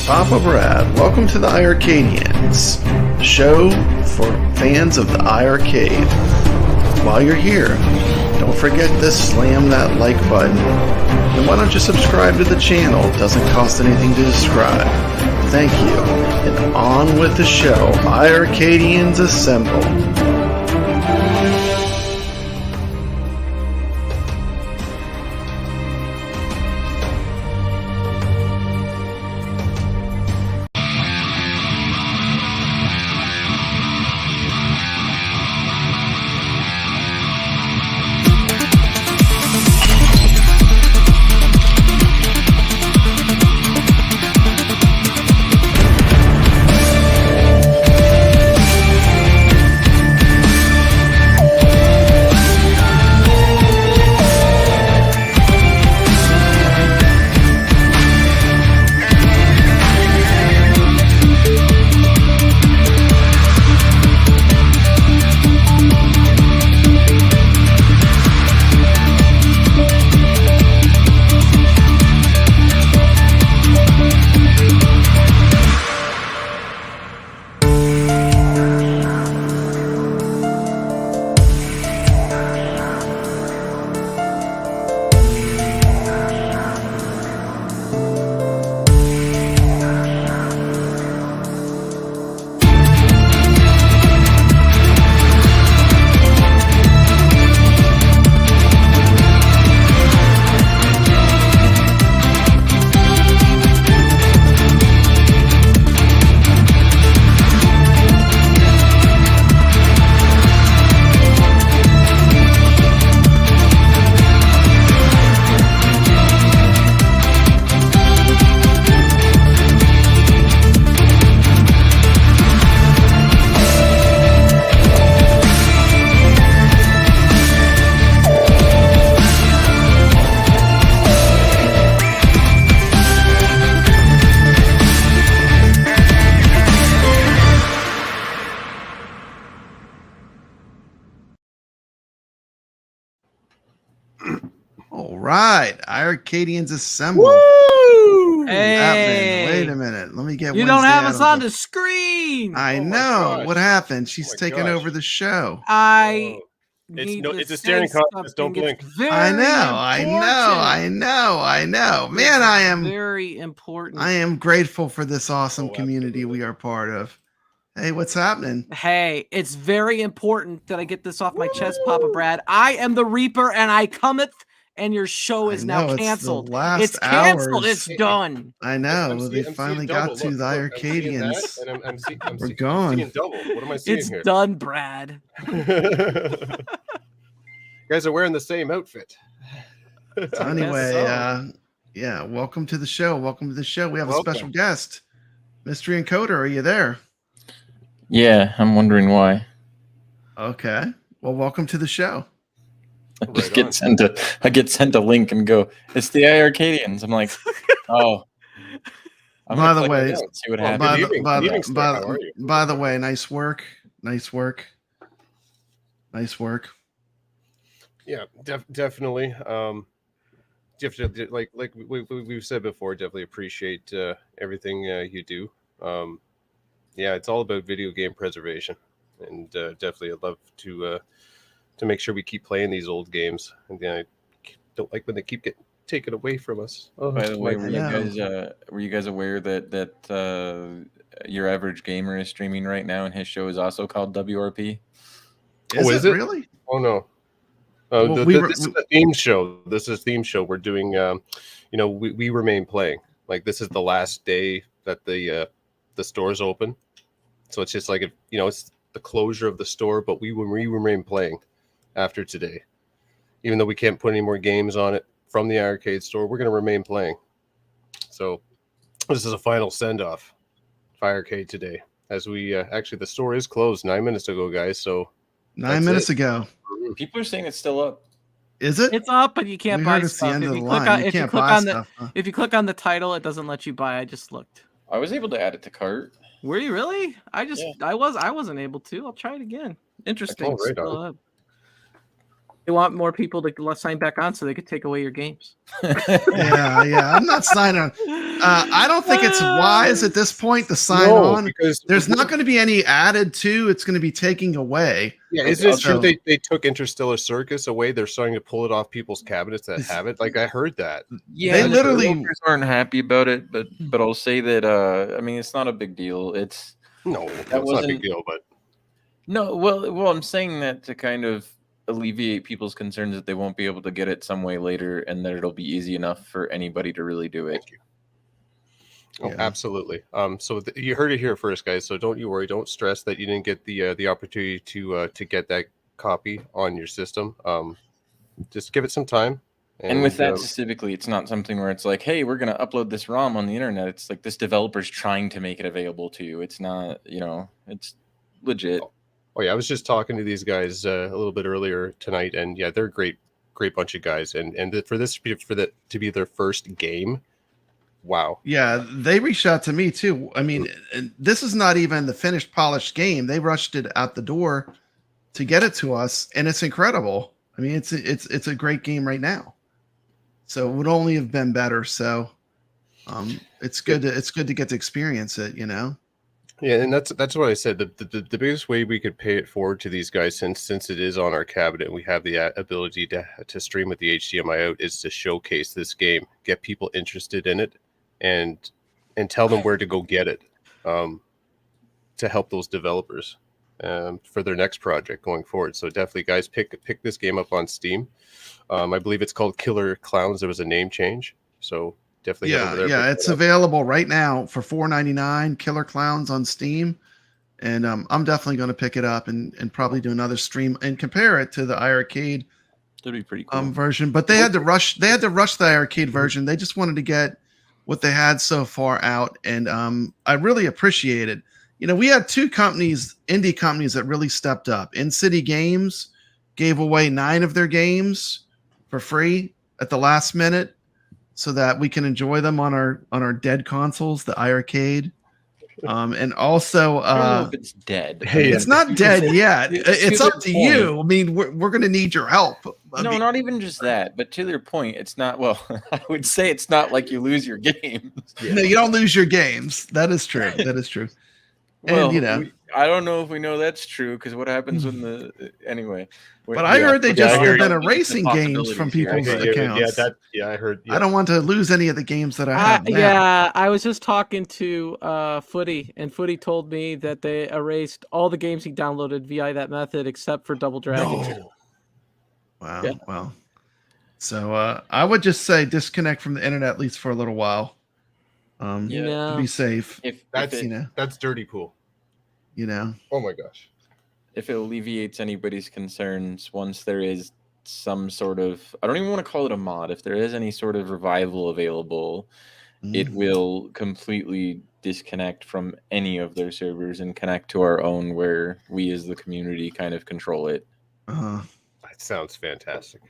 Papa Brad. Welcome to the iiRcadians, the show for fans of the iiRcade. While you're here, don't forget to slam that like button. And why don't you subscribe to the channel? It doesn't cost anything to subscribe. Thank you. And on with the show. iiRcadians assemble. All right, iiRcadians assemble. Woo! Hey, Wait a minute. Let me get. you Wednesday don't have out us of on the- the screen. I Oh my know. gosh. What happened? She's Oh my taking gosh. over the show. I It's need no- to it's a say staring contest. Don't something. blink. It's very I know. Man, I am very important. I am grateful for this awesome Oh, community absolutely. we are part of. Hey, what's happening? Hey, it's very important that I get this off my chest, Papa Brad. I am the Reaper, and I cometh, and your show is I now know, it's the canceled. last It's canceled. hours. It's done. I know. I'm They seeing finally double. got to Look, the I'm seeing that, iiRcadians. and I'm We're seeing gone. double. What am I seeing It's here? done, Brad. You guys are wearing the same outfit. So anyway, so. yeah, welcome to the show. Welcome to the show. We have a Welcome. special guest. Mystery Encoder, are you there? Yeah, I'm wondering why. Okay. Well, welcome to the show. I just Right on. get sent a link and go, it's the iiRcadians. I'm like, oh. I'm By gonna the click way, it out and see what well, happens. good evening. Good evening, sir. How are you? by the way, nice work. Nice work. Nice work. Yeah, definitely. Definitely, like we've said before, definitely appreciate everything you do. Yeah, it's all about video game preservation, and definitely I'd love to make sure we keep playing these old games. And I don't like when they keep getting taken away from us. Oh, By the way, were know. you guys aware that your average gamer is streaming right now, and his show is also called WRP? Is it? Really? Oh no. Well, This is a theme show. This is a theme show. We're doing, we remain playing. Like this is the last day that the store's open, so it's just like it's the closure of the store. But we remain playing after today, even though we can't put any more games on it from the iiRcade store. We're going to remain playing. So this is a final send off for iiRcade today, as we actually the store is closed 9 minutes ago, guys. So 9 minutes ago. People are saying it's still up. Is it? It's up, but you can't We buy heard it's the stuff. end If of you the click line. on, You if you can't click buy on the, stuff, huh? if you click on the title, it doesn't let you buy. I just looked. I was able to add it to cart. Were you really? I wasn't able to. I'll try it again. Interesting. Oh, right Still on. up. They want more people to sign back on so they could take away your games. Yeah. I'm not signing on. I don't think it's wise at this point to sign on because there's not going to be any added to. It's going to be taking away. Yeah, isn't it true they took Interstellar Circus away? They're starting to pull it off people's cabinets that have it. Like I heard that. Yeah, They the literally developers aren't happy about it, but I'll say that I mean it's not a big deal. It's not a big deal, but no. Well, I'm saying that to kind of alleviate people's concerns that they won't be able to get it some way later, and that it'll be easy enough for anybody to really do it. Thank you. Oh, absolutely. So you heard it here first, guys. So don't you worry. Don't stress that you didn't get the opportunity to get that copy on your system. Just give it some time. And with that specifically, it's not something where it's like, hey, we're going to upload this ROM on the internet. It's like this developer's trying to make it available to you. It's not, it's legit. Oh yeah, I was just talking to these guys a little bit earlier tonight, and yeah, they're a great bunch of guys. And for that to be their first game, wow. Yeah, they reached out to me too. I mean, this is not even the finished, polished game. They rushed it out the door to get it to us, and it's incredible. I mean, it's a great game right now. So it would only have been better. So it's good to get to experience it, Yeah, and that's what I said. The biggest way we could pay it forward to these guys, since it is on our cabinet, and we have the ability to stream with the HDMI out, is to showcase this game, get people interested in it, and tell them where to go get it, to help those developers for their next project going forward. So definitely, guys, pick this game up on Steam. I believe it's called Killer Clowns. There was a name change, so definitely head over there. Yeah, it's available right now for $4.99. Killer Clowns on Steam, and I'm definitely going to pick it up and probably do another stream and compare it to the iiRcade. That'd be pretty cool. Version. But they had to rush. They had to rush the iiRcade version. They just wanted to get what they had so far out, and I really appreciate it. We had two indie companies that really stepped up. In City Games gave away 9 of their games for free at the last minute, so that we can enjoy them on our dead consoles, the iiRcade. And also, I don't know if it's dead. Hey, it's not dead yet. It's up to you. I mean, we're going to need your help. No, not even just that. But to their point, it's not. Well, I would say it's not like you lose your games. Yeah. No, you don't lose your games. That is true. That is true. Well, and I don't know if we know that's true, because what happens when anyway. But I heard they just have been erasing games from people's accounts. I heard. Yeah. I don't want to lose any of the games that I have now. Yeah, I was just talking to Footy, and Footy told me that they erased all the games he downloaded via that method except for Double Dragon. No. Wow. Yeah. Well, so I would just say disconnect from the internet at least for a little while. To be safe. That's dirty pool. Oh my gosh. If it alleviates anybody's concerns, once there is some sort of, I don't even want to call it a mod, if there is any sort of revival available, it will completely disconnect from any of their servers and connect to our own, where we as the community kind of control it. That sounds fantastic.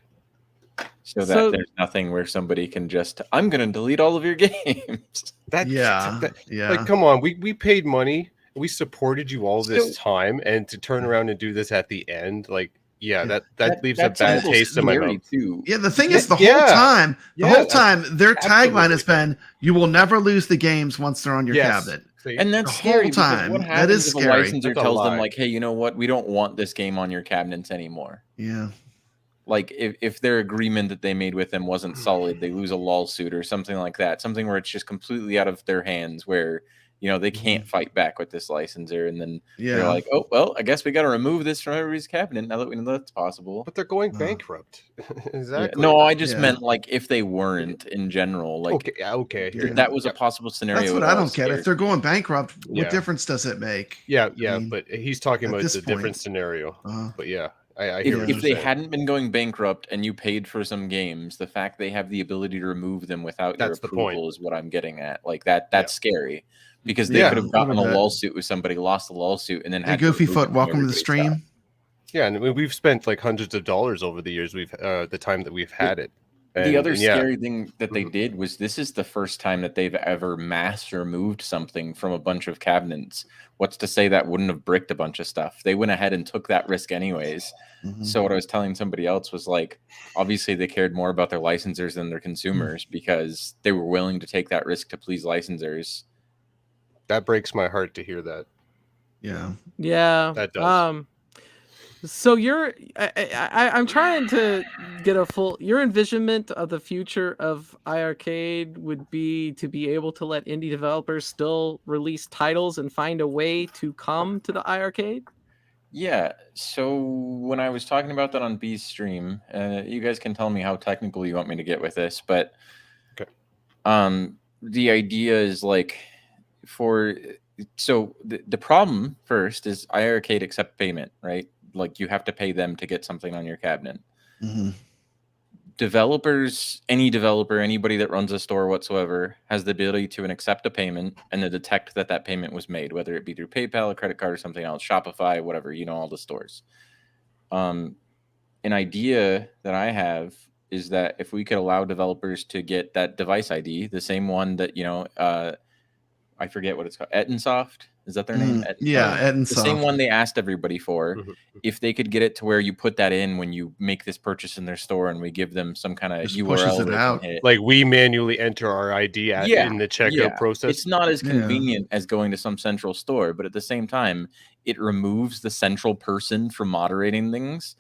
So that there's nothing where somebody can just, I'm going to delete all of your games. Like, come on, we paid money. We supported you all this time, and to turn around and do this at the end, like, that leaves a bad taste in my mouth too. Yeah, the thing is, the whole time, their tagline has been, "You will never lose the games once they're on your cabinet." And that's scary. Time. What happens that is if scary. a licensor tells them, like, "Hey, you know what? We don't want this game on your cabinets anymore." Yeah. Like if their agreement that they made with them wasn't solid, they lose a lawsuit or something like that. Something where it's just completely out of their hands, where they can't fight back with this licensor, and then they're like, "Oh well, I guess we got to remove this from everybody's cabinet now that we know that's possible." But they're going bankrupt. Exactly. No, I just meant like if they weren't in general. Like okay. That was a possible scenario. That's what I don't get. If they're going bankrupt, what difference does it make? Yeah. I mean, but he's talking about the different scenario. But yeah. I hear if they hadn't been going bankrupt and you paid for some games, the fact they have the ability to remove them without your approval is what I'm getting at. Like that's scary, because they could have gotten a lawsuit with somebody, lost the lawsuit, and then had Goofy Foot, welcome to the stream. Stuff. Yeah, and we've spent like hundreds of dollars over the years. We've the time that we've had it, The other And yeah, scary thing that they did was this is the first time that they've ever mass removed something from a bunch of cabinets. What's to say that wouldn't have bricked a bunch of stuff? They went ahead and took that risk anyways. So what I was telling somebody else was like, obviously they cared more about their licensors than their consumers because they were willing to take that risk to please licensors. that breaks my heart to hear that. Yeah. Yeah. That does. So I'm trying to get your envisionment of the future of iiRcade would be to be able to let indie developers still release titles and find a way to come to the iiRcade. Yeah. So when I was talking about that on B's stream, you guys can tell me how technical you want me to get with this, but Okay. The idea is like so the problem first is iiRcade accept payment, right? Like you have to pay them to get something on your cabinet. Developers, any developer, anybody that runs a store whatsoever has the ability to accept a payment and to detect that that payment was made, whether it be through PayPal, a credit card, or something else, Shopify, whatever, all the stores. An idea that I have is that if we could allow developers to get that device ID, the same one that, I forget what it's called. Etinsoft, is that their name? Yeah, Etinsoft. The same one they asked everybody for. If they could get it to where you put that in when you make this purchase in their store, and we give them some kind of Just URL pushes it they out. can hit. Like we manually enter our ID in the checkout process. It's not as convenient as going to some central store, but at the same time, it removes the central person from moderating things.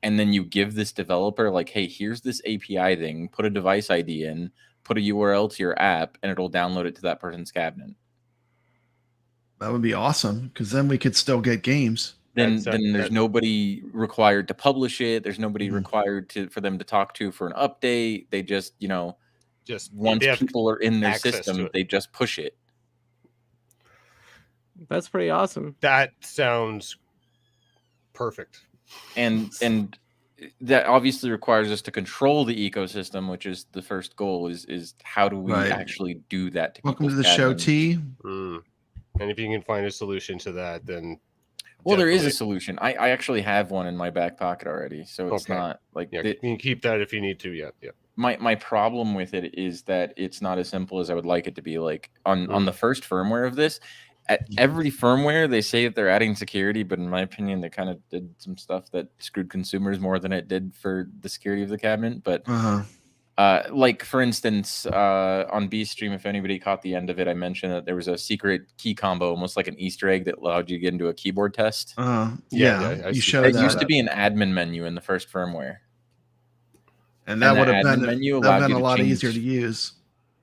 And then you give this developer like, hey, here's this API thing, put a device ID in, put a URL to your app, and it'll download it to that person's cabinet. That would be awesome, because then we could still get games. Then there's nobody required to publish it. There's nobody required for them to talk to for an update. They just, once people are in their system, they just push it. That's pretty awesome. That sounds perfect. And that obviously requires us to control the ecosystem, which is the first goal. Is how do we actually do that? Welcome to the show, T. And if you can find a solution to that, then there is a solution. I actually have one in my back pocket already, so it's not like you can keep that if you need to. Yeah. My problem with it is that it's not as simple as I would like it to be. Like on the first firmware of this. At every firmware, they say that they're adding security, but in my opinion, they kind of did some stuff that screwed consumers more than it did for the security of the cabinet. But like, for instance, on B's stream, if anybody caught the end of it, I mentioned that there was a secret key combo, almost like an Easter egg that allowed you to get into a keyboard test. You showed that. It used to be an admin menu in the first firmware. And that would have been a lot easier to use.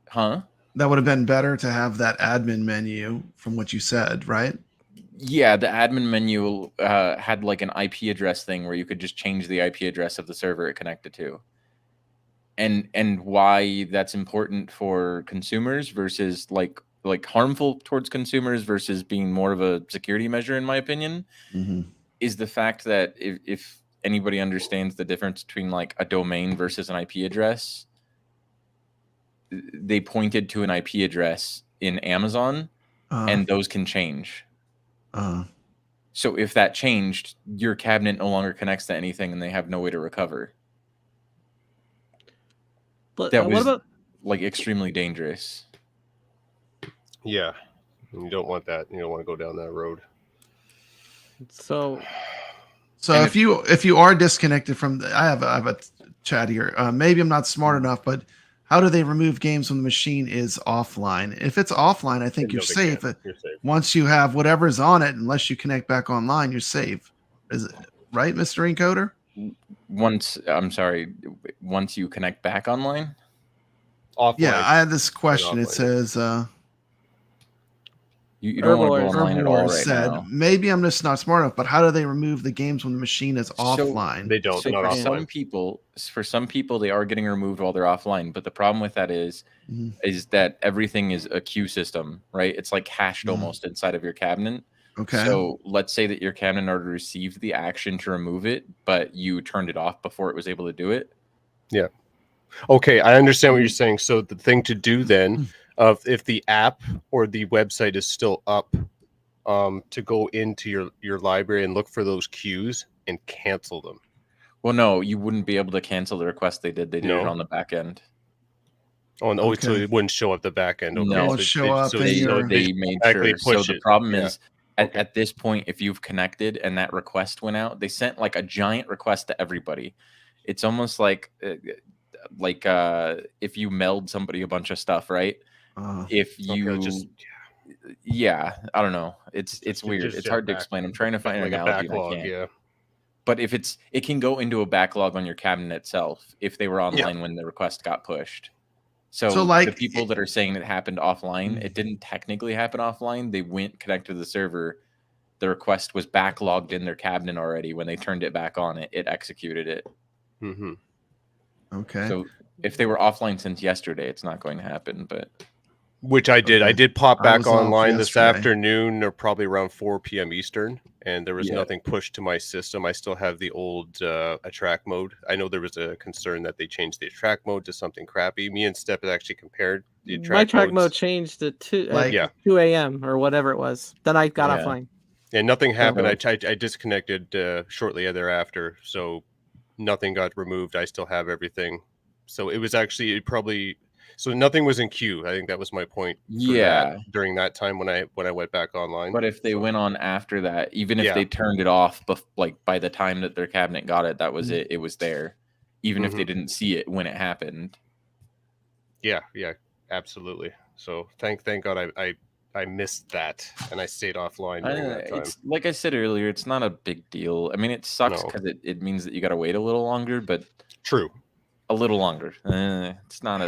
Huh? That would have been better to have that admin menu from what you said, right? Yeah, the admin menu had like an IP address thing where you could just change the IP address of the server it connected to. And why that's important for consumers versus like harmful towards consumers versus being more of a security measure, in my opinion, is the fact that if anybody understands the difference between like a domain versus an IP address, they pointed to an IP address in Amazon, and those can change. So if that changed, your cabinet no longer connects to anything, and they have no way to recover. But that was like extremely dangerous. Yeah, you don't want that. You don't want to go down that road. So if you are disconnected from, I have a chat here. Maybe I'm not smart enough, but how do they remove games when the machine is offline? If it's offline, I think you're safe. Once you have whatever's on it, unless you connect back online, you're safe. Is it right, Mr. Encoder? Once you connect back online? Offline. Yeah, I had this question. It says you don't want to go online at all right now. Maybe I'm just not smart enough, but how do they remove the games when the machine is offline? They don't. So not for some people, they are getting removed while they're offline. But the problem with that is that everything is a queue system, right? It's like cached almost inside of your cabinet. Okay. So let's say that your cabinet already received the action to remove it, but you turned it off before it was able to do it. Yeah. Okay, I understand what you're saying. So the thing to do then, if the app or the website is still up, to go into your library and look for those queues and cancel them. Well, no, you wouldn't be able to cancel the request they did. They did it No. on the back end. Oh, and so Okay. it wouldn't show up the back end. Okay. No. It So won't show up in They your. they made automatically sure. So push the it. problem Yeah. is Okay. at this point, if you've connected and that request went out, they sent like a giant request to everybody. It's almost like if you meld somebody a bunch of stuff, right? If Okay, you just yeah, I don't know. It's just weird. It's hard to explain. I'm trying to find an like a analogy and I backlog. can't. Yeah. But if it can go into a backlog on your cabinet itself if they were online when the request got pushed. So like, the people that are saying it happened offline, it didn't technically happen offline. They went connected to the server. The request was backlogged in their cabinet already. When they turned it back on, it executed it. Mm-hmm. Okay. So if they were offline since yesterday, it's not going to happen. But Which I did. Okay. I did pop I back was off online this yesterday. afternoon, or probably around 4 p.m. Eastern, and there was Yeah. nothing pushed to my system. I still have the old attract mode. I know there was a concern that they changed the attract mode to something crappy. Me and Step had actually compared the attract My track modes. mode changed to 2 Like- 2 a.m. or whatever it was. Then I got Yeah. offline. And nothing happened. So- I disconnected shortly thereafter, so nothing got removed. I still have everything. So it was actually so nothing was in queue. I think that was my point. For that during that time when I went back online. But if they went on after that, even if Yeah. they turned it off, like by the time that their cabinet got it, that was it. It was there, even if they didn't see it when it happened. Yeah, absolutely. So thank God I missed that and I stayed offline during that time. It's like I said earlier, it's not a big deal. I mean, it sucks No. because it means that you got to wait a little longer, but True. a little longer. It's not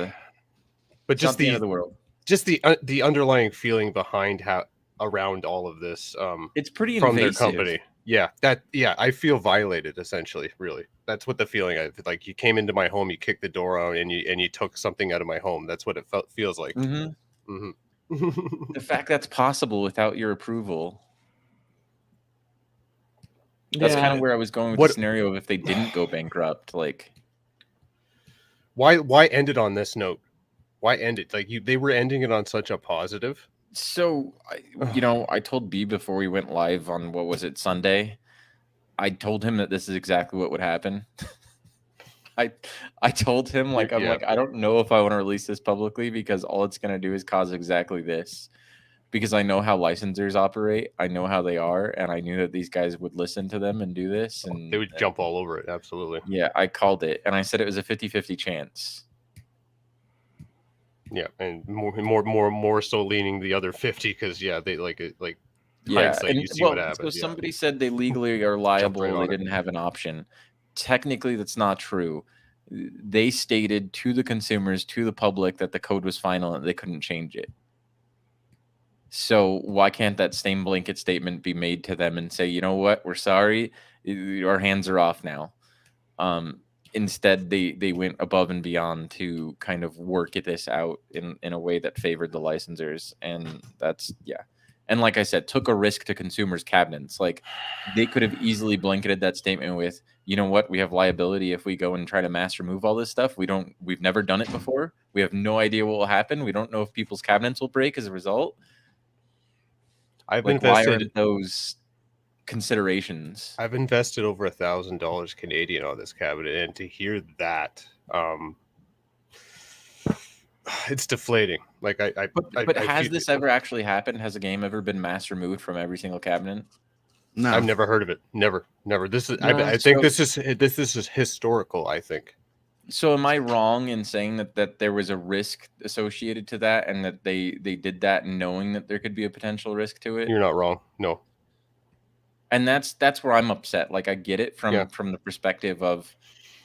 But just the end of the world. Just the underlying feeling behind around all of this. It's pretty from invasive. their company. Yeah, I feel violated essentially. Really, that's what the feeling. Like you came into my home, you kicked the door out, and you took something out of my home. That's what it feels like. Mm-hmm. Mm-hmm. The fact that's possible without your approval. That's kind of where I was going with the scenario of if they didn't go bankrupt. Like, why end it on this note? Why end it? Like they were ending it on such a positive. So, I told B before we went live on, what was it, Sunday? I told him that this is exactly what would happen. I told him, like, I don't know if I want to release this publicly because all it's going to do is cause exactly this. Because I know how licensors operate. I know how they are. And I knew that these guys would listen to them and do this. And they would jump all over it. Absolutely. Yeah, I called it. And I said it was a 50-50 chance. Yeah, and more so leaning the other 50 because they hindsight, you see what happens. So somebody said they legally are liable. They didn't have an option. Technically, that's not true. They stated to the consumers, to the public, that the code was final and they couldn't change it. So why can't that same blanket statement be made to them and say, you know what, we're sorry, our hands are off now. Instead, they went above and beyond to kind of work this out in a way that favored the licensors. And that's, And like I said, took a risk to consumers' cabinets. Like, they could have easily blanketed that statement with, you know what, we have liability if we go and try to mass remove all this stuff. We've never done it before. We have no idea what will happen. We don't know if people's cabinets will break as a result. I've why invested aren't those considerations. I've invested over $1,000 Canadian on this cabinet, and to hear that, it's deflating. Like but has this ever actually happened? Has a game ever been mass removed from every single cabinet? No, I've never heard of it. Never. This is. I think this is historical. I think. So am I wrong in saying that there was a risk associated to that, and that they did that knowing that there could be a potential risk to it? You're not wrong. No. And that's where I'm upset. Like, I get it from the perspective of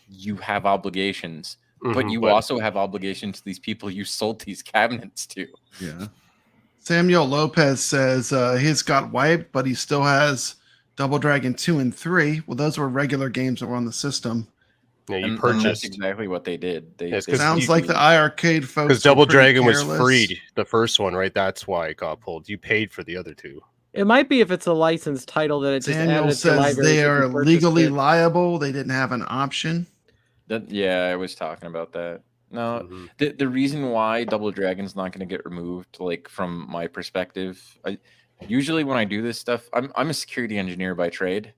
you have obligations, but you also have obligations to these people you sold these cabinets to. Yeah. Samuel Lopez says his got wiped, but he still has Double Dragon 2 and 3. Well, those were regular games that were on the system. Yeah, you And purchased. that's exactly what they did. Sounds like the iiRcade folks. Because Double Dragon was careless. free, the first one, right? That's why it got pulled. You paid for the other two. It might be if it's a licensed title that it just Samuel added to says library they so you are can purchase legally it. liable. They didn't have an option. I was talking about that. No, the reason why Double Dragon's not going to get removed, like, from my perspective, usually when I do this stuff, I'm a security engineer by trade.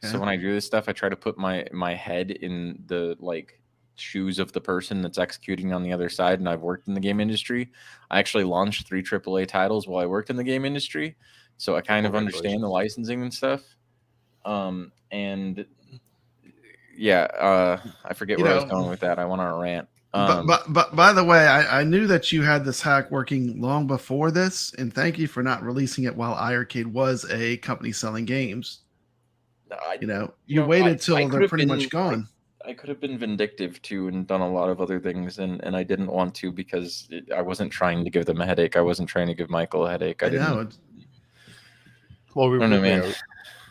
So when I do this stuff, I try to put my head in the like shoes of the person that's executing on the other side. And I've worked in the game industry. I actually launched 3 AAA titles while I worked in the game industry, so I kind of understand the licensing and stuff. And yeah, I forget where I was going with that. I went on a rant. But by the way, I knew that you had this hack working long before this, and thank you for not releasing it while iiRcade was a company selling games. You waited till they're pretty much gone. I could have been vindictive too and done a lot of other things, and I didn't want to because I wasn't trying to give them a headache. I wasn't trying to give Michael a headache. I didn't. Well, I don't know, man.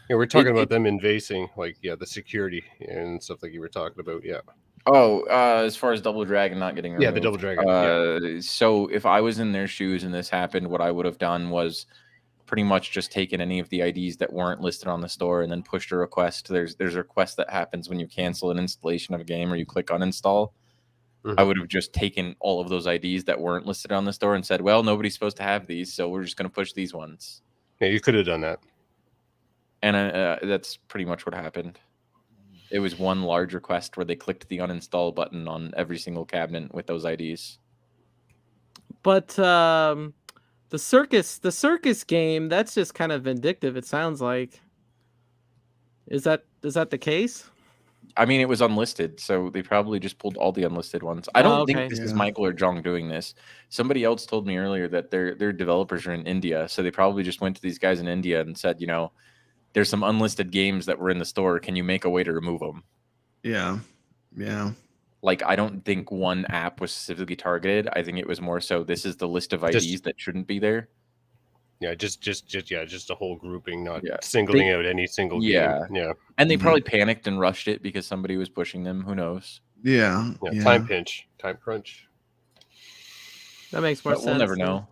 We're talking about them invading, like, the security and stuff like you were talking about. Yeah. Oh, as far as Double Dragon not getting removed. Yeah, the Double Dragon. So if I was in their shoes and this happened, what I would have done was pretty much just taken any of the IDs that weren't listed on the store and then pushed a request. There's a request that happens when you cancel an installation of a game or you click uninstall. I would have just taken all of those IDs that weren't listed on the store and said, well, nobody's supposed to have these, so we're just going to push these ones. Yeah, you could have done that. And that's pretty much what happened. It was one large request where they clicked the uninstall button on every single cabinet with those IDs. But the circus game, that's just kind of vindictive, it sounds like. Is that the case? I mean, it was unlisted, so they probably just pulled all the unlisted ones. I don't think this is Michael or Jong doing this. Somebody else told me earlier that their developers are in India, so they probably just went to these guys in India and said, there's some unlisted games that were in the store. Can you make a way to remove them? Yeah. Like, I don't think one app was specifically targeted. I think it was more so this is the list of IDs that shouldn't be there. Yeah, just a whole grouping, not singling out any single game. Yeah. And they probably panicked and rushed it because somebody was pushing them. Who knows? Yeah. Time crunch. That makes more sense. We'll never know.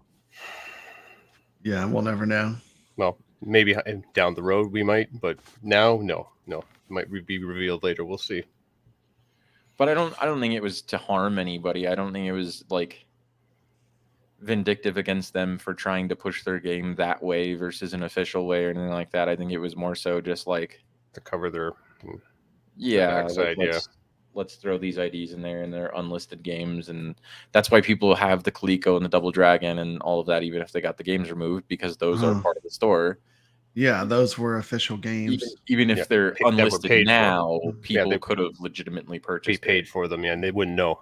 Yeah, we'll never know. Well, maybe down the road we might, but now, no. It might be revealed later. We'll see. But I don't think it was to harm anybody. I don't think it was like vindictive against them for trying to push their game that way versus an official way or anything like that. I think it was more so just like to cover their backside, let's throw these IDs in there and they're unlisted games, and that's why people have the Coleco and the Double Dragon and all of that, even if they got the games removed, because those are part of the store. Yeah, those were official games. Even if they're unlisted now, people could have legitimately purchased. Be paid for them, and they wouldn't know.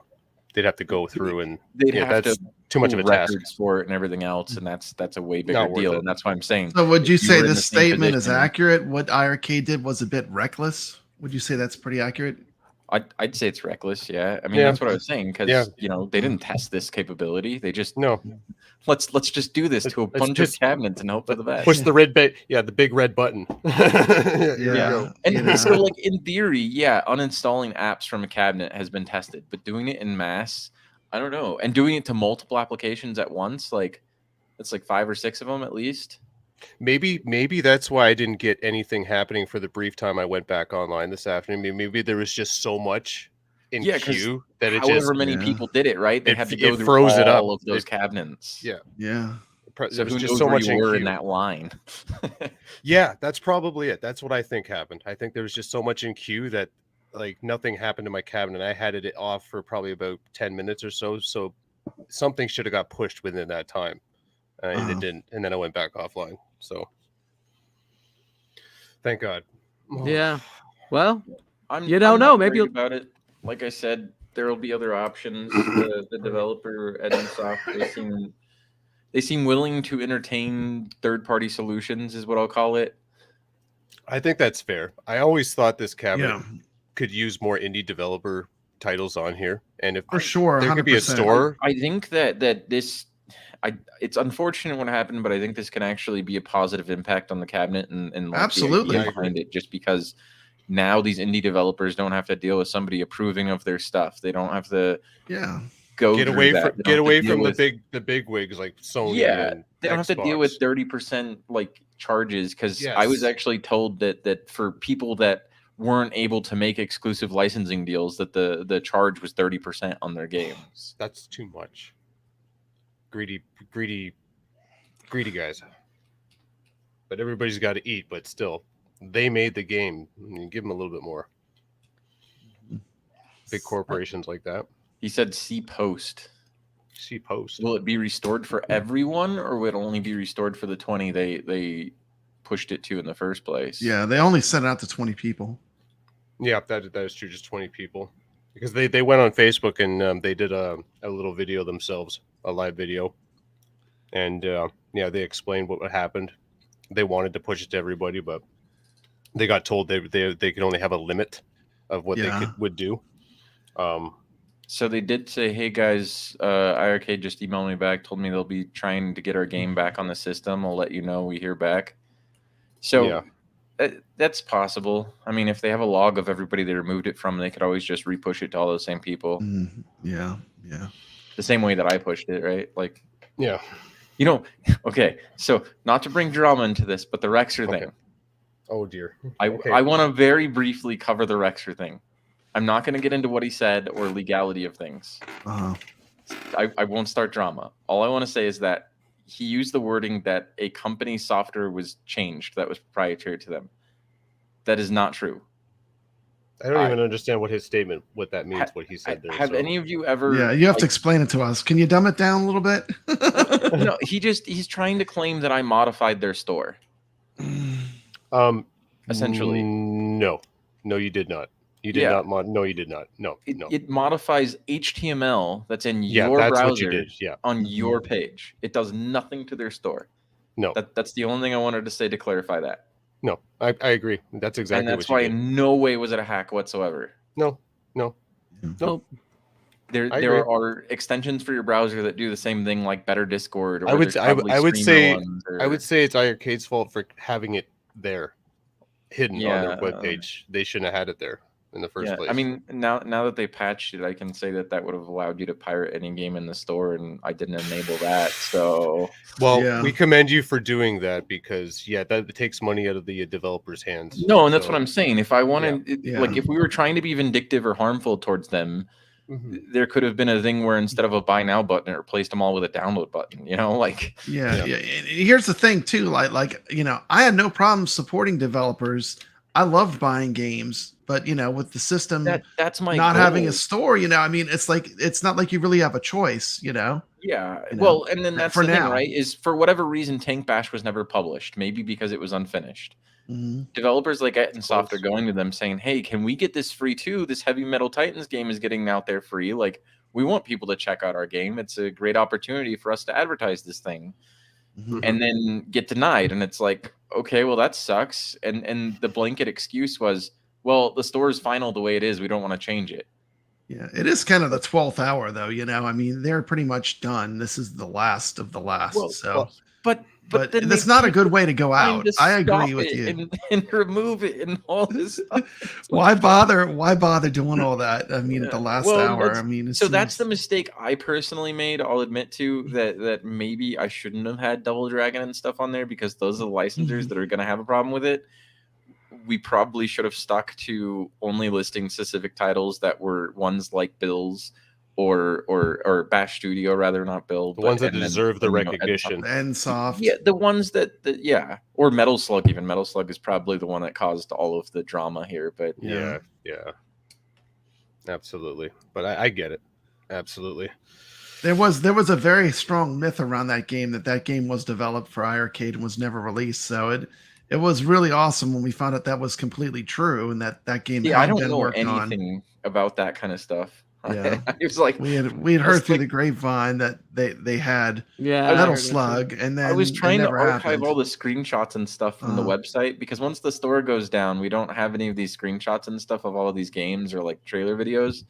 They'd have to go through and they'd have that's to too much of a task for it and everything else, and that's a way bigger deal, and that's why I'm saying. So would you say this statement is accurate? What iiRcade did was a bit reckless? Would you say that's pretty accurate? I'd say it's reckless. Yeah, I mean that's what I was saying, because they didn't test this capability. They just let's just do this to a bunch of cabinets and hope for the best. Push the the big red button. And so, like, in theory, uninstalling apps from a cabinet has been tested, but doing it en masse, I don't know. And doing it to multiple applications at once, like it's like 5 or 6 of them at least. Maybe that's why I didn't get anything happening for the brief time I went back online this afternoon. Maybe there was just so much in queue that it however many people did it, right? They had to go through all of those cabinets. Yeah. So who knows so much you were in that line? Yeah, that's probably it. That's what I think happened. I think there was just so much in queue that like nothing happened to my cabinet. I had it off for probably about 10 minutes or so. So something should have got pushed within that time. And it didn't. And then I went back offline. So thank God. Yeah. Well, you don't know. Maybe about it. Like I said, there will be other options. The developer at Ensoft, they seem willing to entertain third-party solutions, is what I'll call it. I think that's fair. I always thought this cabinet could use more indie developer titles on here, and if for sure there could be a store. I think that this. It's unfortunate what happened, but I think this can actually be a positive impact on the cabinet and like absolutely the idea behind it, just because now these indie developers don't have to deal with somebody approving of their stuff. They don't have to get away from the big wigs like Sony. Yeah, they don't have to deal with 30% like charges, because I was actually told that for people that weren't able to make exclusive licensing deals, that the charge was 30% on their games. That's too much. Greedy guys. But everybody's got to eat. But still, they made the game. You give them a little bit more. Big corporations like that. He said see post. See post. Will it be restored for everyone, or will it only be restored for the 20 they pushed it to in the first place? Yeah, they only sent it out to 20 people. Yeah, that is true. Just 20 people, because they went on Facebook and they did a little video themselves, a live video, and yeah, they explained what happened. They wanted to push it to everybody, but they got told they could only have a limit of what they would do. So they did say, "Hey guys, iiRcade just emailed me back, told me they'll be trying to get our game back on the system. I'll let you know we hear back." So that's possible. I mean, if they have a log of everybody they removed it from, they could always just repush it to all those same people. Yeah. The same way that I pushed it, right? Like, yeah. You know, okay. So not to bring drama into this, but the Rexer thing. Oh dear. I want to very briefly cover the Rexer thing. I'm not going to get into what he said or legality of things. I won't start drama. All I want to say is that he used the wording that a company's software was changed that was proprietary to them. That is not true. I don't even understand what his statement, what that means, what he said there. Have any of you ever... Yeah, you have to explain it to us. Can you dumb it down a little bit? No, he's trying to claim that I modified their store. Essentially. No, you did not. You did not. No, you did not. No. It modifies HTML that's in your browser what you did. On your page. It does nothing to their store. No. That's the only thing I wanted to say to clarify that. No, I agree. That's exactly and that's what why you did. in no way was it a hack whatsoever. No. There are extensions for your browser that do the same thing, like Better Discord. Or I would say it's iiRcade's fault for having it there, hidden on their webpage. They shouldn't have had it there in the first place. I mean, now that they patched it, I can say that would have allowed you to pirate any game in the store, and I didn't enable that. So, we commend you for doing that, because that takes money out of the developers' hands. No, and that's what I'm saying. If I wanted, like, if we were trying to be vindictive or harmful towards them, there could have been a thing where instead of a buy now button, it replaced them all with a download button. You know, like Here's the thing too, like I had no problem supporting developers. I loved buying games, but with the system that's my not goal. Having a store, I mean, it's not like you really have a choice, Well, and then that's the thing, right? Is for whatever reason, Tank Bash was never published. Maybe because it was unfinished. Developers like Ettonsoft are going to them saying, "Hey, can we get this free too? This Heavy Metal Titans game is getting out there free. Like, we want people to check out our game. It's a great opportunity for us to advertise this thing." And then get denied, and it's like, okay, well, that sucks. And the blanket excuse was, well, the store is final the way it is. We don't want to change it. Yeah, it is kind of the 12th hour, though. I mean, they're pretty much done. This is the last of the last. But that's not a good way to go out. I agree with you. And remove it and all this stuff. Why bother doing all that? I mean, the last hour. I mean, that's the mistake I personally made. I'll admit to that maybe I shouldn't have had Double Dragon and stuff on there, because those are the licensors that are going to have a problem with it. We probably should have stuck to only listing specific titles that were ones like Bill's or Bash Studio, rather, not Bill. The ones that deserve the recognition. Ensoft. Yeah, the ones that or Metal Slug. Even Metal Slug is probably the one that caused all of the drama here. But yeah, absolutely. But I get it, absolutely. There was a very strong myth around that game that game was developed for iiRcade and was never released. So it was really awesome when we found out that was completely true, and that game had been worked on. I don't know anything about that kind of stuff. Yeah, it was like we had heard through the grapevine that they had Metal Slug, and then I was trying to archive all the screenshots and stuff from the website, because once the store goes down, we don't have any of these screenshots and stuff of all of these games or like trailer videos.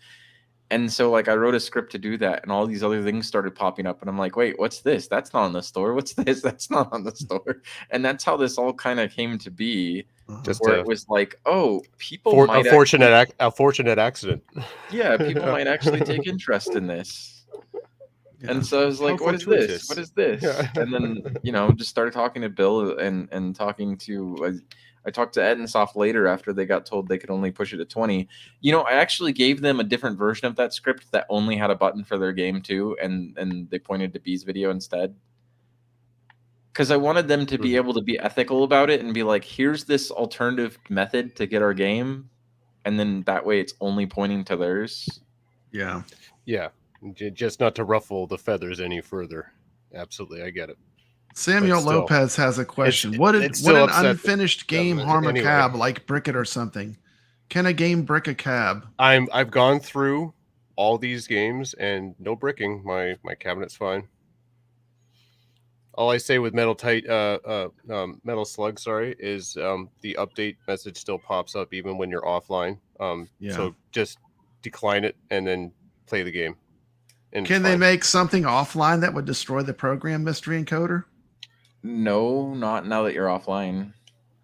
And so like I wrote a script to do that, and all these other things started popping up, and I'm like, wait, what's this? That's not on the store. What's this? That's not on the store. And that's how this all kind of came to be. It was like, oh, people might a fortunate accident. Yeah, people might actually take interest in this. Yeah. And so I was like, what is this? What is this? Yeah. And then, just started talking to Bill and talking to I talked to Ettonsoft later after they got told they could only push it to 20. I actually gave them a different version of that script that only had a button for their game too, and they pointed to B's video instead. because I wanted them to be able to be ethical about it and be like, here's this alternative method to get our game, and then that way it's only pointing to theirs. Yeah. Yeah, just not to ruffle the feathers any further. Absolutely, I get it. Samuel still, Lopez has a question. it Would still an upset unfinished game them harm a anyway. cab like Brick It or something? Can a game brick a cab? I've gone through all these games and no bricking. My cabinet's fine. All I say with Metal Slug, is the update message still pops up even when you're offline. So just decline it and then play the game. And can they make something offline that would destroy the program, Mystery Encoder? No, not now that you're offline.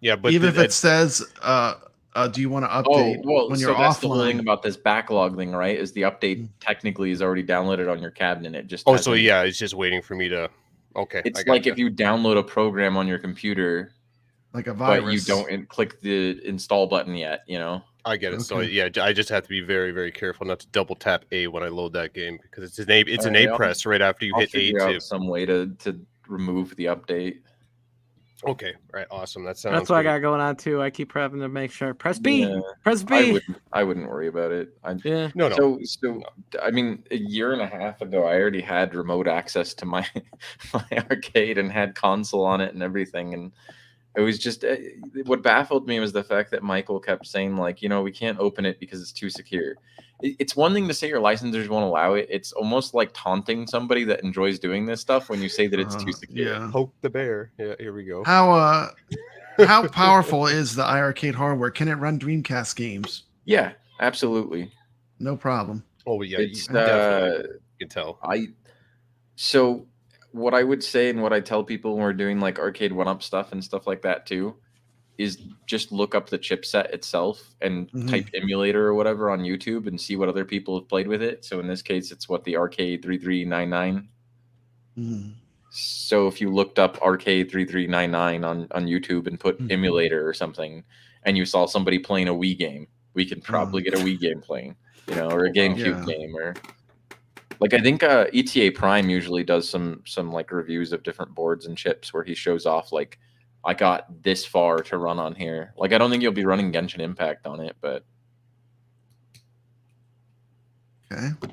Yeah, but even if it says, do you want to update when you're that's offline? The thing about this backlog thing, right? Is the update technically is already downloaded on your cabinet. It just so yeah, it's just waiting for me to. Okay, it's like if you download a program on your computer, like a virus, but you don't click the install button yet. You know. I get it. Okay. So yeah, I just have to be very, very careful not to double tap A when I load that game because it's an A press right after you hit A to some way to remove the update. Okay, right, awesome. That's what I got going on too. I keep having to make sure. Press B. Press B. I wouldn't worry about it. No. So I mean, a year and a half ago, I already had remote access to my arcade and had console on it and everything, and it was just what baffled me was the fact that Michael kept saying like, we can't open it because it's too secure. It's one thing to say your licensors won't allow it. It's almost like taunting somebody that enjoys doing this stuff when you say that it's too secure. Yeah. Poke the bear. Yeah, here we go. How powerful is the iiRcade hardware? Can it run Dreamcast games? Yeah, absolutely. No problem. Oh yeah, it's definitely you can tell. So what I would say and what I tell people when we're doing like arcade 1-up stuff and stuff like that too is just look up the chipset itself and type emulator or whatever on YouTube and see what other people have played with it. So in this case, it's what the iiRcade 3399. So if you looked up iiRcade 3399 on YouTube and put emulator or something, and you saw somebody playing a Wii game, we could probably get a Wii game playing, or a GameCube game, or like I think ETA Prime usually does some like reviews of different boards and chips where he shows off like, I got this far to run on here. Like, I don't think you'll be running Genshin Impact on it, but. Okay. Yeah,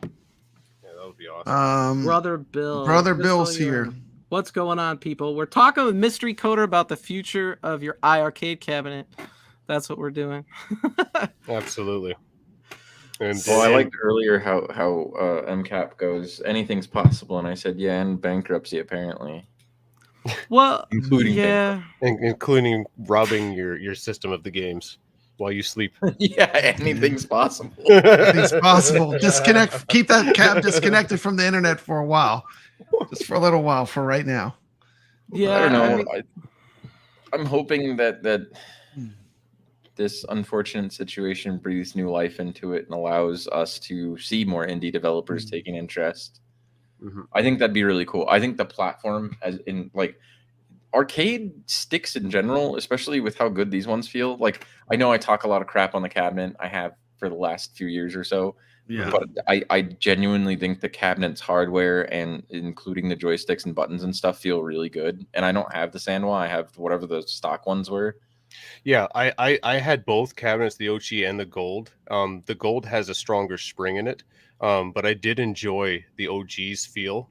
that would be awesome. Brother Bill. Brother Bill's here. What's going on, people? We're talking with Mystery Coder about the future of your iiRcade cabinet. That's what we're doing. Absolutely. And I liked earlier how MCAP goes, anything's possible. And I said, yeah, and bankruptcy, apparently. Well, including robbing your system of the games while you sleep. Yeah, anything's possible. Anything's possible. Keep that cab disconnected from the internet for a while, just for a little while. For right now. Yeah, I don't know. I'm hoping that this unfortunate situation breathes new life into it and allows us to see more indie developers taking interest. I think that'd be really cool. I think the platform, as in like arcade sticks in general, especially with how good these ones feel. Like, I know I talk a lot of crap on the cabinet. I have for the last few years or so. Yeah. But I genuinely think the cabinet's hardware and including the joysticks and buttons and stuff feel really good. And I don't have the Sanwa. I have whatever the stock ones were. Yeah, I had both cabinets, the OG and the gold. The gold has a stronger spring in it. But I did enjoy the OG's feel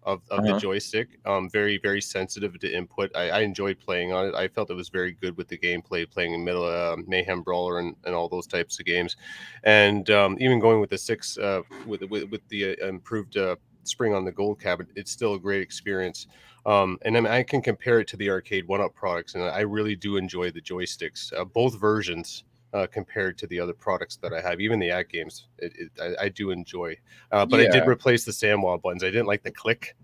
of the joystick. Very, very sensitive to input. I enjoyed playing on it. I felt it was very good with the gameplay, playing in middle Mayhem Brawler and all those types of games. And even going with the 6 with the improved spring on the gold cabinet, it's still a great experience. And then I can compare it to the arcade 1-up products, and I really do enjoy the joysticks, both versions. Compared to the other products that I have, even the AT games, I do enjoy. But I did replace the Samwa buttons. I didn't like the click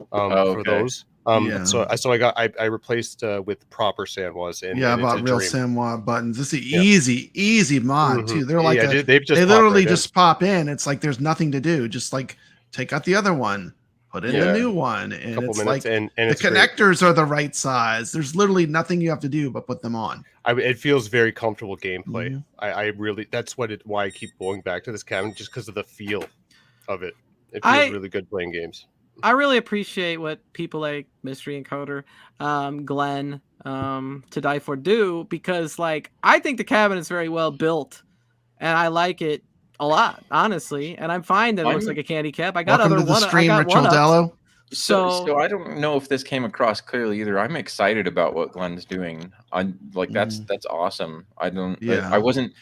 for those. So I replaced with proper Samwas. And I bought real Samwa buttons. This is easy mod too. They're like they literally just pop in. It's like there's nothing to do. Just like take out the other one, put in the new one, and it's like and the connectors are the right size. There's literally nothing you have to do but put them on. It feels very comfortable gameplay. I really, that's why I keep going back to this cabinet, just because of the feel of it. It feels really good playing games. I really appreciate what people like Mystery Encoder, Glenn, To Die For do, because like I think the cabinet is very well built, and I like it a lot, honestly. And I'm fine that it looks like a candy cap. I got Welcome to the stream, Rich one ups. Aldello. So I don't know if this came across clearly either. I'm excited about what Glenn's doing. That's awesome. I wasn't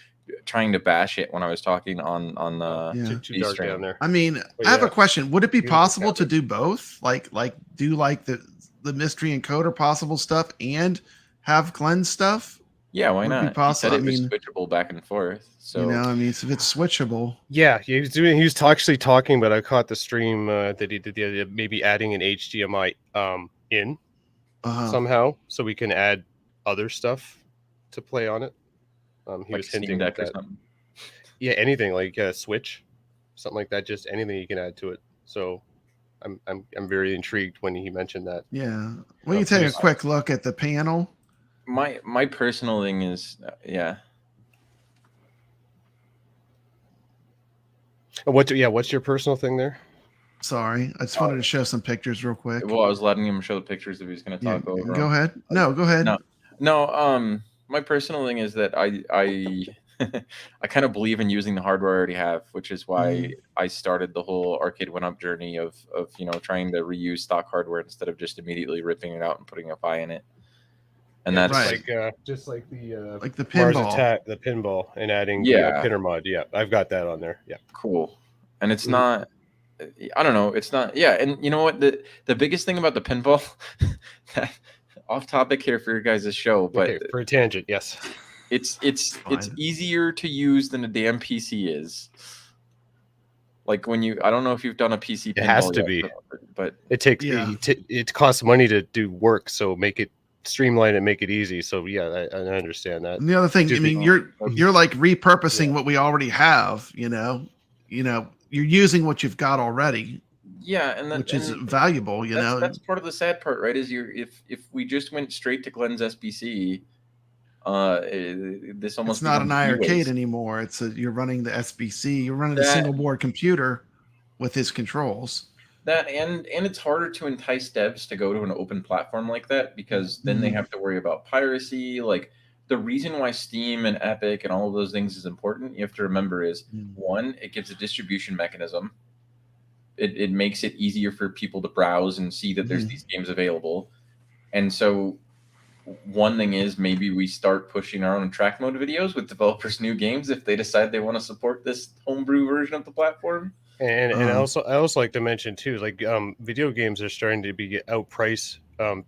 trying to bash it when I was talking on the too dark stream. down there. I mean, I have a question. Would it be possible to do both? Like do like the Mystery Encoder possible stuff and have Glenn's stuff? Yeah, why Would it not? be possible? He said it was switchable back and forth. So I mean, if it's switchable. Yeah, he was actually talking, but I caught the stream that he did the idea of maybe adding an HDMI in somehow, so we can add other stuff to play on it. He like was hinting at that. Yeah, anything like a Switch, something like that. Just anything you can add to it. So, I'm very intrigued when he mentioned that. Yeah, we can take a quick look at the panel. My personal thing is What's your personal thing there? Sorry, I just wanted to show some pictures real quick. Well, I was letting him show the pictures if he was going to talk over. Go ahead. No, go ahead. No. My personal thing is that I I kind of believe in using the hardware I already have, which is why I started the whole Arcade One Up journey of trying to reuse stock hardware instead of just immediately ripping it out and putting a PI in it. And that's just like the pinball, Mars Attack, the pinball, and adding the pinner mod. Yeah, I've got that on there. Yeah, cool. And it's not. I don't know. It's not. Yeah, and you know what? The biggest thing about the pinball. Off topic here for your guys' show, but for a tangent, yes. It's easier to use than a damn PC is. Like when I don't know if you've done a PC pinball. It has to be, but it takes it costs money to do work, so make it streamline and make it easy. So yeah, I understand that. And the other thing, I mean, you're like repurposing what we already have. You're using what you've got already. Yeah, which is valuable. That's part of the sad part, right? Is if we just went straight to Glenn's SBC, this almost it's not an iiRcade anymore. You're running the SBC. You're running the single board computer with his controls. That and it's harder to entice devs to go to an open platform like that because then they have to worry about piracy. Like the reason why Steam and Epic and all of those things is important, you have to remember is one, it gives a distribution mechanism. It makes it easier for people to browse and see that there's these games available. And so one thing is maybe we start pushing our own track mode videos with developers' new games if they decide they want to support this homebrew version of the platform. And I also like to mention too, like video games are starting to be outprice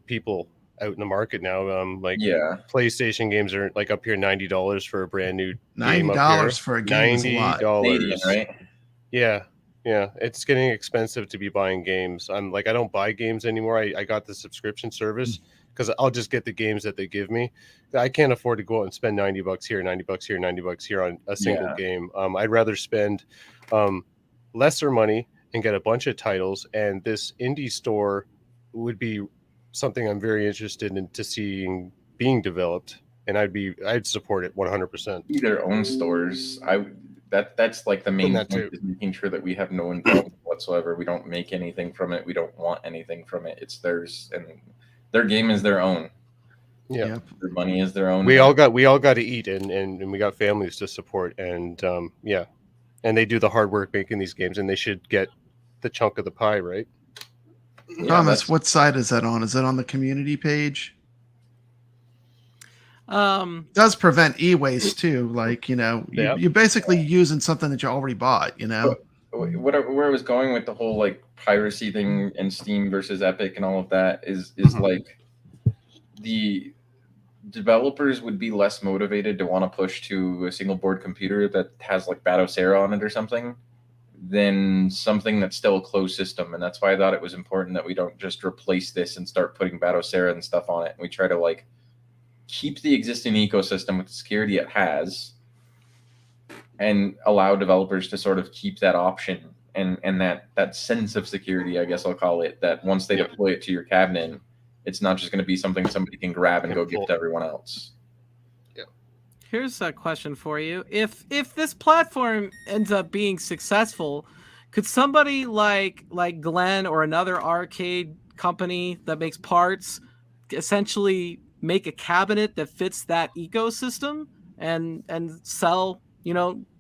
people out in the market now. PlayStation games are like up here $90 for a brand new $90 for a game is a lot. Canadian, right? Yeah, it's getting expensive to be buying games. I don't buy games anymore. I got the subscription service because I'll just get the games that they give me. I can't afford to go out and spend $90 here, $90 here, $90 here on a single game. I'd rather spend lesser money and get a bunch of titles, and this indie store would be something I'm very interested in seeing being developed, and I'd support it 100%. Their own stores. That's like the main thing, is making sure that we have no involvement whatsoever. We don't make anything from it. We don't want anything from it. It's theirs, and their game is their own. Yeah, their money is their own. We all got to eat, and we got families to support, and and they do the hard work making these games, and they should get the chunk of the pie, right? Thomas, what side is that on? Is that on the community page? Does prevent e-waste too. Like, you're basically using something that you already bought, Where I was going with the whole like piracy thing and Steam versus Epic and all of that is like the developers would be less motivated to want to push to a single board computer that has like Batocera on it or something than something that's still a closed system. And that's why I thought it was important that we don't just replace this and start putting Batocera and stuff on it. And we try to like keep the existing ecosystem with the security it has and allow developers to sort of keep that option and that sense of security, I guess I'll call it, that once they deploy it to your cabinet, it's not just going to be something somebody can grab and go give to everyone else. Yeah. Here's a question for you. If this platform ends up being successful, Could somebody like Glenn or another arcade company that makes parts essentially make a cabinet that fits that ecosystem and sell,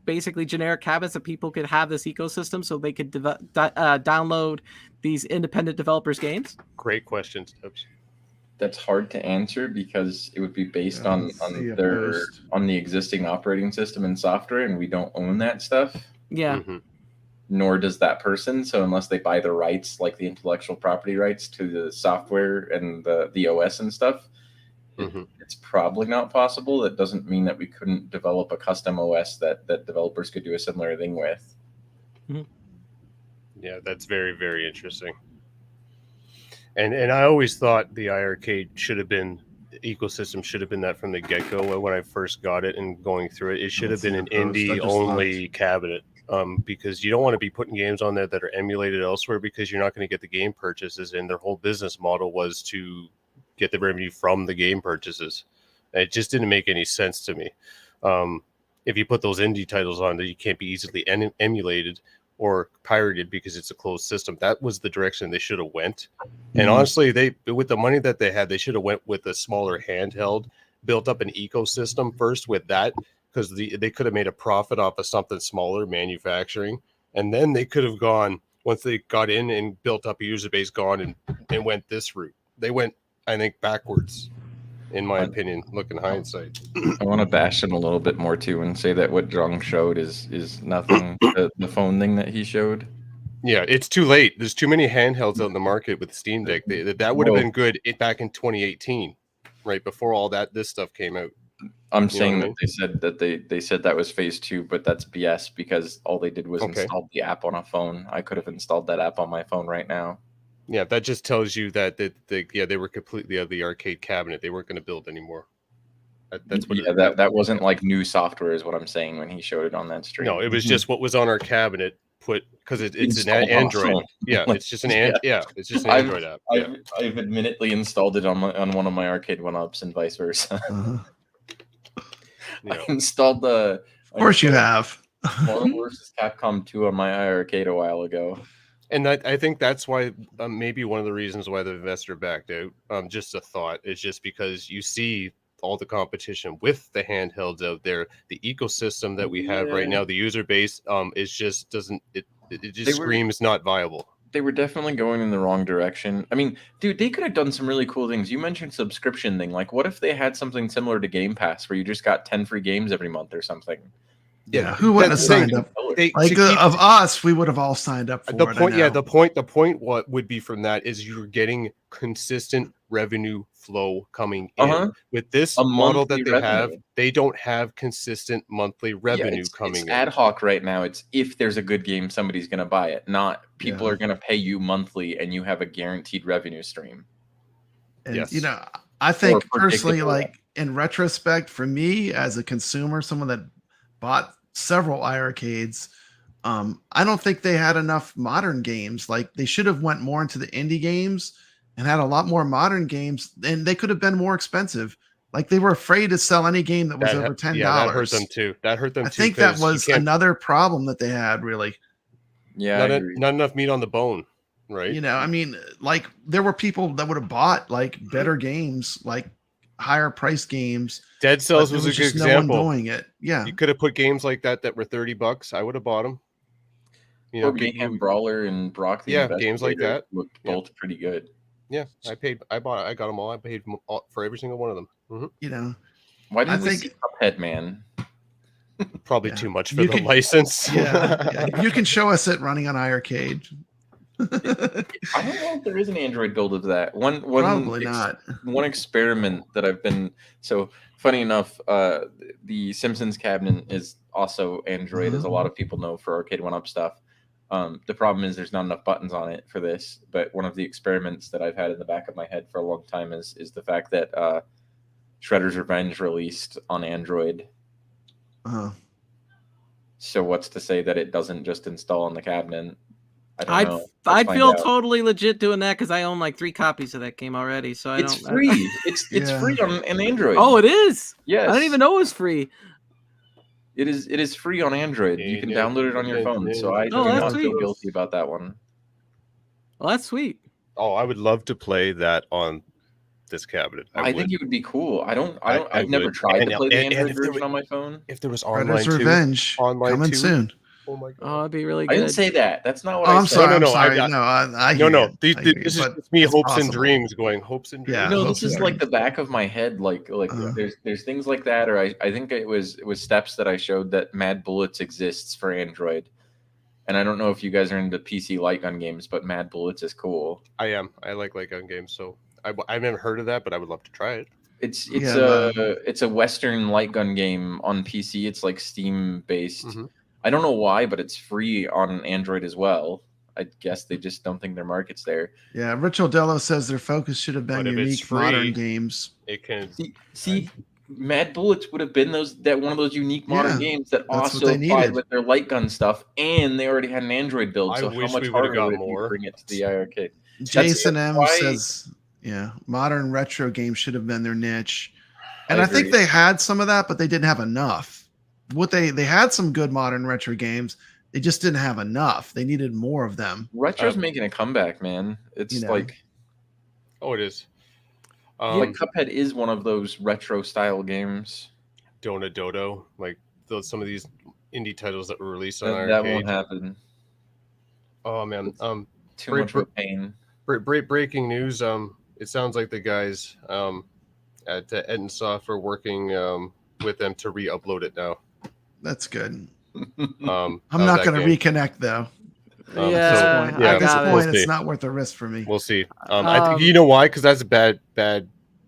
basically generic cabinets that people could have this ecosystem so they could download these independent developers games? Great question, Stubbs. That's hard to answer because it would be based on the existing operating system and software, and we don't own that stuff. Yeah. Mm-hmm. Nor does that person. So unless they buy the rights, like the intellectual property rights to the software and the OS and stuff, it's probably not possible. That doesn't mean that we couldn't develop a custom OS that developers could do a similar thing with. Mm-hmm. Yeah, that's very, very interesting. And I always thought the iiRcade ecosystem should have been that from the get-go when I first got it and going through it. It should have been an indie-only cabinet. Because you don't want to be putting games on there that are emulated elsewhere because you're not going to get the game purchases, and their whole business model was to get the revenue from the game purchases. It just didn't make any sense to me. If you put those indie titles on there, you can't be easily emulated or pirated because it's a closed system. That was the direction they should have went. And honestly, with the money that they had, they should have went with a smaller handheld, built up an ecosystem first with that, because they could have made a profit off of something smaller, manufacturing, and then they could have gone, once they got in and built up a user base, gone and went this route. They went, I think, backwards, in my opinion, looking hindsight. I want to bash him a little bit more too and say that what Jong showed is nothing. The phone thing that he showed. Yeah, it's too late. There's too many handhelds out in the market with Steam Deck. That would have been good back in 2018, right before all this stuff came out. I'm saying that they said that was phase 2, but that's BS because all they did was install the app on a phone. I could have installed that app on my phone right now. Yeah, that just tells you that they were completely out of the arcade cabinet. They weren't going to build anymore. That's what. Yeah, that wasn't like new software, is what I'm saying when he showed it on that stream. No, it was just what was on our cabinet. Because it's an Android. Yeah, it's just an it's just an Android app. Yeah. I've admittedly installed it on one of my arcade 1-ups and vice versa. I installed the. Of course, you have. Marvel vs. Capcom 2 on my iiRcade a while ago. And I think that's why maybe one of the reasons why the investor backed out. Just a thought is just because you see all the competition with the handhelds out there, the ecosystem that we have right now, the user base is just doesn't it screams not viable. They were definitely going in the wrong direction. I mean, dude, they could have done some really cool things. You mentioned subscription thing. Like, what if they had something similar to Game Pass where you just got 10 free games every month or something? Yeah, who wouldn't have signed up? Of us, we would have all signed up for it. The point what would be from that is you're getting consistent revenue flow coming in. With this model that they have, they don't have consistent monthly revenue coming in. It's ad hoc right now. It's if there's a good game, somebody's going to buy it. Not people are going to pay you monthly and you have a guaranteed revenue stream. And, I think personally, like in retrospect, for me as a consumer, someone that bought several iiRcades, I don't think they had enough modern games. Like they should have went more into the indie games and had a lot more modern games, and they could have been more expensive. Like they were afraid to sell any game that was over $10. Yeah, that hurt them too. I think that was another problem that they had, really. Yeah, not enough meat on the bone, right? I mean, like there were people that would have bought like better games, like higher price games. Dead Cells was a good example. No one doing it. Yeah, you could have put games like that were $30. I would have bought them. Or Mayhem Brawler and Brock. Games like that looked both pretty good. Yeah, I got them all. I paid for every single one of them. Mm-hmm. Why didn't we see Cuphead, man? Probably too much for the license. Yeah, you can show us it running on iiRcade. I don't know if there is an Android build of that. Probably not. One experiment that I've been funny enough. The Simpsons cabinet is also Android, as a lot of people know for Arcade 1-Up stuff. The problem is there's not enough buttons on it for this. But one of the experiments that I've had in the back of my head for a long time is the fact that Shredder's Revenge released on Android. So what's to say that it doesn't just install on the cabinet? I'd feel totally legit doing that because I own like 3 copies of that game already. So it's free. It's free on Android. Oh, it is. Yes. I didn't even know it was free. It is free on Android. You can download it on your phone. So I do not feel guilty about that one. Well, that's sweet. Oh, I would love to play that on this cabinet. I think it would be cool. I've never tried to play the Android version on my phone. If there was Predator's Revenge coming soon. Oh my god! Oh, it'd be really good. I didn't say that. That's not what I said. I'm sorry. I hear no. you. This is just me. Hopes and dreams going. Hopes and dreams. Yeah, no, this is like the back of my head. Like there's things like that, or I think it was steps that I showed that Mad Bullets exists for Android. And I don't know if you guys are into PC light gun games, but Mad Bullets is cool. I am. I like light gun games, so I've never heard of that, but I would love to try it. It's a Western light gun game on PC. It's like Steam based. Mm-hmm. I don't know why, but it's free on Android as well. I guess they just don't think their market's there. Yeah, Rich Odello says their focus should have been unique modern games. It can see. Mad Bullets would have been one of those unique modern games that also applied with their light gun stuff, and they already had an Android build. So how much harder would it bring it to the iiRcade? Jason M says, modern retro games should have been their niche, and I think they had some of that, but they didn't have enough. They had some good modern retro games. They just didn't have enough. They needed more of them. Retro's making a comeback, man. It's like, it is. Cuphead is one of those retro style games. Donut Dodo, like some of these indie titles that were released on iiRcade. That won't happen. Oh man, too much pain. Breaking news. It sounds like the guys at Ensoft are working with them to re-upload it now. That's good. I'm not going to reconnect though. At this point, it's not worth the risk for me. We'll see. I think you know why? Because that's bad. I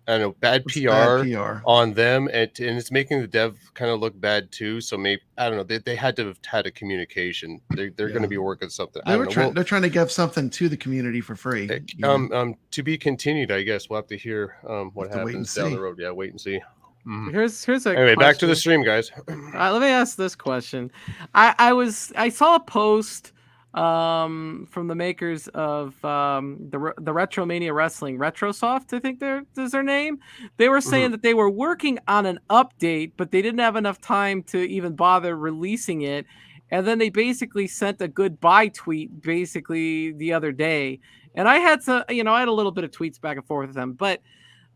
don't know, bad PR on them, and it's making the dev kind of look bad too. So maybe I don't know. They had to have had a communication. They're going to be working something. They're trying to give something to the community for free. To be continued, I guess. We'll have to hear what happens down the road. Yeah, wait and see. Mm-hmm. Here's a anyway, back to the stream, guys. Let me ask this question. I saw a post from the makers of the Retromania Wrestling, Retrosoft, I think is their name. They were saying that they were working on an update, but they didn't have enough time to even bother releasing it. And then they basically sent a goodbye tweet basically the other day. And I had I had a little bit of tweets back and forth with them, but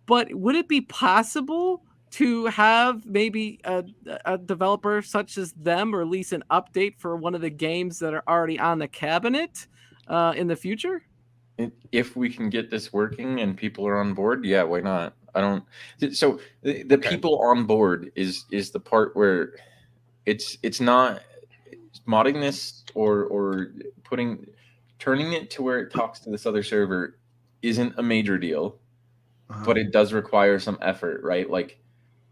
would it be possible to have maybe a developer such as them release an update for one of the games that are already on the cabinet in the future? If we can get this working and people are on board, yeah, why not? So the people on board is the part where it's not modding this or turning it to where it talks to this other server isn't a major deal, but it does require some effort, right? Like,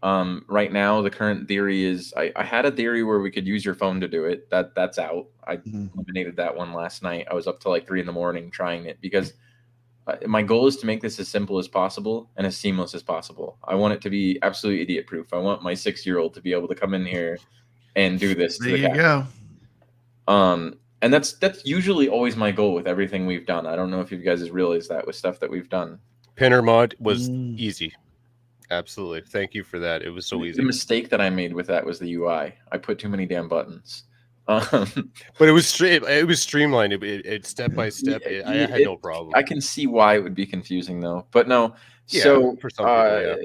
right now, the current theory is I had a theory where we could use your phone to do it. That's out. I eliminated that one last night. I was up till like 3 a.m. trying it because my goal is to make this as simple as possible and as seamless as possible. I want it to be absolutely idiot proof. I want my 6-year-old to be able to come in here and do this. There you go. And that's usually always my goal with everything we've done. I don't know if you guys realize that with stuff that we've done. Pinner mod was easy. Absolutely. Thank you for that. It was so easy. The mistake that I made with that was the UI. I put too many damn buttons. But it was streamlined. It step by step. I had no problem. I can see why it would be confusing though. But no. Yeah, so for some people,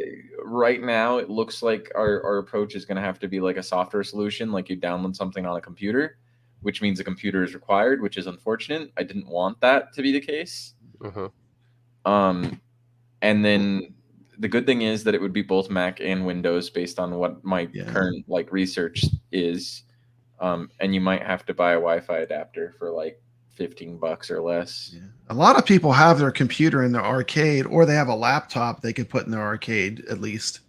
right now it looks like our approach is going to have to be like a software solution. Like you download something on a computer, which means a computer is required, which is unfortunate. I didn't want that to be the case. And then the good thing is that it would be both Mac and Windows based on what my current research is. And you might have to buy a Wi-Fi adapter for like $15 or less. Yeah. A lot of people have their computer in their arcade, or they have a laptop they could put in their arcade at least.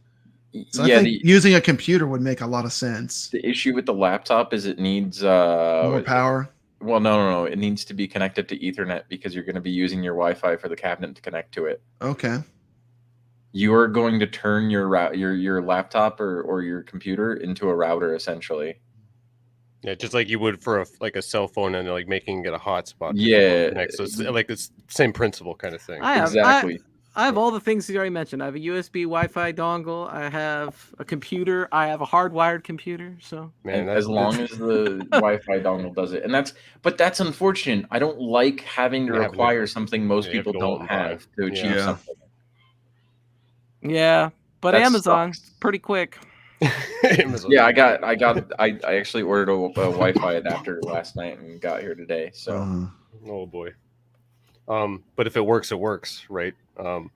So I think using a computer would make a lot of sense. The issue with the laptop is it needs more power. Well, no. It needs to be connected to Ethernet because you're going to be using your Wi-Fi for the cabinet to connect to it. Okay. You are going to turn your laptop or your computer into a router essentially. Yeah, just like you would for a cell phone and like making it a hotspot. Yeah. So it's like it's same principle kind of thing. Exactly. I have all the things you already mentioned. I have a USB Wi-Fi dongle. I have a computer. I have a hardwired computer. So Man, as long as the Wi-Fi dongle does it, and that's unfortunate. I don't like having to require something most people don't have to achieve something. Yeah, but that Amazon's sucks. Pretty quick. Yeah, I actually ordered a Wi-Fi adapter last night and got here today. So, oh boy. But if it works, it works, right?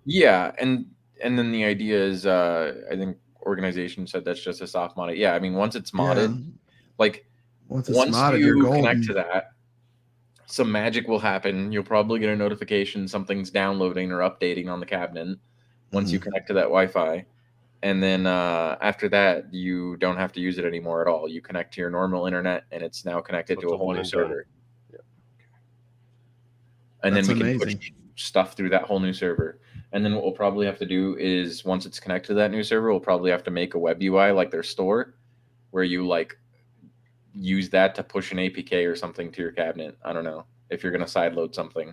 Yeah, and then the idea is, I think organization said that's just a soft mod. Yeah, I mean, once it's modded, like once modded, you connect to that, some magic will happen. You'll probably get a notification something's downloading or updating on the cabinet once you connect to that Wi-Fi. And then after that, you don't have to use it anymore at all. You connect to your normal internet, and it's now connected to a whole new server. Yeah. And then we can push stuff through that whole new server. And then what we'll probably have to do is, once it's connected to that new server, we'll probably have to make a web UI like their store, where you like use that to push an APK or something to your cabinet. I don't know if you're going to sideload something.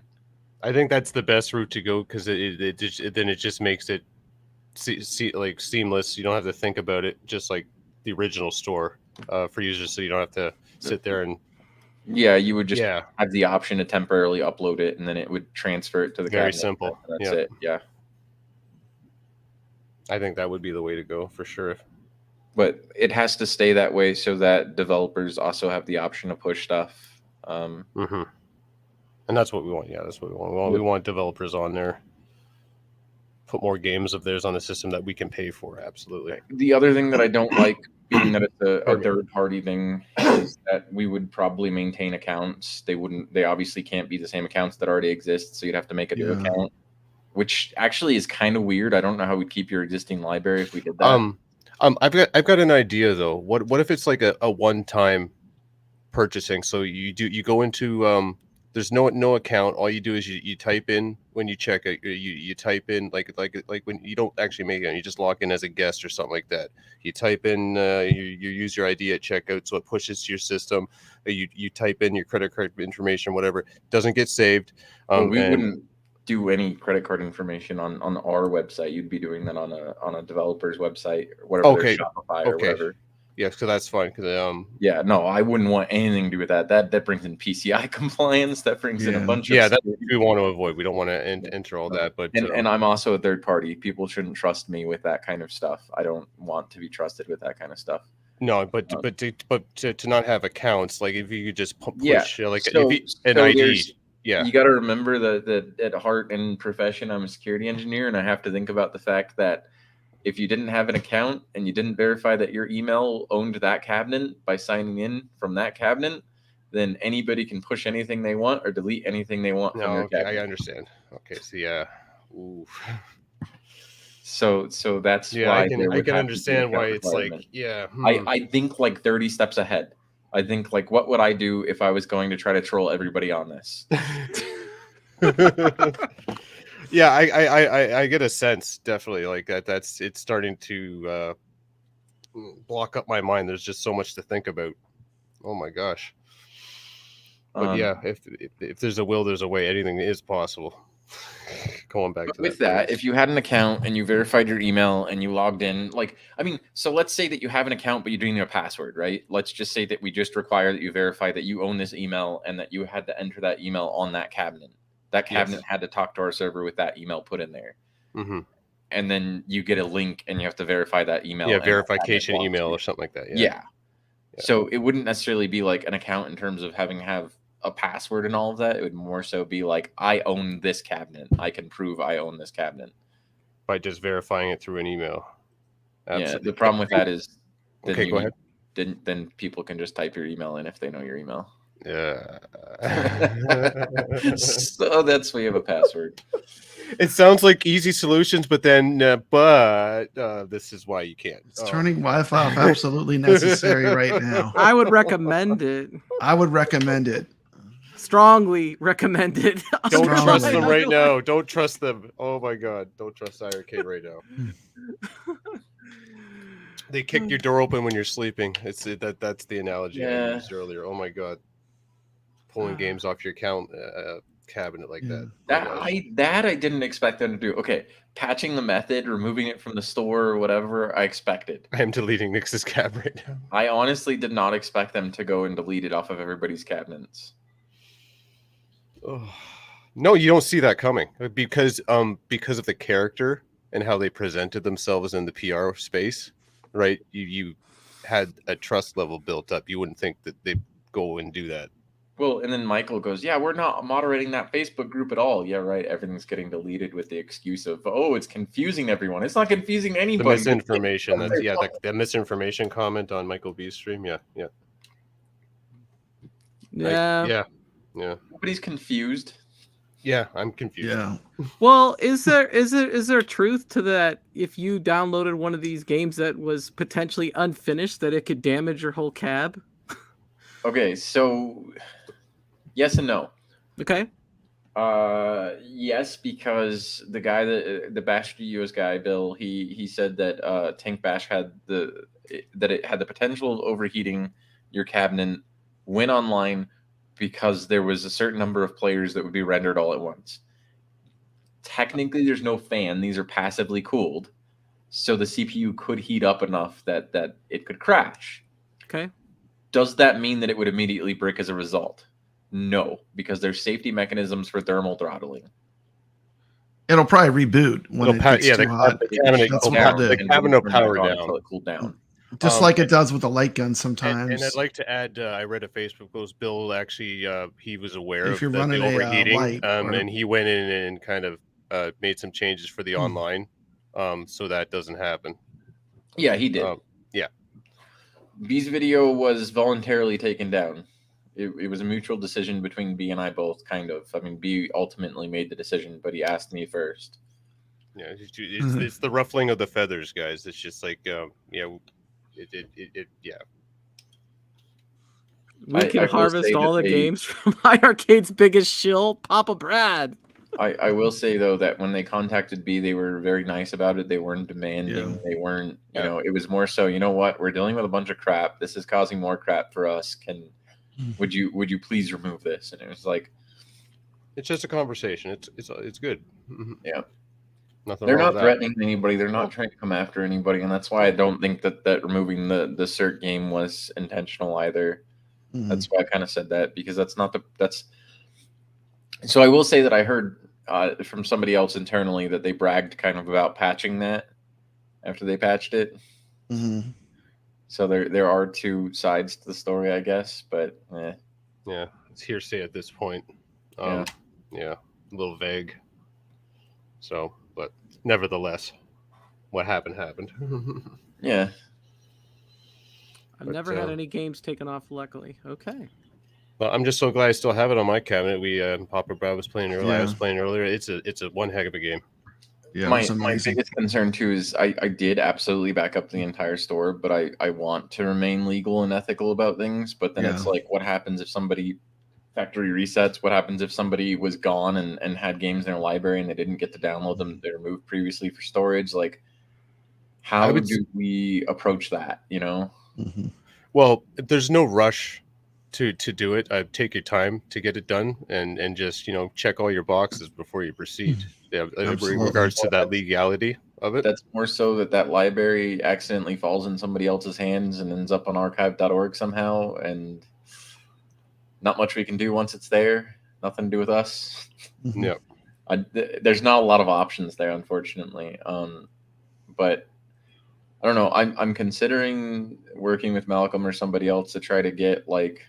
I think that's the best route to go, because then it just makes it like seamless. You don't have to think about it, just like the original store for users, so you don't have to sit there and you would just have the option to temporarily upload it, and then it would transfer it to the very cabinet. Simple. That's it. Yeah, I think that would be the way to go for sure. But it has to stay that way so that developers also have the option to push stuff. And that's what we want. Yeah, that's what we want. We want developers on there. Put more games of theirs on the system that we can pay for. Absolutely. The other thing that I don't like, being that it's a third-party thing, is that we would probably maintain accounts. They obviously can't be the same accounts that already exist, so you'd have to make a new account, which actually is kind of weird. I don't know how we'd keep your existing library if we did that. I've got an idea though. What if it's like a one-time purchasing? So you go into there's no account. All you do is you type in when you check it. You type in like when you don't actually make it, you just log in as a guest or something like that. You type in you use your ID at checkout, so it pushes to your system. You type in your credit card information, whatever. Doesn't get saved. We wouldn't do any credit card information on our website. You'd be doing that on a developer's website, or whatever, their Shopify or whatever. Yeah, so that's fine. Because no, I wouldn't want anything to do with that. That brings in PCI compliance. That brings in a bunch of that's what we want to avoid. We don't want to enter all that. But and I'm also a third party. People shouldn't trust me with that kind of stuff. I don't want to be trusted with that kind of stuff. No, but to not have accounts, like if you could just push an ID. Yeah, you got to remember that at heart and profession, I'm a security engineer, and I have to think about the fact that if you didn't have an account and you didn't verify that your email owned that cabinet by signing in from that cabinet, then anybody can push anything they want or delete anything they want from your cabinet. I understand. Okay, so yeah. Ooh. So that's why I can understand why it's like, I think like 30 steps ahead. I think like, what would I do if I was going to try to troll everybody on this? Yeah, I get a sense, definitely, like that's it's starting to block up my mind. There's just so much to think about. Oh my gosh. But if there's a will, there's a way. Anything is possible. Going back to that, if you had an account and you verified your email and you logged in, so let's say that you have an account but you don't need a password, right? Let's just say that we just require that you verify that you own this email and that you had to enter that email on that cabinet. That cabinet had to talk to our server with that email put in there. And then you get a link and you have to verify that email. Yeah, verification email or something like that. Yeah. So it wouldn't necessarily be like an account in terms of having to have a password and all of that. It would more so be like, I own this cabinet. I can prove I own this cabinet by just verifying it through an email. Absolutely. Yeah, the problem with that is go ahead. Then people can just type your email in if they know your email. Yeah. So that's why you have a password. It sounds like easy solutions, but then this is why you can't. It's turning Wi-Fi off absolutely necessary right now. I would recommend it. I would recommend it. Strongly recommend it. Don't trust them right now. Don't trust them. Oh my God. Don't trust iiRcade right now. They kick your door open when you're sleeping. That's the analogy I used earlier. Oh my God. Pulling games off your account. cabinet like that. That I didn't expect them to do. Okay, patching the method, removing it from the store or whatever, I expected. I am deleting Nix's cab right now. I honestly did not expect them to go and delete it off of everybody's cabinets. Oh. No, you don't see that coming because of the character and how they presented themselves in the PR space, right? You had a trust level built up. You wouldn't think that they'd go and do that. Well, and then Michael goes, yeah, we're not moderating that Facebook group at all. Yeah, right. Everything's getting deleted with the excuse of, oh, it's confusing everyone. It's not confusing anybody. The misinformation. The misinformation comment on Michael B's stream. Yeah. Nobody's confused. Yeah, I'm confused. Yeah. Well, is there truth to that? If you downloaded one of these games that was potentially unfinished, that it could damage your whole cab? Okay, so yes and no. Okay. Yes, because the guy the Bash Studios guy, Bill, he said that Tank Bash had it had the potential of overheating your cabinet when online, because there was a certain number of players that would be rendered all at once. Technically, there's no fan; these are passively cooled, so the CPU could heat up enough that it could crash. Okay. Does that mean that it would immediately brick as a result? No, because there's safety mechanisms for thermal throttling. It'll probably reboot when it gets too hot. The cabinet will power down until it cooled down. Just like it does with the light gun sometimes. And I'd like to add, I read a Facebook post. Bill actually, he was aware if of you're running the overheating, light, and he went in and kind of made some changes for the online, so that doesn't happen. Yeah, he did. Yeah. B's video was voluntarily taken down. It was a mutual decision between B and I both, kind of. I mean, B ultimately made the decision, but he asked me first. Yeah, it's the ruffling of the feathers, guys. It's just like, yeah. We can harvest all the games from iiRcade's biggest shill, Papa Brad. I will say, though, that when they contacted B, they were very nice about it. They weren't demanding. They weren't, you know, it was more so, you know what, we're dealing with a bunch of crap. This is causing more crap for us. Would you please remove this? And it was like, it's just a conversation. It's good. Yeah. Nothing They're wrong not with threatening anybody. They're not trying to come after anybody. And that's why I don't think that removing the cert game was intentional either. That's why I kind of said that, because so I will say that I heard from somebody else internally that they bragged kind of about patching that after they patched it. So there are two sides to the story, I guess, but yeah, it's hearsay at this point. Yeah, a little vague. So, but nevertheless, what happened. Yeah. I've never had any games taken off, luckily. Okay. Well, I'm just so glad I still have it on my cabinet. Papa Brad was playing earlier. I was playing earlier. It's a one heck of a game. Yeah, my biggest concern too is I did absolutely back up the entire store, but I want to remain legal and ethical about things. But then it's like, what happens if somebody factory resets? What happens if somebody was gone and had games in their library and they didn't get to download them? They're moved previously for storage. Like, how do we approach that? You know? Well, there's no rush to do it. Take your time to get it done, and just check all your boxes before you proceed. In regards to that legality of it. That's more so that library accidentally falls in somebody else's hands and ends up on archive.org somehow, and not much we can do once it's there. Nothing to do with us. Yeah. There's not a lot of options there, unfortunately. But I don't know. I'm considering working with Malcolm or somebody else to try to get like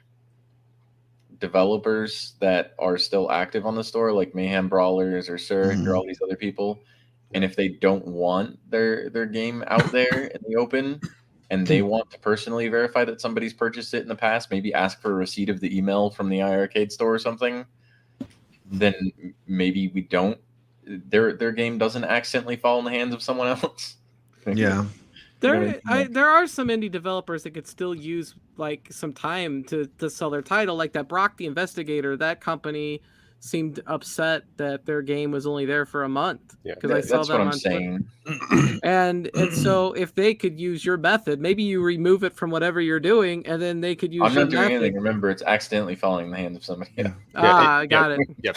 developers that are still active on the store, like Mayhem Brawlers or Surge or all these other people. And if they don't want their game out there in the open, and they want to personally verify that somebody's purchased it in the past, maybe ask for a receipt of the email from the iiRcade store or something, then maybe we don't. Their game doesn't accidentally fall in the hands of someone else. Yeah. There are some indie developers that could still use like some time to sell their title, like that Brock the Investigator. That company seemed upset that their game was only there for a month. Yeah, because I saw That's them what I'm on Twitter. saying. And so if they could use your method, maybe you remove it from whatever you're doing, and then they could use I'm your not doing method. anything. Remember, it's accidentally falling in the hands of somebody. Yeah. I got it. Yeah.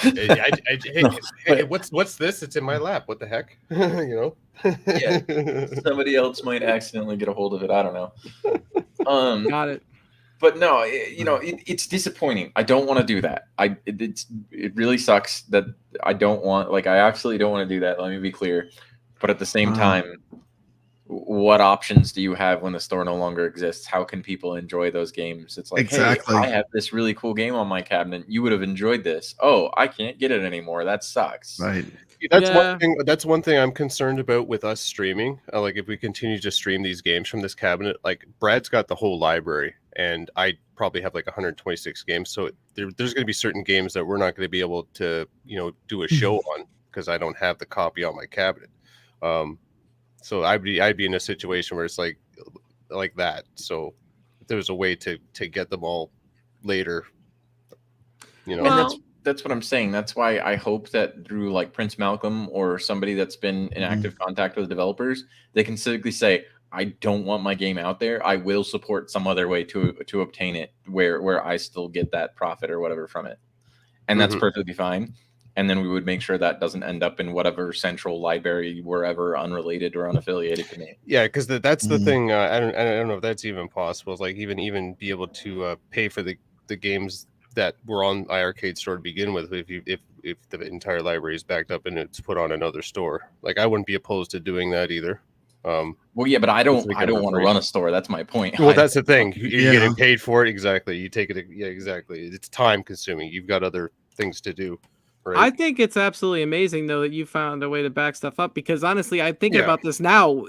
Hey, what's this? It's in my lap. What the heck? You know? Yeah. Somebody else might accidentally get a hold of it. I don't know. Got it. But no, it's disappointing. I don't want to do that. It really sucks that I don't want. Like, I absolutely don't want to do that. Let me be clear. But at the same time, what options do you have when the store no longer exists? How can people enjoy those games? It's like, exactly. Hey, I have this really cool game on my cabinet. You would have enjoyed this. Oh, I can't get it anymore. That sucks. Right. That's one thing I'm concerned about with us streaming. Like, if we continue to stream these games from this cabinet, like Brad's got the whole library, and I probably have like 126 games. So there's going to be certain games that we're not going to be able to, do a show on because I don't have the copy on my cabinet. So I'd be in a situation where it's like that. So if there was a way to get them all later, And that's what I'm saying. That's why I hope that through like Prince Malcolm or somebody that's been in active contact with developers, they can simply say, I don't want my game out there. I will support some other way to obtain it where I still get that profit or whatever from it. And that's perfectly fine. And then we would make sure that doesn't end up in whatever central library wherever unrelated or unaffiliated to me. Yeah, because that's the thing. I don't know if that's even possible. It's like even be able to pay for the games that were on iiRcade store to begin with. If the entire library is backed up and it's put on another store, like I wouldn't be opposed to doing that either. Well, yeah, but I don't want to run a store. That's my point. Well, that's the thing. You're getting paid for it. Exactly. You take it. Yeah, exactly. It's time consuming. You've got other things to do. Right? I think it's absolutely amazing, though, that you found a way to back stuff up, because honestly, I'm thinking about this now.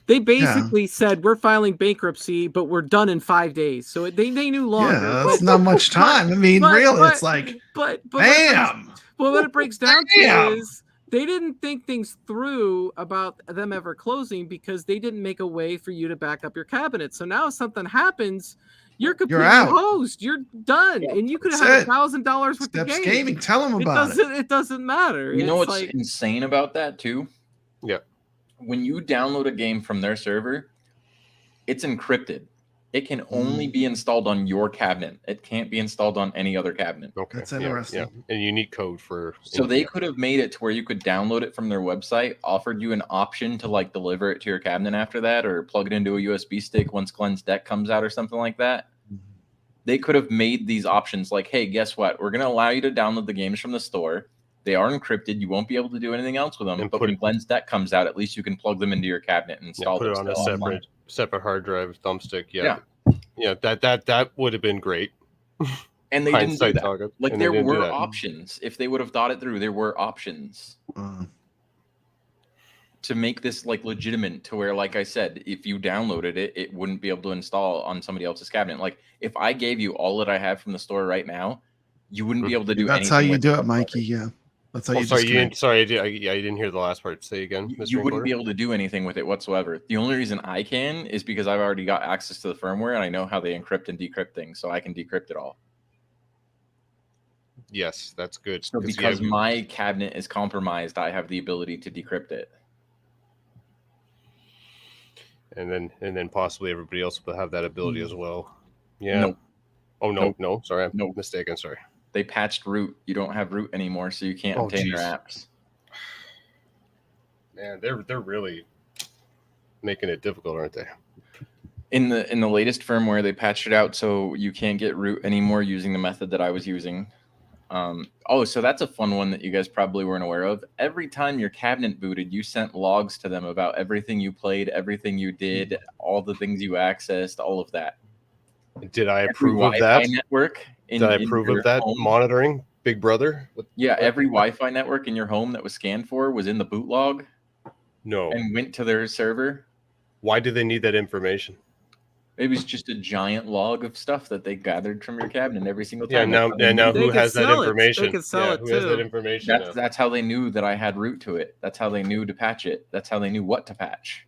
They basically said we're filing bankruptcy, but we're done in 5 days. So they knew longer. Yeah, that's not much time. I mean, really, it's like, bam. What it breaks down to is they didn't think things through about them ever closing because they didn't make a way for you to back up your cabinet. So now if something happens, you're completely hosed. You're done, and you could have $1,000 worth of games. Gaming. Tell them about it. It doesn't matter. You know what's insane about that too? Yeah. When you download a game from their server, it's encrypted. It can only be installed on your cabinet. It can't be installed on any other cabinet. Okay. That's interesting. Yeah. And unique code for. So they could have made it to where you could download it from their website, offered you an option to like deliver it to your cabinet after that, or plug it into a USB stick once Glenn's deck comes out or something like that. They could have made these options like, hey, guess what? We're going to allow you to download the games from the store. They are encrypted. You won't be able to do anything else with them. And but when Glenn's deck comes out, at least you can plug them into your cabinet and install them. Put it on a separate hard drive, thumbstick. Yeah. That would have been great. And they didn't do that. Like there were options. If they would have thought it through, there were options to make this like legitimate to where, like I said, if you downloaded it, it wouldn't be able to install on somebody else's cabinet. Like if I gave you all that I have from the store right now, you wouldn't be able to do anything. That's how you do it, Mikey. Yeah. That's how you I didn't hear the last part. Say again, Mr. You wouldn't be able to do anything with it whatsoever. The only reason I can is because I've already got access to the firmware and I know how they encrypt and decrypt things, so I can decrypt it all. Yes, that's good. So because my cabinet is compromised, I have the ability to decrypt it. And then possibly everybody else will have that ability as well. Yeah. Nope. Oh no, no. Sorry, I'm Nope. mistaken. Sorry. They patched root. You don't have root anymore, so you can't obtain your apps. Man, they're really making it difficult, aren't they? In the latest firmware, they patched it out so you can't get root anymore using the method that I was using. So that's a fun one that you guys probably weren't aware of. Every time your cabinet booted, you sent logs to them about everything you played, everything you did, all the things you accessed, all of that. Did I approve of that? Network Did I approve of that monitoring, Big Brother? Yeah, every Wi-Fi network in your home that was scanned for was in the boot log. No. And went to their server. Why do they need that information? It was just a giant log of stuff that they gathered from your cabinet every single time. Yeah, now who has that information? They could sell it who too. has that information? That's how they knew that I had root to it. That's how they knew to patch it. That's how they knew what to patch.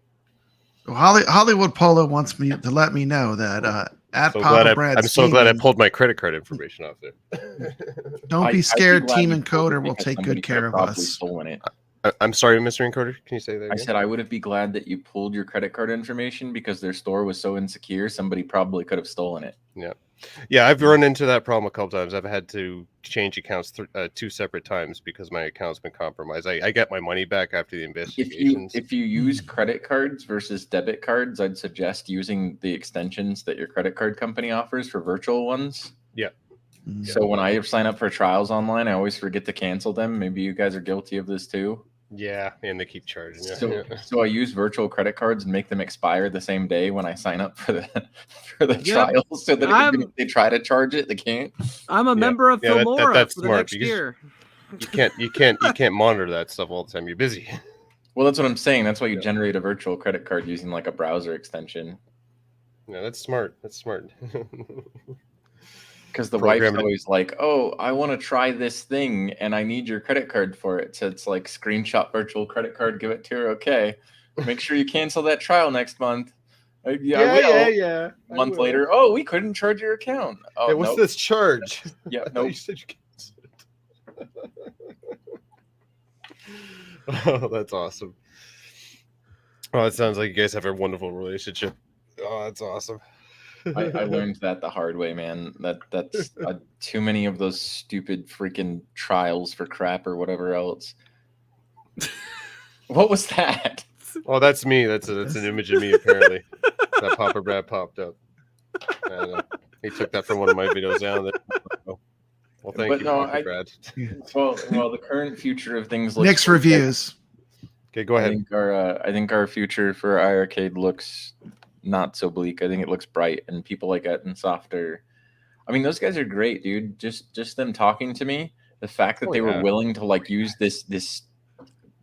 So Hollywood Polo wants me to let me know that At So Papa glad Brad's I'm so glad I Gaming. pulled my credit card information off there. Don't be scared. Team Encoder will because take somebody good could have care of probably us. stolen it. I'm sorry, Mr. Encoder. Can you say that again? I said I would be glad that you pulled your credit card information because their store was so insecure. Somebody probably could have stolen it. Yeah, I've run into that problem a couple times. I've had to change accounts 2 separate times because my account's been compromised. I get my money back after the investigations. If you use credit cards versus debit cards, I'd suggest using the extensions that your credit card company offers for virtual ones. Yeah. So when I sign up for trials online, I always forget to cancel them. Maybe you guys are guilty of this too. Yeah, and they keep charging you. So I use virtual credit cards and make them expire the same day when I sign up for the trials, so that if they try to charge it, they can't. I'm a member of Filmora that's for the smart next year. You can't monitor that stuff all the time. You're busy. Well, that's what I'm saying. That's why you generate a virtual credit card using like a browser extension. Yeah, that's smart. That's smart. Because the wife's always like, "Oh, I want to try this thing, and I need your credit card for it." So it's like, screenshot virtual credit card, give it to her. Okay, make sure you cancel that trial next month. Yeah, I will. Yeah. A month later, oh, we couldn't charge your account. Oh, hey, what's this charge? Yeah, no. You said you canceled it. Oh, that's awesome. Oh, it sounds like you guys have a wonderful relationship. Oh, that's awesome. I learned that the hard way, man. That's too many of those stupid freaking trials for crap or whatever else. What was that? Oh, that's me. That's an image of me apparently. That Papa Brad popped up. I don't know. He took that from one of my videos down. Well, thank you, Papa Brad. Well, the current future of things. Nick's reviews. Okay, go ahead. I think our future for iiRcade looks not so bleak. I think it looks bright, and people like Ettonsoft are. I mean, those guys are great, dude. Just them talking to me, the fact that they were willing to like use this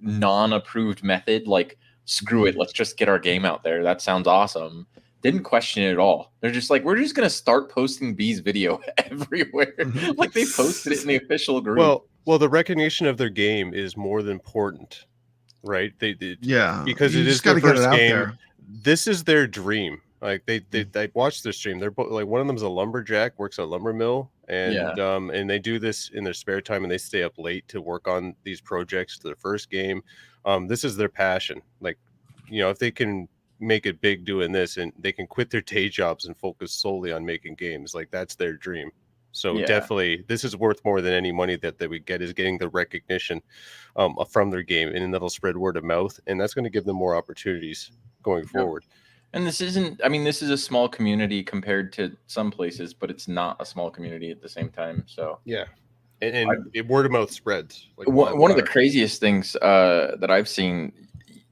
non-approved method, like screw it, let's just get our game out there. That sounds awesome. Didn't question it at all. They're just like, we're just gonna start posting B's video everywhere. Like they posted it in the official group. Well, the recognition of their game is more than important, right? They because it is their first game. This is their dream. Like they watch their stream. They're both like, one of them's a lumberjack, works at a lumber mill, and they do this in their spare time, and they stay up late to work on these projects. Their first game. This is their passion. Like, if they can make it big doing this, and they can quit their day jobs and focus solely on making games, like that's their dream. So definitely, this is worth more than any money that we get, is getting the recognition from their game, and then that'll spread word of mouth, and that's going to give them more opportunities going forward. And this isn't, I mean, this is a small community compared to some places, but it's not a small community at the same time. So yeah, and word of mouth spreads. Like one of the craziest things that I've seen,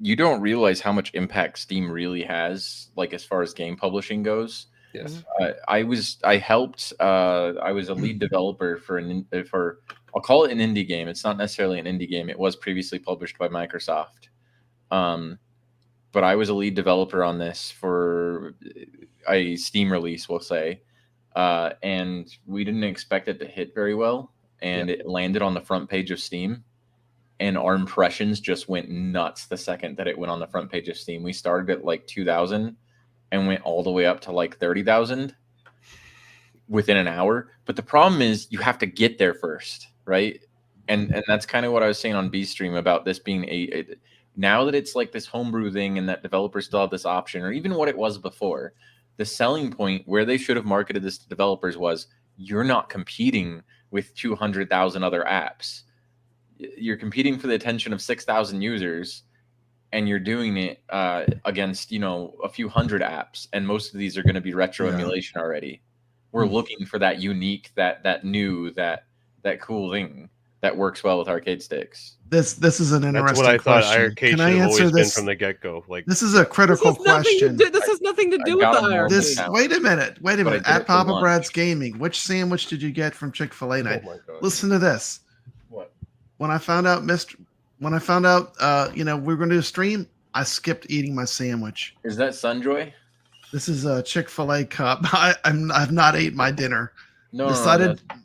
you don't realize how much impact Steam really has, like as far as game publishing goes. Yes, I was a lead developer for I'll call it an indie game. It's not necessarily an indie game. It was previously published by Microsoft. But I was a lead developer on this for a Steam release, we'll say. And we didn't expect it to hit very well. And it landed on the front page of Steam. And our impressions just went nuts the second that it went on the front page of Steam. We started at like 2,000 and went all the way up to like 30,000 within an hour. But the problem is you have to get there first, right? And that's kind of what I was saying on B Stream about this being now that it's like this homebrew thing, and that developers still have this option, or even what it was before, the selling point where they should have marketed this to developers was, you're not competing with 200,000 other apps. You're competing for the attention of 6,000 users, and you're doing it against, a few hundred apps. And most of these are going to be retro emulation already. We're looking for that unique, that new, that cool thing that works well with arcade sticks. This is an interesting That's what I thought question. iiRcade should have always been from the get-go. Like, this is a critical question. This has nothing to do with the Wait iiRcade. a minute. At Papa Brad's Gaming, which sandwich did you get from Chick-fil-A night? oh my God. Listen to this. What? When I found out we were going to do a stream, I skipped eating my sandwich. Is that Sunjoy? This is a Chick-fil-A cup. I've not ate my dinner. No,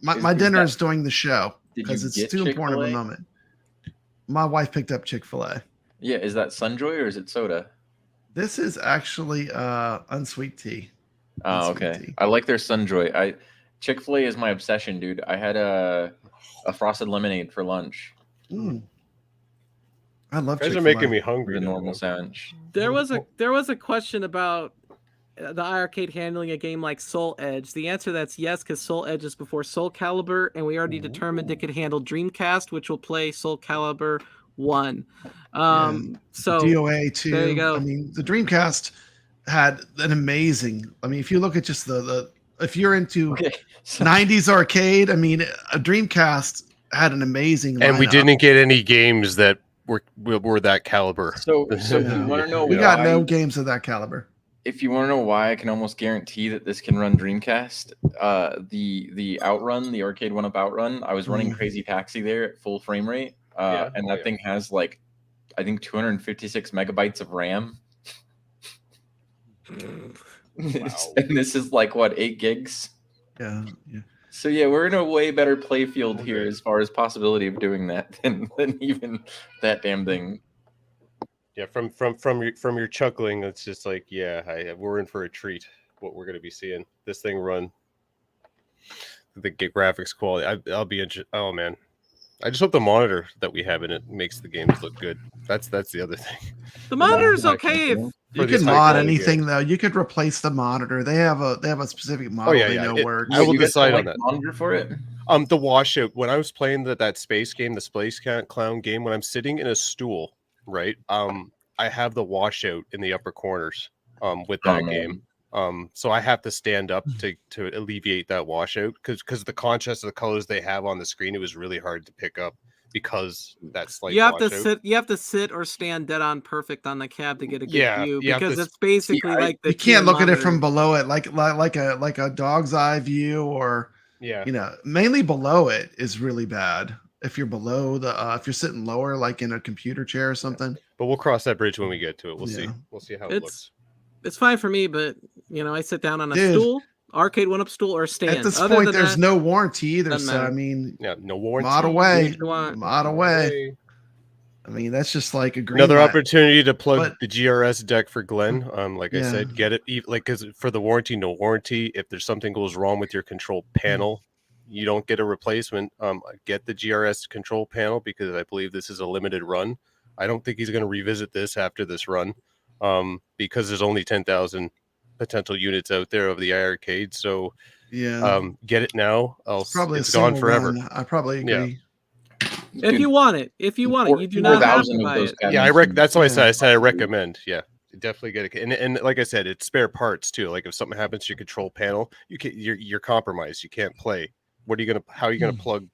my dinner is during the show because it's too Chick-fil-A? important of a moment. My wife picked up Chick-fil-A. Yeah, is that Sunjoy or is it soda? This is actually unsweet tea. Oh, okay. I like their Sunjoy. Chick-fil-A is my obsession, dude. I had a frosted lemonade for lunch. I love You guys Chick-fil-A. are making me hungry. The now, normal man. sandwich. There was a question about the iiRcade handling a game like Soul Edge. The answer that's yes, because Soul Edge is before Soul Calibur, and we already determined it could handle Dreamcast, which will play Soul Calibur 1. So DOA 2. there you go. I mean, the Dreamcast had an amazing. I mean, if you look at just the if you're into 90s arcade, I mean, a Dreamcast had an amazing. And we lineup. didn't get any games that were that caliber. So if you want to know, we got no games of that caliber. If you want to know why, I can almost guarantee that this can run Dreamcast. The Outrun, the Arcade 1-Up Outrun, I was running Crazy Taxi there at full frame rate, and that thing has like, I think 256 megabytes of RAM. Wow. And this is like what, 8 gigs? Yeah. So yeah, we're in a way better play field here as far as possibility of doing that than even that damn thing. Yeah, from your chuckling, it's just like, we're in for a treat. What we're going to be seeing this thing run, the graphics quality. I'll be interested. Oh man, I just hope the monitor that we have in it makes the games look good. That's the other thing. The monitor's okay. If you can mod anything though. You could replace the monitor. They have a specific model they know works. I will decide on that. Monitor for it. The washout. When I was playing that space game, the Space Clown game, when I'm sitting in a stool, right? I have the washout in the upper corners with that game. So I have to stand up to alleviate that washout because the contrast of the colors they have on the screen, it was really hard to pick up because that's like you have to sit or stand dead on perfect on the cab to get a good view because it's basically like you can't look at it from below it like a dog's eye view or mainly below it is really bad. If you're below if you're sitting lower, like in a computer chair or something. But we'll cross that bridge when we get to it. We'll see. We'll see how it looks. It's fine for me, but I sit down on a stool, arcade 1-Up stool, or stand. At this point, there's no warranty either. So I mean, no warranty. Mod away. I mean, that's just like a green another light. Opportunity to plug the GRS deck for Glenn. Like I said, get it. Like because for the warranty, no warranty. If there's something goes wrong with your control panel. You don't get a replacement. Get the GRS control panel because I believe this is a limited run. I don't think he's going to revisit this after this run because there's only 10,000 potential units out there of the iiRcade. So get it now. Else it's gone forever. Run. I probably agree. Yeah. If you want it, you do not have to buy it. Yeah, that's why I said I recommend. Yeah. Definitely get it, and like I said, it's spare parts too. Like if something happens to your control panel, you're compromised. You can't play. How are you gonna plug?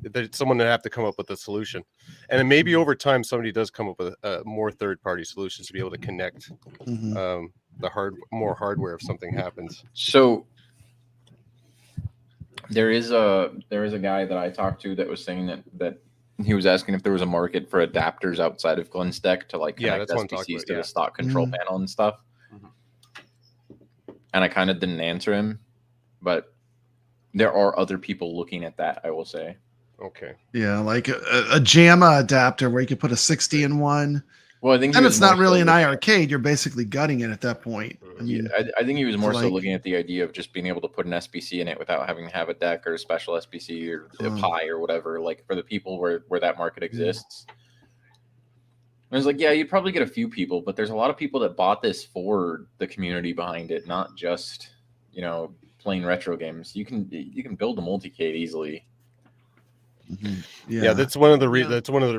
There's someone that have to come up with a solution, and then maybe over time somebody does come up with more third-party solutions to be able to connect more hardware if something happens. So there is a guy that I talked to that was saying that he was asking if there was a market for adapters outside of Glenn's deck to like connect SPCs to the stock control panel and stuff. And I kind of didn't answer him, but there are other people looking at that, I will say. Okay. Yeah, like a JAMA adapter where you could put a 60 in one. Well, I think and it's not really an iiRcade. You're basically gutting it at that point. I mean, I think he was more so looking at the idea of just being able to put an SPC in it without having to have a deck or a special SPC or a Pi or whatever, like for the people where that market exists. And I was like, yeah, you'd probably get a few people, but there's a lot of people that bought this for the community behind it, not just, playing retro games. You can build a multicade easily. Yeah, that's one of the that's one of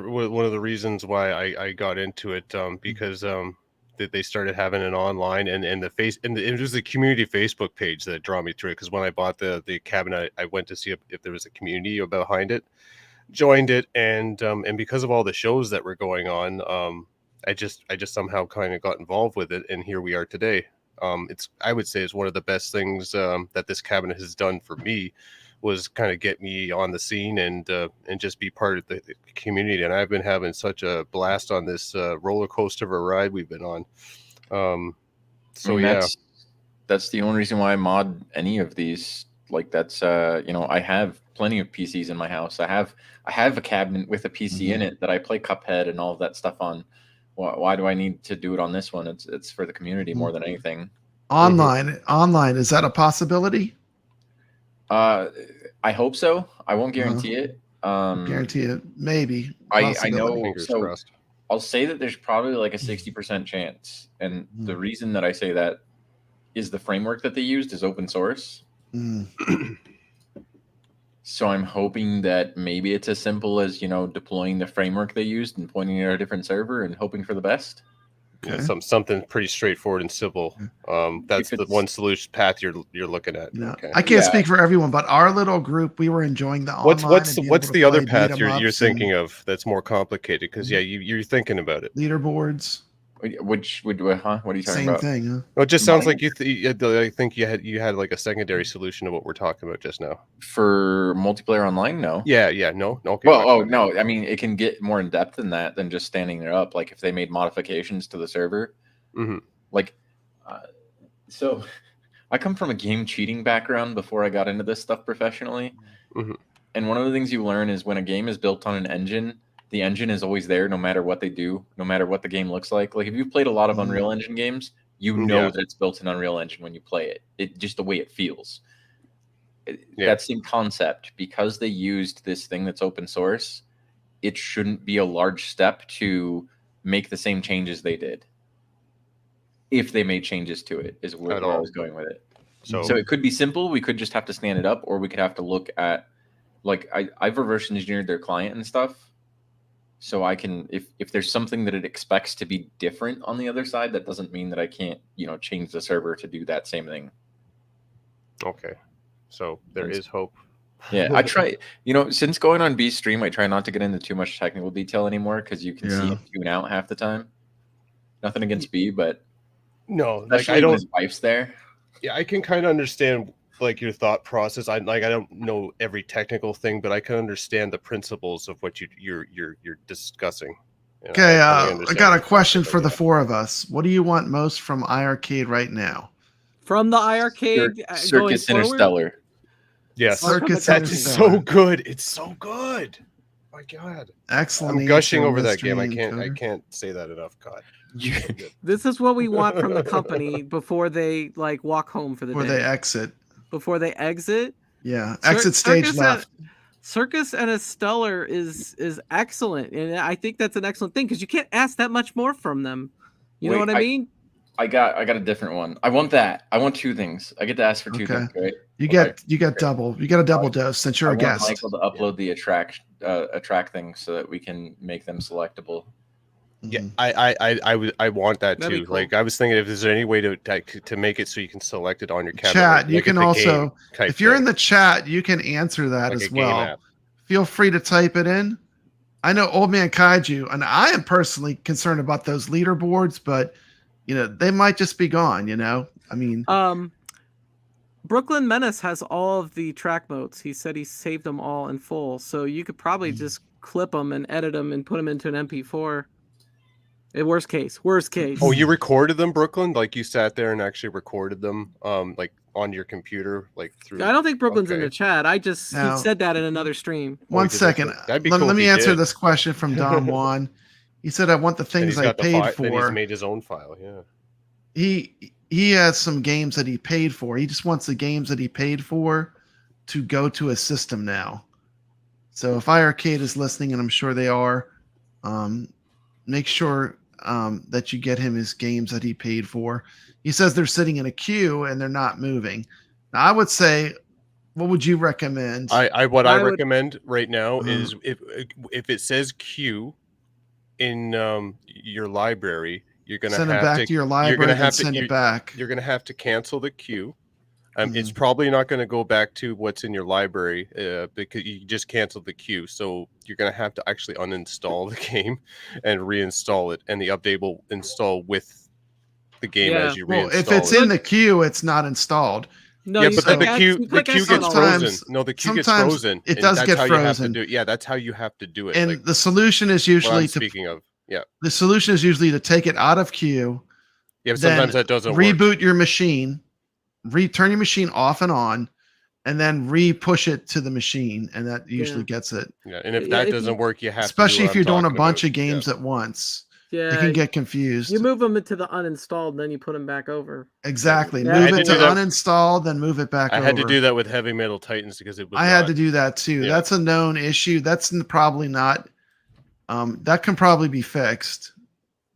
the reasons why I got into it because they started having it online and it was the community Facebook page that drew me through it because when I bought the cabinet I went to see if there was a community behind it, joined it, and because of all the shows that were going on, I just somehow kind of got involved with it, and here we are today. I would say it's one of the best things that this cabinet has done for me was kind of get me on the scene and just be part of the community. And I've been having such a blast on this roller coaster of a ride we've been on. That's the only reason why I mod any of these. Like that's I have plenty of PCs in my house. I have a cabinet with a PC in it that I play Cuphead and all of that stuff on. Why do I need to do it on this one? It's for the community more than anything. Online, is that a possibility? I hope so. I won't guarantee it. Guarantee it, maybe. I know. Fingers So crossed. I'll say that there's probably like a 60% chance, and the reason that I say that is the framework that they used is open source. So I'm hoping that maybe it's as simple as, deploying the framework they used and pointing it at a different server and hoping for the best. Yeah, something pretty straightforward and simple. That's the one solution path you're looking at. Okay. I can't speak for everyone, but our little group, we were enjoying the online. What's the other path you're thinking of that's more complicated? Because you're thinking about it. Leaderboards. What are you talking Same about? thing. Huh? Well, it just sounds like I think you had like a secondary solution to what we're talking about just now. For multiplayer online, no. Yeah, no. Okay. Well, no. I mean, it can get more in depth than that than just standing there up. Like if they made modifications to the server, so I come from a game cheating background before I got into this stuff professionally, and one of the things you learn is when a game is built on an engine, the engine is always there no matter what they do, no matter what the game looks like. Like if you've played a lot of Unreal Engine games, you know that it's built in Unreal Engine when you play it. It just the way it feels. That same concept, because they used this thing that's open source, it shouldn't be a large step to make the same changes they did. If they made changes to it, is where I was going with it. So it could be simple. We could just have to stand it up, or we could have to look at, like, I've reverse engineered their client and stuff. So I can, if there's something that it expects to be different on the other side, that doesn't mean that I can't, change the server to do that same thing. Okay. So there is hope. Yeah, I try, since going on B's stream, I try not to get into too much technical detail anymore because you can see him tune out half the time. Nothing against B, but no, like I don't. His wife's there. Yeah, I can kind of understand like your thought process. I don't know every technical thing, but I can understand the principles of what you're discussing. Okay, I got a question for the four of us. What do you want most from iiRcade right now? From the iiRcade, Circus Interstellar. Yes, Circus that's so good. It's so good. My God, excellent. I'm gushing over that game. I can't say that enough. God. This is what we want from the company before they like walk home for the day. Before they exit. Yeah, exit stage left. Circus Interstellar is excellent, and I think that's an excellent thing because you can't ask that much more from them. You know what I mean? I got a different one. I want that. I want two things. I get to ask for two things, right? You get double. You get a double dose since you're a guest. I want Michael to upload the attract thing so that we can make them selectable. Yeah, I want that too. Cool. Like I was thinking, if there's any way to make it so you can select it on your camera. Chat, you can also, if you're in the chat, you can answer that as well. Feel free to type it in. I know Old Man Kaiju, and I am personally concerned about those leaderboards, but they might just be gone. I mean, Brooklyn Menace has all of the track modes. He said he saved them all in full, so you could probably just clip them and edit them and put them into an MP4. Worst case. Oh, you recorded them, Brooklyn? Like you sat there and actually recorded them, like on your computer, like through. I don't think Brooklyn's in the chat. He said that in another stream. One second. Let me answer this question from Don Juan. He said, "I want the things I paid for." Then he's made his own file. Yeah. He has some games that he paid for. He just wants the games that he paid for to go to a system now. So if iiRcade is listening, and I'm sure they are, make sure that you get him his games that he paid for. He says they're sitting in a queue and they're not moving. Now, I would say, what would you recommend? I recommend right now is if it says queue in your library, you're going to send it back to your library and send it back. You're going to have to cancel the queue. It's probably not going to go back to what's in your library because you just canceled the queue. So you're going to have to actually uninstall the game and reinstall it. And the update will install with the game as you reinstall it. Well, if it's in the queue, it's not installed. No, but then the queue gets frozen. No, the queue gets frozen. It does get frozen. That's how you have to do it. And the solution is usually the solution is usually to take it out of queue. Yeah, but sometimes that doesn't work. Reboot your machine. Turn your machine off and on, and then push it to the machine, and that usually gets it. Yeah, and if that doesn't work, you have especially if you're doing a bunch of games at once. Yeah, it can get confused. You move them into the uninstalled, and then you put them back over. Exactly. Yeah, Move it to uninstall, then move it back over. I had to do that with Heavy Metal Titans because it was. I had to do that too. Yeah. That's a known issue. That's probably not. That can probably be fixed.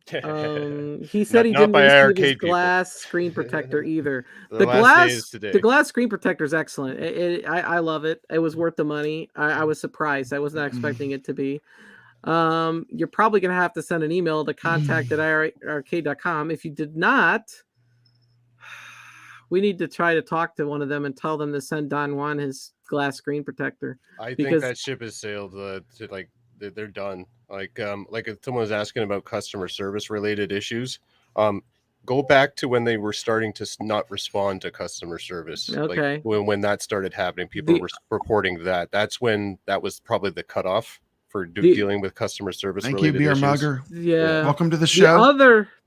He said he didn't receive his glass screen protector either. The glass screen protector is excellent. I love it. It was worth the money. I was surprised. I was not expecting it to be. You're probably going to have to send an email to contact@iiRcade.com. If you did not, we need to try to talk to one of them and tell them to send Don Juan his glass screen protector. I think that ship has sailed. They're done. Like if someone was asking about customer service related issues, go back to when they were starting to not respond to customer service. Okay. Like when that started happening, people were reporting that. That's when that was probably the cutoff for dealing with customer service. Thank you, Beer issues. Mugger. Yeah. Welcome to the show.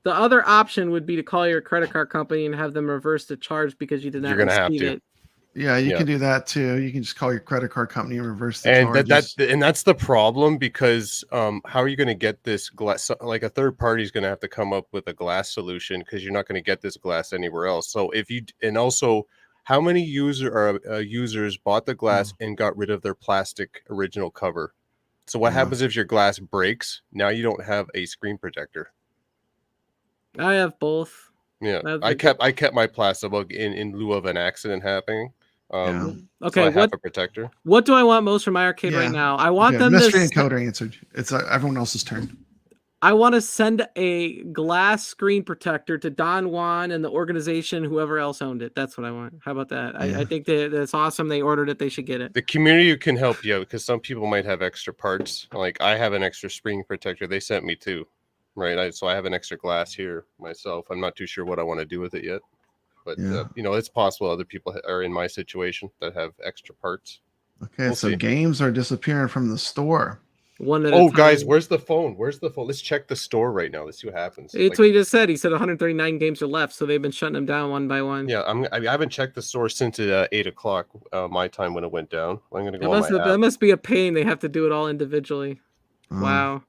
The other option would be to call your credit card company and have them reverse the charge because you did not receive it. Yeah, you can do that too. You can just call your credit card company and reverse the charges. And that's the problem because how are you going to get this glass? Like a third party is going to have to come up with a glass solution because you're not going to get this glass anywhere else. So also, how many users bought the glass and got rid of their plastic original cover? So what happens if your glass breaks? Now you don't have a screen protector. I have both. Yeah, I kept my plastic in lieu of an accident happening. Okay, so I have a protector. What do I want most from iiRcade right now? I want them Mystery Encoder answered. It's everyone else's turn. I want to send a glass screen protector to Don Juan and the organization, whoever else owned it. That's what I want. How about that? Yeah. I think that's awesome. They ordered it. They should get it. The community can help you out because some people might have extra parts. Like I have an extra screen protector. They sent me too. Right. So I have an extra glass here myself. I'm not too sure what I want to do with it yet. But, it's possible other people are in my situation that have extra parts. Okay, we'll see. Games are disappearing from the store. Guys, where's the phone? Let's check the store right now. Let's see what happens. It's what he just said. He said 139 games are left, so they've been shutting them down one by one. Yeah, I haven't checked the store since 8 o'clock my time when it went down. I'm going to go That must be a pain. They have to do it all individually. Wow.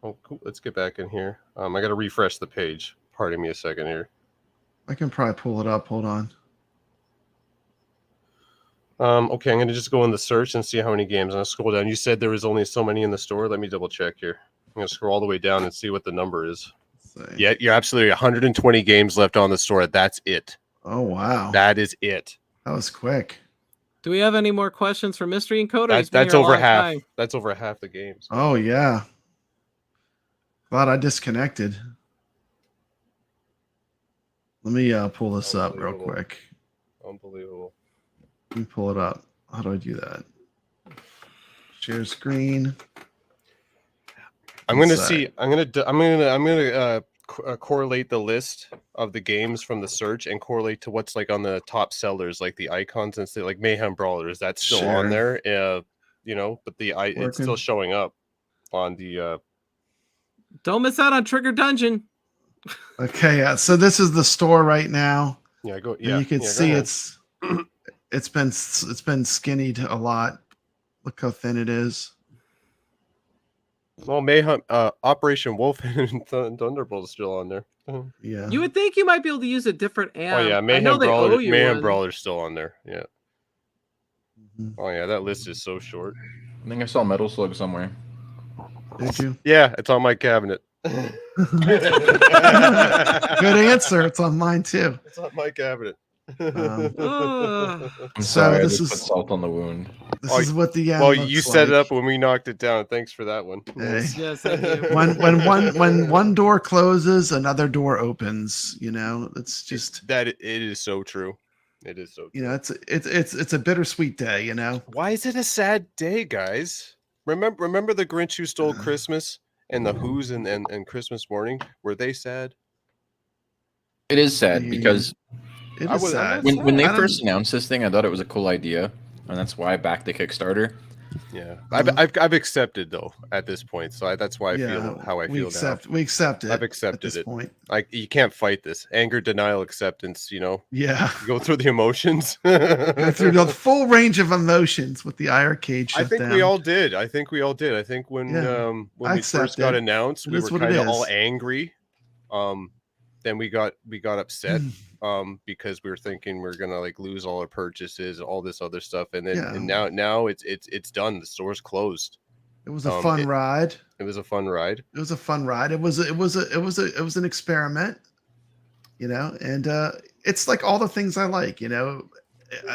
Oh, cool. Let's get back in here. I got to refresh the page. Pardon me a second here. I can probably pull it up. Hold on. Okay, I'm going to just go in the search and see how many games. I'm going to scroll down. You said there was only so many in the store. Let me double check here. I'm going to scroll all the way down and see what the number is. Yeah, you're absolutely 120 games left on the store. That's it. Oh, wow. That is it. That was quick. Do we have any more questions for Mystery Encoder? That's over half. That's over half the games. Oh, yeah. Glad I disconnected. Let me pull this up real quick. Unbelievable. Let me pull it up. How do I do that? Share screen. I'm going to see. I'm going to correlate the list of the games from the search and correlate to what's like on the top sellers, like the icons and say like Mayhem Brawlers. That's still on there. But it's still showing up on the. Don't miss out on Trigger Dungeon. Okay, yeah. So this is the store right now. Yeah, go. Yeah, and you can see it's been skinnied a lot. Look how thin it is. Well, Mayhem, Operation Wolf and Thunderbolt is still on there. Yeah. You would think you might be able to use a different amp. Oh yeah, Mayhem Brawler's still on there. Yeah. Mm-hmm. Oh yeah, that list is so short. I think I saw Metal Slug somewhere. Did you? Yeah, it's on my cabinet. Good answer. It's on mine too. It's on my cabinet. I'm sorry, this is put salt on the wound. This is what the you set it up when we knocked it down. Thanks for that one. Hey. Yes, thank you. when one door closes, another door opens. It's just it is so true. It is so true. It's a bittersweet day. Why is it a sad day, guys? Remember the Grinch Who Stole Christmas and the Who's and Christmas Morning? Were they sad? It is sad because it is sad. When they first announced this thing, I thought it was a cool idea, and that's why I backed the Kickstarter. Yeah, I've accepted though at this point, so that's why I feel how I feel now. We accept it. I've accepted at this point. Like you can't fight this anger, denial, acceptance. You know. Yeah. You go through the emotions. Go through the full range of emotions with the iRcade shutdown. I think we all did. I think when we first got announced, we were kind of all angry. Then we got upset. Because we were thinking we are gonna like lose all our purchases, all this other stuff, and then and now it's done. The store's closed. It was a fun ride. It was a fun ride. It was a fun ride. It was an experiment, you know, and it's like all the things I like, you know,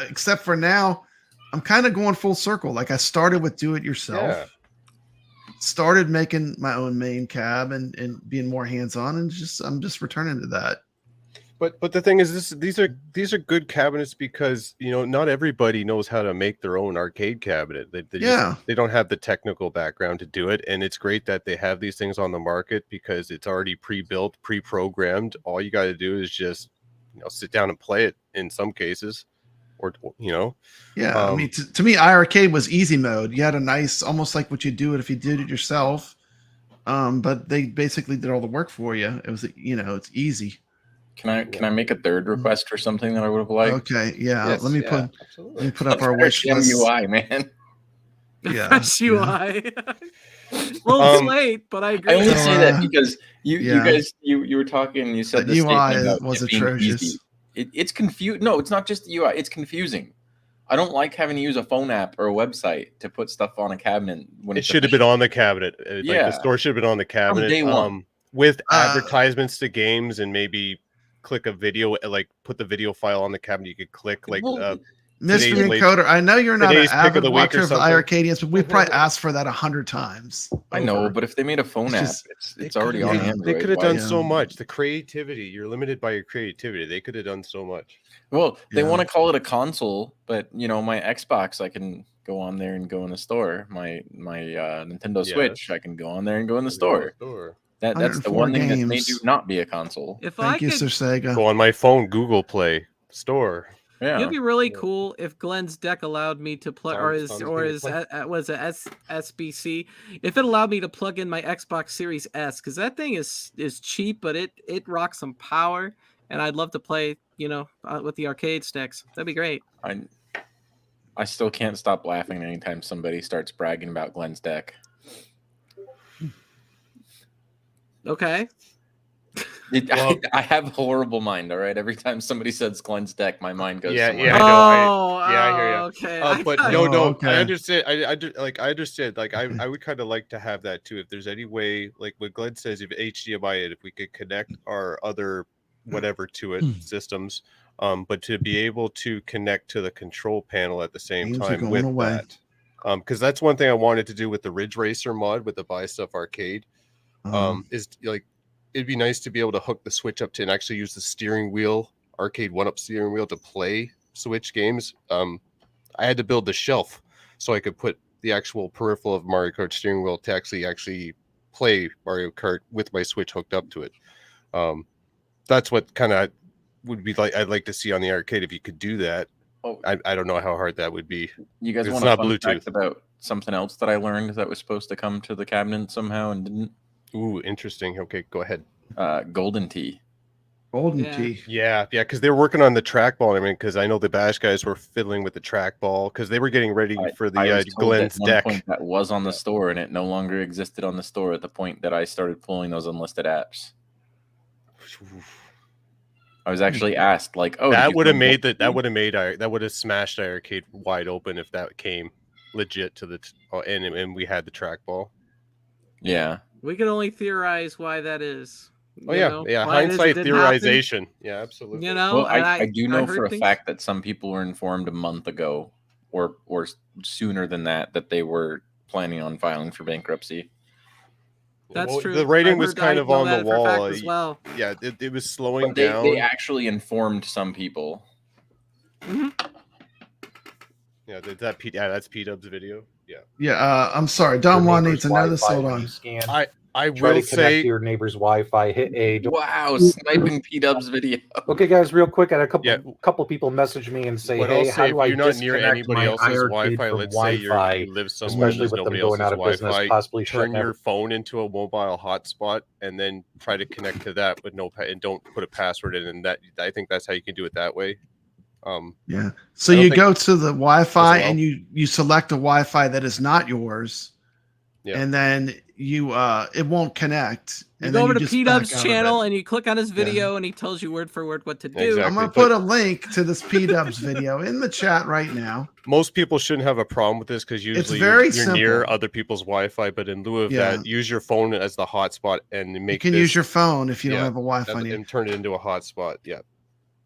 except for now, I'm kind of going full circle. Like I started with do it yourself, started making my own main cab and being more hands on, and I'm just returning to that. But the thing is, these are good cabinets because, you know, not everybody knows how to make their own arcade cabinet. They don't have the technical background to do it, and it's great that they have these things on the market because it's already pre-built, pre-programmed. All you got to do is just, you know, sit down and play it in some cases, or you know. Yeah, I mean, to me, iiRcade was easy mode. You had a nice, almost like what you do it if you did it yourself, but they basically did all the work for you. It was, you know, it's easy. Can I make a third request for something that I would have liked? Okay, yeah. Yes, let me put up our wish list. UI, man. Yeah, fresh UI. Well, it's late, but I agree. I only say that because you guys were talking. You said the UI was atrocious. It's confused. No, it's not just the UI. It's confusing. I don't like having to use a phone app or a website to put stuff on a cabinet. When it should have been on the cabinet. Like the store should have been on the cabinet. From day one. With advertisements to games and maybe click a video, like put the video file on the cabinet. You could click like Mystery Encoder. I know you're not an avid watcher of the iiRcadians, but we've probably asked for that 100 times. I know, but if they made a phone app, it's already on Android. They could have done so much. The creativity, you're limited by your creativity. They could have done so much. Well, they want to call it a console, but you know, my Xbox, I can go on there and go in the store. My Nintendo Switch, I can go on there and go in the store. That's the one thing that made you not be a console. Thank you, Sir Sega. Go on my phone, Google Play Store. Yeah, it'd be really cool if Glenn's deck allowed me to plug, or his SBC, if it allowed me to plug in my Xbox Series S, because that thing is cheap, but it rocks some power, and I'd love to play, you know, with the arcade sticks. That'd be great. I still can't stop laughing anytime somebody starts bragging about Glenn's deck. Okay. I have a horrible mind. All right, every time somebody says Glenn's deck, my mind goes. I hear you. Okay. I understand. I understand. Like I would kind of like to have that too. If there's any way, like what Glenn says, if HDMI it, if we could connect our other whatever to it systems, but to be able to connect to the control panel at the same time with that, because that's one thing I wanted to do with the Ridge Racer mod with the Buy Stuff Arcade. Is like it'd be nice to be able to hook the Switch up to and actually use the steering wheel, arcade 1-up steering wheel, to play Switch games. I had to build the shelf so I could put the actual peripheral of Mario Kart steering wheel to actually play Mario Kart with my Switch hooked up to it. That's what kind of would be like. I'd like to see on the arcade if you could do that. I don't know how hard that would be. You guys want to fun fact about something else that I learned that was supposed to come to the cabinet somehow and didn't? Ooh, interesting. Okay, go ahead. Golden Tee. Yeah, because they were working on the trackball. I mean, because I know the Bash guys were fiddling with the trackball because they were getting ready for the Glenn's deck. That was on the store, and it no longer existed on the store at the point that I started pulling those unlisted apps. I was actually asked, like, "Oh, that would have smashed iiRcade wide open if that came legit to the and we had the trackball." Yeah. We can only theorize why that is. Hindsight theorization. Yeah, absolutely. You know, well, I do know for a fact that some people were informed a month ago, or sooner than that they were planning on filing for bankruptcy. That's true. The rating was kind of on the wall as well. Yeah, it was slowing down. They actually informed some people. Mm-hmm. Yeah, that's P-Dub's video. Yeah. Yeah, I'm sorry. Don Juan needs to know this. Hold on. I Try will to connect say to your neighbor's Wi-Fi. Hit A. Wow, sniping P-Dub's video. Okay, guys, real quick, I had a Yeah. couple people message me and say, what "Hey, I'll how say, do if I you're not near disconnect anybody my else's iiRcade Wi-Fi, from let's say Wi-Fi?" you live somewhere Especially there's with them nobody going else's out of business, Wi-Fi, possibly turn shutting your phone into a mobile hotspot and then try to connect to that, but and don't put a password in. And that, I think that's how you can do it that way. Yeah. So I don't you think- go to the Wi-Fi as well. and you select a Wi-Fi that is not yours, Yeah. and then you it won't connect. You And go then over you to just P-Dub's back out of channel it. and you click on his video and he tells you word for word what to do. Exactly. I'm gonna but- put a link to this P-Dubs video in the chat right now. Most people shouldn't have a problem with this because usually very you're near simple. other people's Wi-Fi. But in lieu of Yeah. that, use your phone as the hotspot and You make can use your phone if you don't yeah, have a Wi-Fi. and turn it into a hotspot. Yeah.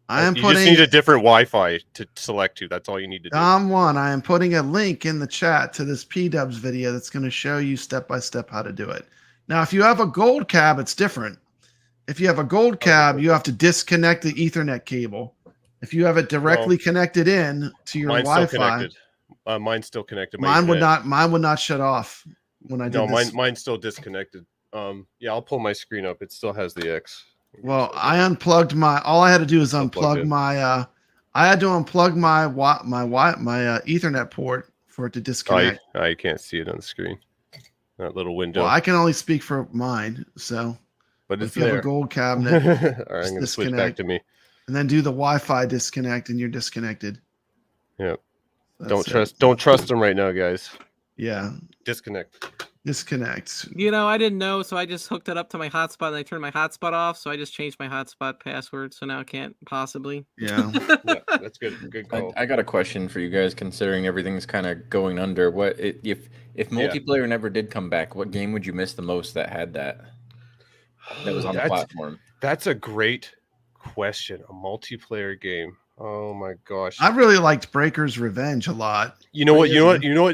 I am You putting just need a different Wi-Fi to select to. That's all you need to do. I am putting a link in the chat to this P-Dubs video that's going to show you step by step how to do it. Now, if you have a gold cab, it's different. If you have a gold cab, you have to disconnect the Ethernet cable. If you have it directly connected in to your mine's Wi-Fi, still connected. Mine's still connected. Mine would not shut off when I did No, this. mine's still disconnected. Yeah, I'll pull my screen up. It still has the X. Well, I unplugged my. All I had to do is unplug my. I had to unplug my Ethernet port for it to disconnect. I can't see it on the screen. That little window. Well, I can only speak for mine. So, but it's if you have a gold cabinet, All right, I'm going to switch back to me. And then do the Wi-Fi disconnect, and you're disconnected. Yeah. That's Don't trust them right now, guys. Yeah. Disconnect. You know, I didn't know, so I just hooked it up to my hotspot and I turned my hotspot off. So I just changed my hotspot password. So now I can't possibly. Yeah. Yeah, that's good. Good call. I got a question for you guys, considering everything's kind of going under. What if multiplayer never did come back? What game would you miss the most that had that was on the platform? That's a great question. A multiplayer game. Oh my gosh. I really liked Breaker's Revenge a lot. You know what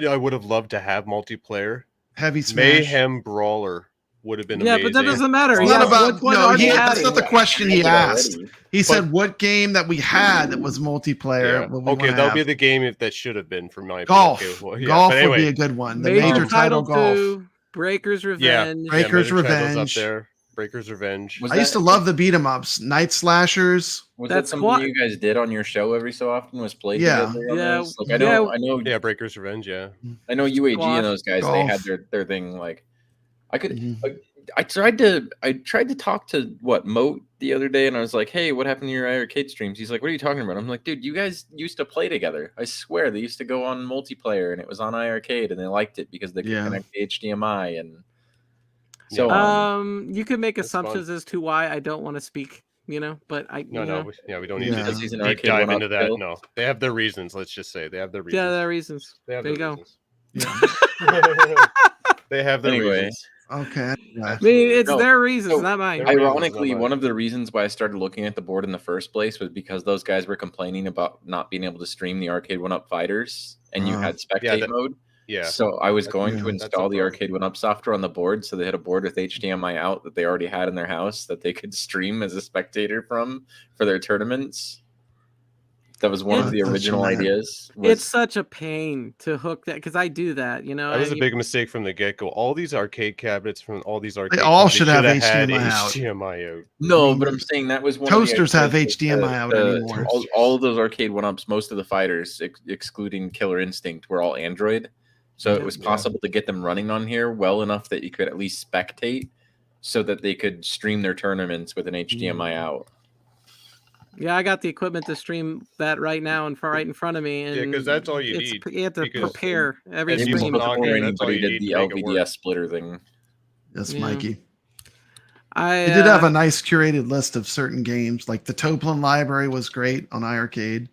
I would have loved to have multiplayer? Heavy Smash. Mayhem Brawler would have been amazing. Yeah, but that doesn't matter. It's not about that's not the question he asked. He said what game that we had that was multiplayer. Yeah. Okay, that'll be the game that should have been for my golf. Okay, well, golf would be a good one. The major title golf. 2, Breaker's Revenge. Yeah, Breaker's Revenge. Up there. Breaker's Revenge. I used to love the beat 'em ups, Night Slashers. Was that something you guys did on your show every so often? Was play together? Like, I know. Yeah, Breaker's Revenge. Yeah, I know UAG and those guys. Golf. They had their thing. Like, I could. I tried to talk to Moat the other day, and I was like, "Hey, what happened to your iiRcade streams?" He's like, "What are you talking about?" I'm like, "Dude, you guys used to play together. I swear, they used to go on multiplayer, and it was on iiRcade, and they liked it because they could connect to HDMI and." So you could make assumptions as to why I don't want to speak, but we don't need to deep dive into that. No, they have their reasons. Let's just say they have their reasons. Yeah, their reasons. There you go. Yeah. They have their reasons. Okay. I mean, it's their reasons, not mine. Ironically, one of the reasons why I started looking at the board in the first place was because those guys were complaining about not being able to stream the Arcade 1-Up Fighters, and you had spectate mode. Yeah. So I was going to install the Arcade 1-Up software on the board, so they had a board with HDMI out that they already had in their house that they could stream as a spectator from for their tournaments. That was one of the original ideas. It's such a pain to hook that because I do that. That was a big mistake from the get go. All these arcade cabinets from all these arcade, they all should have HDMI out. No, but I'm saying that was one. Toasters have HDMI out anymore. All of those Arcade 1-Ups, most of the fighters, excluding Killer Instinct, were all Android. So it was possible to get them running on here well enough that you could at least spectate so that they could stream their tournaments with an HDMI out. Yeah, I got the equipment to stream that right now and right in front of me. And because that's all you need. You have to prepare every stream. stream. Anybody did the LVDS splitter thing. Yes, Mikey. They did have a nice curated list of certain games. Like the Toplin library was great on iiRcade.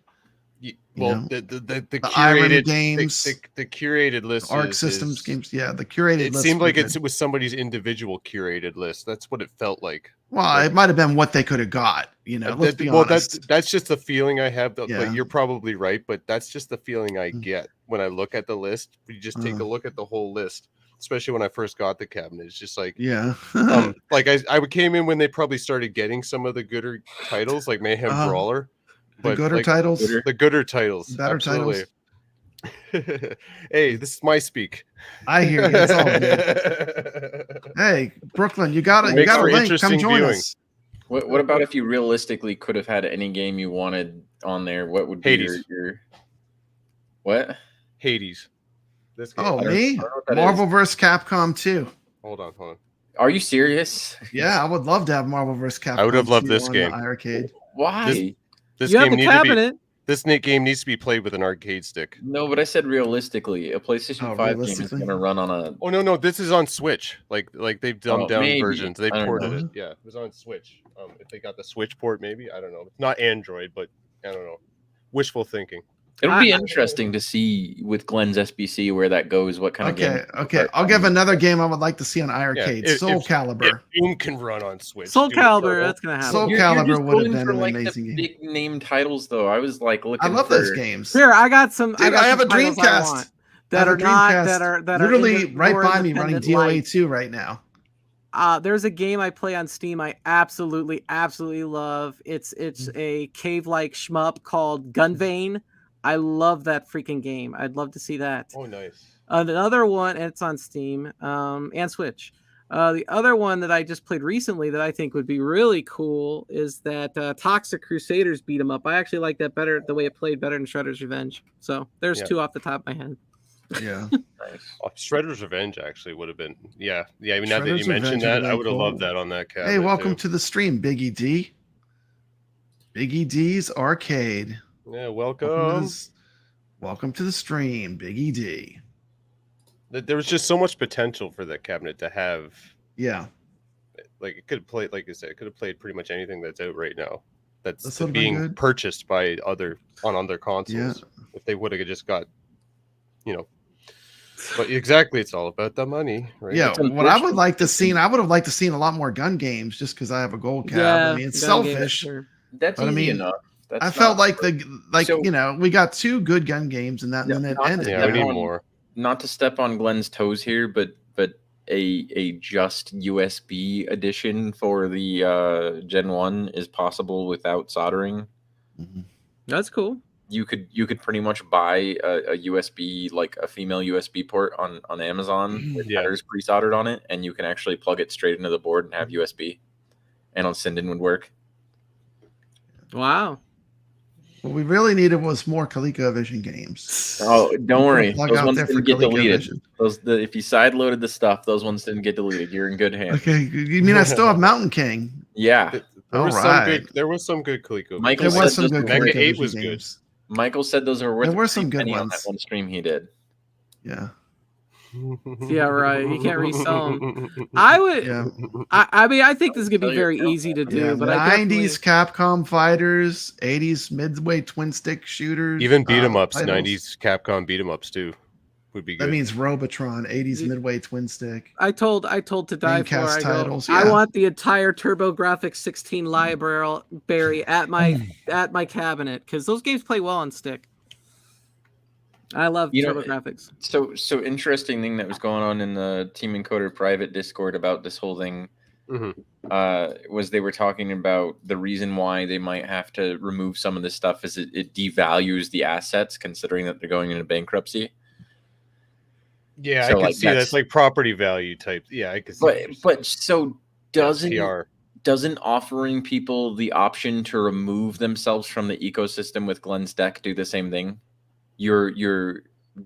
Well, the curated games, the curated list, Arc Systems games. Yeah, the curated. It list seemed like it was somebody's individual curated list. That's what it felt like. Well, it might have been what they could have got. Let's be honest. That's just the feeling I have. But you're probably right. But that's just the feeling I get when I look at the list. You just take a look at the whole list, especially when I first got the cabinet. It's just like like I came in when they probably started getting some of the gooder titles, like Mayhem Brawler. The gooder titles? The gooder titles. Better absolutely. titles. Hey, this is my speak. I hear you. It's all good. Hey, Brooklyn, you got a Makes for link. Come interesting join viewing. us. What about if you realistically could have had any game you wanted on there? What would be Hades. your what? Hades. This game. Oh, I don't me? know what that Marvel is. vs. Capcom 2. Hold on. Are you serious? Yeah, I would love to have Marvel vs. Capcom. I would have loved 2 this on game. the iiRcade. Why? This You have game the needs to be. cabinet. This game needs to be played with an arcade stick. No, but I said realistically, a PlayStation 5 game is realistically? going to run on a. Oh no, this is on Switch. Like they've dumbed down maybe. versions. They I don't ported know. it. Yeah, it was on Switch. If they got the Switch port, maybe I don't know. It's not Android, but I don't know. Wishful thinking. It'll be interesting to see with Glenn's SBC where that goes. What kind of game? Okay. I'll give another game I would like to see on iiRcade. Yeah, Soul Calibur. If Doom can run on Switch. Soul do it. Calibur, that's gonna happen. Soul You're Calibur just would have going been for, an like, amazing the game. big name titles, though. I was like looking. I love for... those games. Here, I got some. Dude, got I have some a titles I Dreamcast. want I that have are a not Dreamcast that are literally right more by me running independent light. DOA 2 right now. There's a game I play on Steam I absolutely love. It's a cave-like shmup called Gunvein. I love that freaking game. I'd love to see that. Oh, nice. Another one, and it's on Steam and Switch. The other one that I just played recently that I think would be really cool is that Toxic Crusaders beat 'em up. I actually like that better, the way it played better than Shredder's Revenge. So there's two off the top of my head. Yeah. Nice. Oh, Shredder's Revenge actually would have been. Yeah. I mean, now that Shredder's you mentioned Revenge that, would I have would been have loved cool. that on that cabinet. Hey, welcome too. to the stream, Biggie D. Biggie D's Arcade. Yeah, welcome. Welcome to the stream, Biggie D. There was just so much potential for that cabinet to have. Yeah. Like it could have played, like I said, it could have played pretty much anything that's out right now. That's This would've been being good. purchased by other consoles. Yeah. If they would have just got, But exactly, it's all about the money, right? Yeah, It's what I would unfortunate. like to see, I would have liked to seen a lot more gun games just because I have a gold cab. I mean, it's gun games, selfish. sure. That's But I easy mean, enough. That's I felt not- like So- we got 2 good gun games and then it not ended. Yeah, we step need on- more. Not to step on Glenn's toes here, but a just USB edition for the Gen 1 is possible without soldering. Mhm. That's cool. You could pretty much buy a USB, like a female USB port on Amazon with Yeah. headers pre-soldered on it, and you can actually plug it straight into the board and have USB. And on Sinden would work. Wow. What we really needed was more ColecoVision games. Oh, don't worry. Plug Those out ones there for didn't get deleted. ColecoVision. If you sideloaded the stuff, those ones didn't get deleted. You're in good hands. Okay, you mean I still have Mountain King? Yeah. There was Alright. there was some good Coleco. Michael There was said some those good were- Mega 8 ColecoVision was good. games. Michael said those are worth There a were some pretty good penny on ones. that one stream he did. Yeah, Yeah, right. You can't resell them. I would. yeah. I mean, I think this is gonna Tell be your very girlfriend. easy to do. Yeah, but I 90s Capcom fighters, 80s midway twin stick shooters, Even beat 'em ups, titles. 90s Capcom beat 'em ups too, would be good. That means Robotron, 80s midway twin stick. I told to die for. Dreamcast I go, titles, I yeah. want the entire TurboGrafx 16 library at my cabinet because those games play well on stick. I love TurboGrafx. So interesting thing that was going on in the Team Encoder private Discord about this whole thing was they were talking about the reason why they might have to remove some of this stuff is it devalues the assets considering that they're going into bankruptcy. Yeah, So, I can like, see that's that's- like property value type. Yeah, I can see. what you're But saying. so Yeah, PR. doesn't offering people the option to remove themselves from the ecosystem with Glenn's deck do the same thing? You're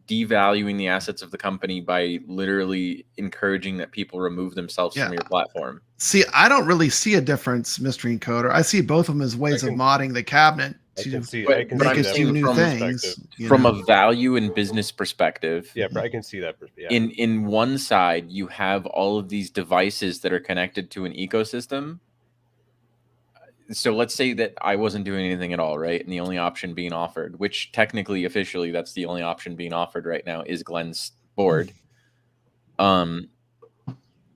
devaluing the assets of the company by literally encouraging that people remove themselves from Yeah. your platform. See, I don't really see a difference, Mystery Encoder. I see both of them as ways I of can- modding the cabinet I to can see. but- I can but see I'm make that a saying few new from things. perspective. you From know? a value and business perspective, Yeah, but I can see that. Yeah. in one side you have all of these devices that are connected to an ecosystem. So let's say that I wasn't doing anything at all, right? And the only option being offered, which technically, officially, that's the only option being offered right now, is Glenn's board.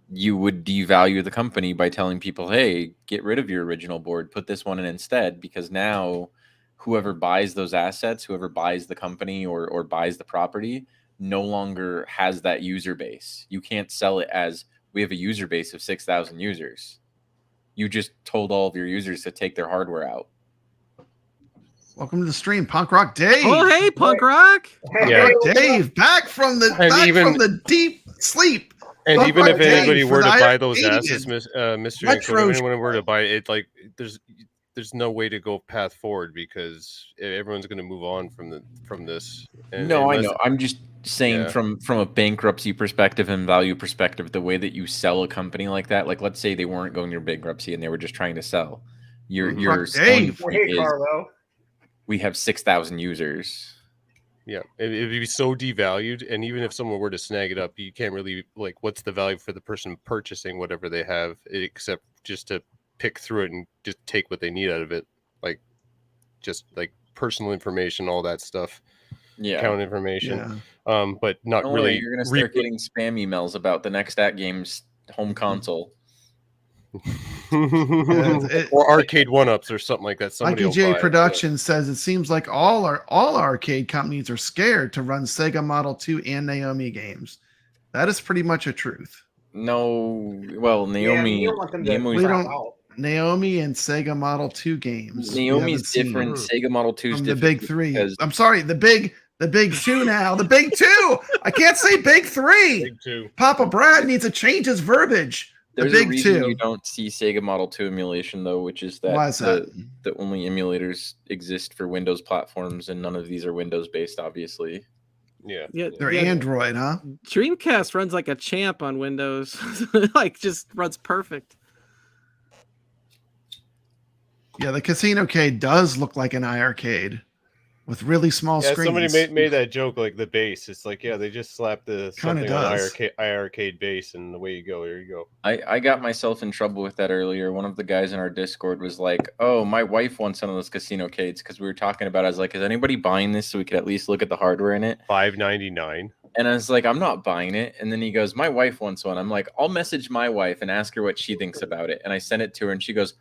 You would devalue the company by telling people, hey, get rid of your original board, put this one in instead, because now whoever buys those assets, whoever buys the company or buys the property, no longer has that user base. You can't sell it as we have a user base of 6,000 users. You just told all of your users to take their hardware out. Welcome to the stream, Punk Rock Dave. Oh, hey, Punk Rock. Yeah. Dave, back from the deep sleep. And Punk even Rock if anybody Dave were for to the buy those iiRcadians. assets, Mystery Retro Encoder, if anyone were to buy it, like there's no way to go path forward because everyone's going to move on from this. And No, unless, I know. I'm just saying Yeah. from a bankruptcy perspective and value perspective, the way that you sell a company like that, like let's say they weren't going through bankruptcy and they were just trying to sell. Your selling Dave. point Hey, is Carlo. we have 6,000 users. Yeah, it'd be so devalued, and even if someone were to snag it up, you can't really like what's the value for the person purchasing whatever they have, except just to pick through it and just take what they need out of it, like just like personal information, all that stuff, Yeah. account information, Yeah. but not Don't really. worry, you're gonna start getting spam emails about the next at games home console. Or arcade one-ups or something like that. Somebody will IKJ buy it, Production says it seems like all arcade companies are scared to run Sega Model 2 and Naomi games. That is pretty much a truth. No, well, Naomi, you don't want them to Naomi's, We crap don't- out. Naomi and Sega Model 2 games. we Naomi's haven't seen different. Sega Model 2 is from the different big three. because I'm sorry, the big two now. The big two. I can't say big three. Big two. Papa Brad needs to change his verbiage. The there's a big reason two. you don't see Sega Model 2 emulation though, which is that, Why is that? the only emulators exist for Windows platforms, and none of these are Windows based, obviously. Yeah, Yeah, They're yeah, Android, huh? Dreamcast runs like a champ on Windows. Like just runs perfect. Yeah, the Casino Cade does look like an iiRcade with really small yeah. screens. Somebody made that joke, like the base. It's like, yeah, they just slapped the Kinda something on does. iiRcade base, and away you go. There you go. I got myself in trouble with that earlier. One of the guys in our Discord was like, "Oh, my wife wants one of those Casino Cades," because we were talking about it. I was like, "Is anybody buying this so we could at least look at the hardware in it?" $5.99. And I was like, "I'm not buying it." And then he goes, "My wife wants one." I'm like, "I'll message my wife and ask her what she thinks about it." And I sent it to her, and she goes,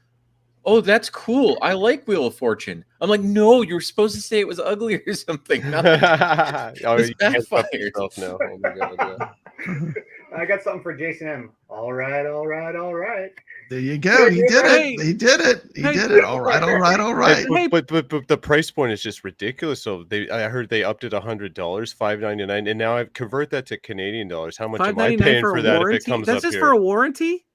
"Oh, that's cool. I like Wheel of Fortune." I'm like, "No, you were supposed to say it was ugly or something." Oh, It's you can't stop backfired. yourself now. Oh my god, yeah. I got something for Jason M. All right, all right, all right. There you go. He did Hey. it. He did it. He Hey. did it. All right. All right. All right. Hey. But the price point is just ridiculous. So I heard they upped it $100, $5.99, and now I convert that to Canadian dollars. How much am I $5.99 paying for for a that warranty? if it comes That's up just here? for a warranty?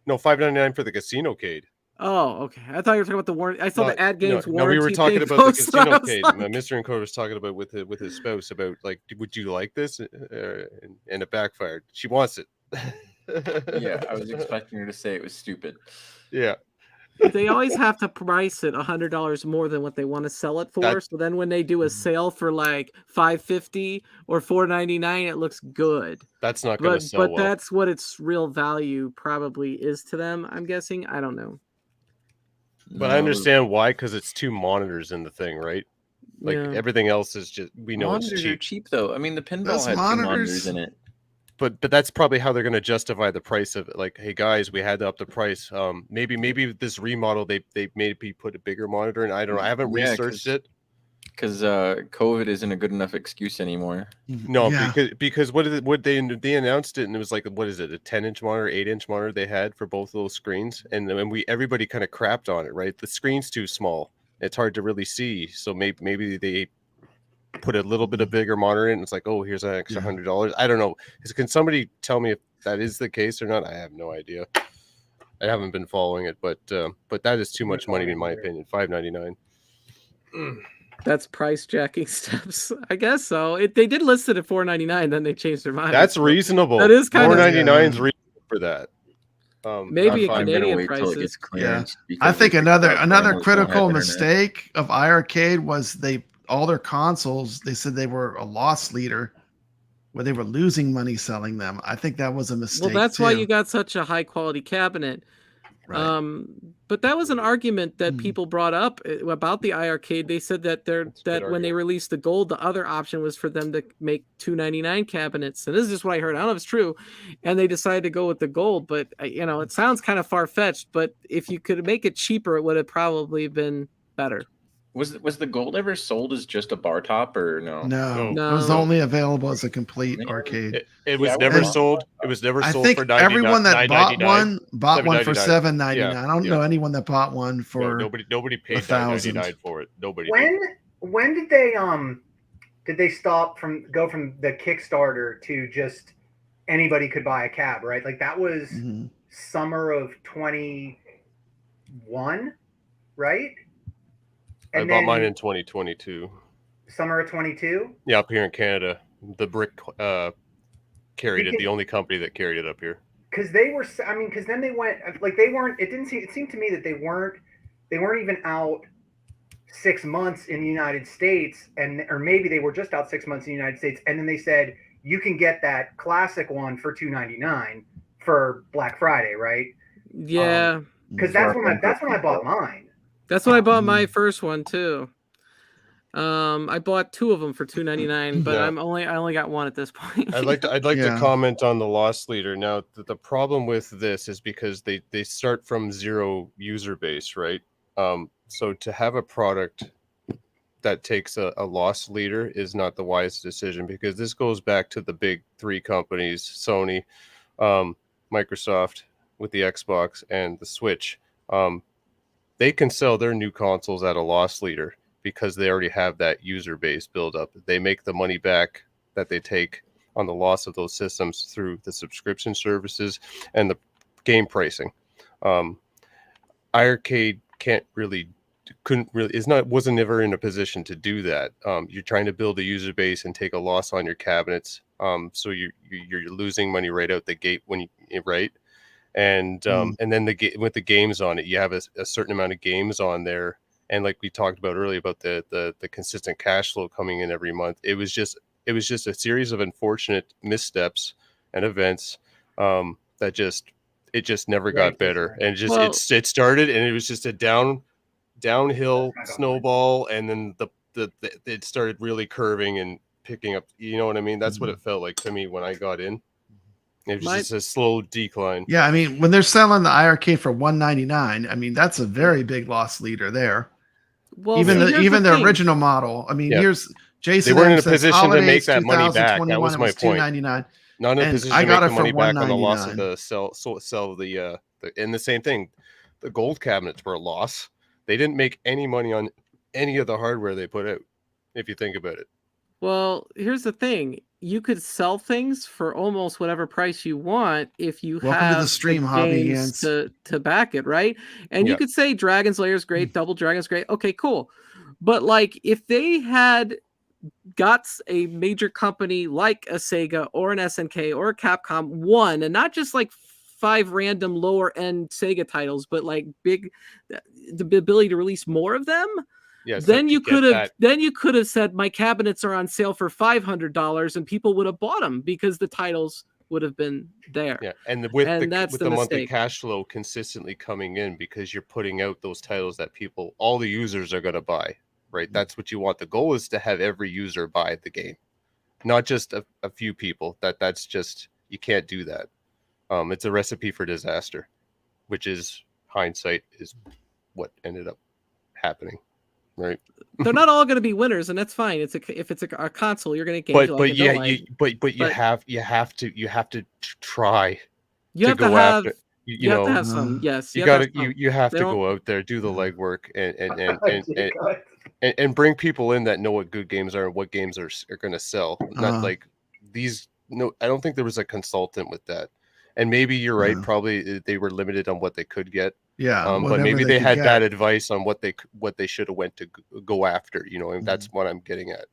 No, $5.99 for the Casino Cade. Oh, okay. I thought you were talking about the warranty. I saw No, the ad games no, warranty. we were talking thing about the posted. I Casino was Cade. like- Mr. Encoder was talking about with his spouse about like, would you like this? And it backfired. She wants it. Yeah, I was expecting her to say it was stupid. Yeah. They always have to price it $100 more than what they want to sell it for. So then when they do a sale for like $5.50 or $4.99, it looks good. That's not going to sell But well. that's what its real value probably is to them. I'm guessing. I don't know. But I understand why, because it's 2 monitors in the thing, right? Like Yeah. everything else is just we know monitors it's are cheap. cheap though. I mean, the pinball Those had 2 monitors- monitors in it. But that's probably how they're going to justify the price of it. Like, hey guys, we had to up the price. Maybe this remodel they maybe put a bigger monitor in. I don't know. I haven't Yeah, researched it. Because COVID isn't a good enough excuse anymore. No, Yeah. because what they announced it, and it was like, what is it, a 10-inch monitor, 8-inch monitor they had for both of those screens, and then everybody kind of crapped on it, right? The screen's too small; it's hard to really see. So maybe they put a little bit of bigger monitor in. And it's like, oh, here's an extra $100. I don't know. Can somebody tell me if that is the case or not? I have no idea. I haven't been following it, but that is too much money in my opinion. $5.99. That's price jacking steps. I guess so. They did list it at $4.99, then they changed their mind. That's So reasonable. That is kind of $4.99 is reasonable for that. maybe I'm gonna Canadian wait till it prices. gets clearance. I because think they another figured out families don't critical have internet. mistake of iiRcade was all their consoles, they said they were a loss leader where they were losing money selling them. I think that was a mistake. Well, that's why too. you got such a high quality cabinet. Right. But that was an argument that people brought up about the iiRcade. They said that when they released the gold, the other option was for them to make $299 cabinets. And this is just what I heard. I don't know if it's true. And they decided to go with the gold. But it sounds kind of far fetched. But if you could make it cheaper, it would have probably been better. Was the gold ever sold as just a bar top or no? No, No. it was only available as a complete arcade. It was Yeah, never and- sold. It was never I sold think for 99. everyone that bought one bought one for $7.99. $7.99. Yeah, I don't know anyone that bought one No, for nobody paid 1,000. $9.99 for it. Nobody did. When did they stop from go from the Kickstarter to just anybody could buy a cab, right? Like that was Mhm. summer of 21, right? I bought mine in 2022. Summer of 22. Yeah, up here in Canada, the Brick carried it. The only company that carried it up here. Because they were, I mean, because then they went like they weren't. It didn't seem. It seemed to me that they weren't even out 6 months in the United States, or maybe they were just out 6 months in the United States, and then they said you can get that classic one for $2.99 for Black Friday, right? Yeah, Because that's when I bought mine. that's when I bought my first one too. I bought 2 of them for $2.99, but Yeah. I only got one at this point. I'd like to comment on the loss leader. Now, the problem with this is because they start from 0 user base, right? So to have a product that takes a loss leader is not the wisest decision, because this goes back to the big 3 companies, Sony, Microsoft with the Xbox, and the Switch. They can sell their new consoles at a loss leader because they already have that user base build up. They make the money back that they take on the loss of those systems through the subscription services and the game pricing. iiRcade wasn't ever in a position to do that. You're trying to build a user base and take a loss on your cabinets, so you're losing money right out the gate right. And then with the games on it, you have a certain amount of games on there, and like we talked about earlier about the consistent cash flow coming in every month. It was just a series of unfortunate missteps and events that just never got better, and it started, and it was just a downhill snowball, and then it started really curving and picking up. You know what I mean? That's what it felt like to me when I got in. It was just a slow decline. Yeah, I mean, when they're selling the iiRcade for $199, I mean, that's a very big loss leader there. Well, even the thing. original model. I mean, here's Jason. They weren't in a says, position to make that money back. That was my point. $2.99. Not in a position to make the money back on the loss of the sell the and the same thing. The gold cabinets were a loss. They didn't make any money on any of the hardware they put out, if you think about it. Well, here's the thing. You could sell things for almost whatever price you want if you Welcome have to the stream, games to back it, right? And you could say Dragon's Lair is great, Double Dragon's great. Okay, cool. But like if they had got a major company like a Sega or an SNK or a Capcom one, and not just like 5 random lower end Sega titles, but like the ability to release more of them. Yes, then you could have said my cabinets are on sale for $500, and people would have bought them because the titles would have been there. Yeah, and with the monthly mistake. cash flow consistently coming in, because you're putting out those titles that all the users are going to buy, right? That's what you want. The goal is to have every user buy the game, not just a few people. That's just, you can't do that. It's a recipe for disaster, which is hindsight is what ended up happening. Right, they're not all going to be winners, and that's fine. If it's a console, you're going to get. But you have to try. You have to have. You have to have some. Yes, you have to go out there, do the legwork, and bring people in that know what good games are and what games are going to sell. Not like these. No, I don't think there was a consultant with that. And maybe you're right. Probably they were limited on what they could get. Yeah, but maybe they had bad advice on what they should have went to go after. You know, and that's what I'm getting at.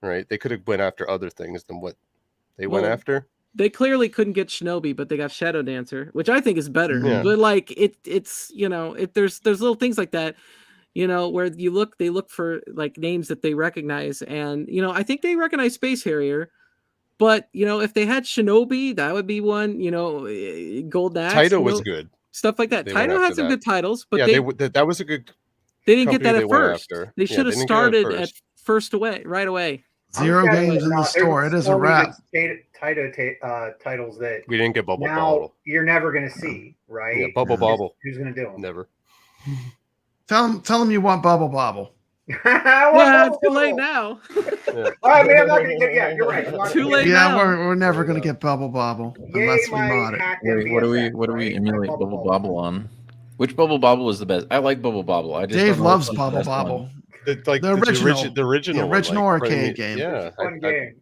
Right? They could have went after other things than what they went after. They clearly couldn't get Shinobi, but they got Shadow Dancer, which I think is better. Yeah. But like it's there's little things like that, where they look for like names that they recognize, and I think they recognize Space Harrier. But if they had Shinobi, that would be one. Golden Axe. Taito was good. Stuff like that. Taito had some good titles, but that was a good. They didn't get that at first. They should have started at first right away. 0 games in the store. It is a wrap. Taito titles that we didn't get Bubble now Bobble. You're never going to see, right? Yeah, Bubble Bobble. Who's going to do them? Never. Tell them you want Bubble Bobble. Yeah, it's too late now. All right, man, I'm not gonna get. Yeah, you're right. Too late Yeah, now. we're never gonna get Bubble Bobble unless we mod it. Wait, what do we emulate Bubble Bobble on? Which Bubble Bobble is the best? I like Bubble Bobble. I just Dave don't know loves which one's Bubble the best one. Bobble. The original one, like, arcade game. Yeah, Fun game.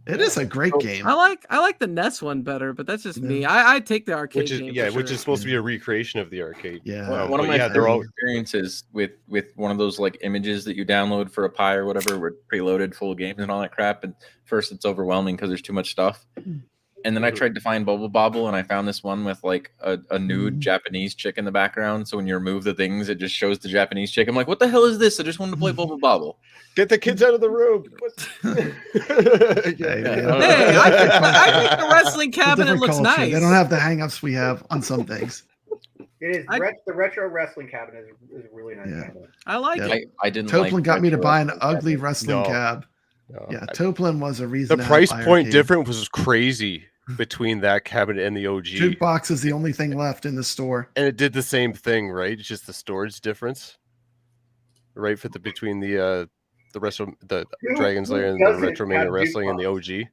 It is a great game. I like the NES one better, but that's just me. I take the arcade game. which is supposed to be a recreation of the arcade. Yeah. One of my favorite experiences with one of those like images that you download for a Pi or whatever, where it's preloaded full of games and all that crap. And first, it's overwhelming because there's too much stuff. And then I tried to find Bubble Bobble, and I found this one with like a nude Japanese chick in the background. So when you remove the things, it just shows the Japanese chick. I'm like, what the hell is this? I just wanted to play Bubble Bobble. Get the kids out of the room. Hey, I think the wrestling cabinet looks culture. nice. They don't have the hang-ups we have on some things. It is. The retro wrestling cabinet is really nice. Yeah. Cabinet. I like it. I didn't. Toplin got me to retro buy an wrestling ugly cabinet. wrestling cab. No, Yeah, Toplin was a reason. the to price have point iRcade. difference was crazy between that cabinet and the OG. Jukebox is the only thing left in the store. And it did the same thing, right? It's just the storage difference, right? For between the Dragon's Lair and the Retromania Wrestling and the OG.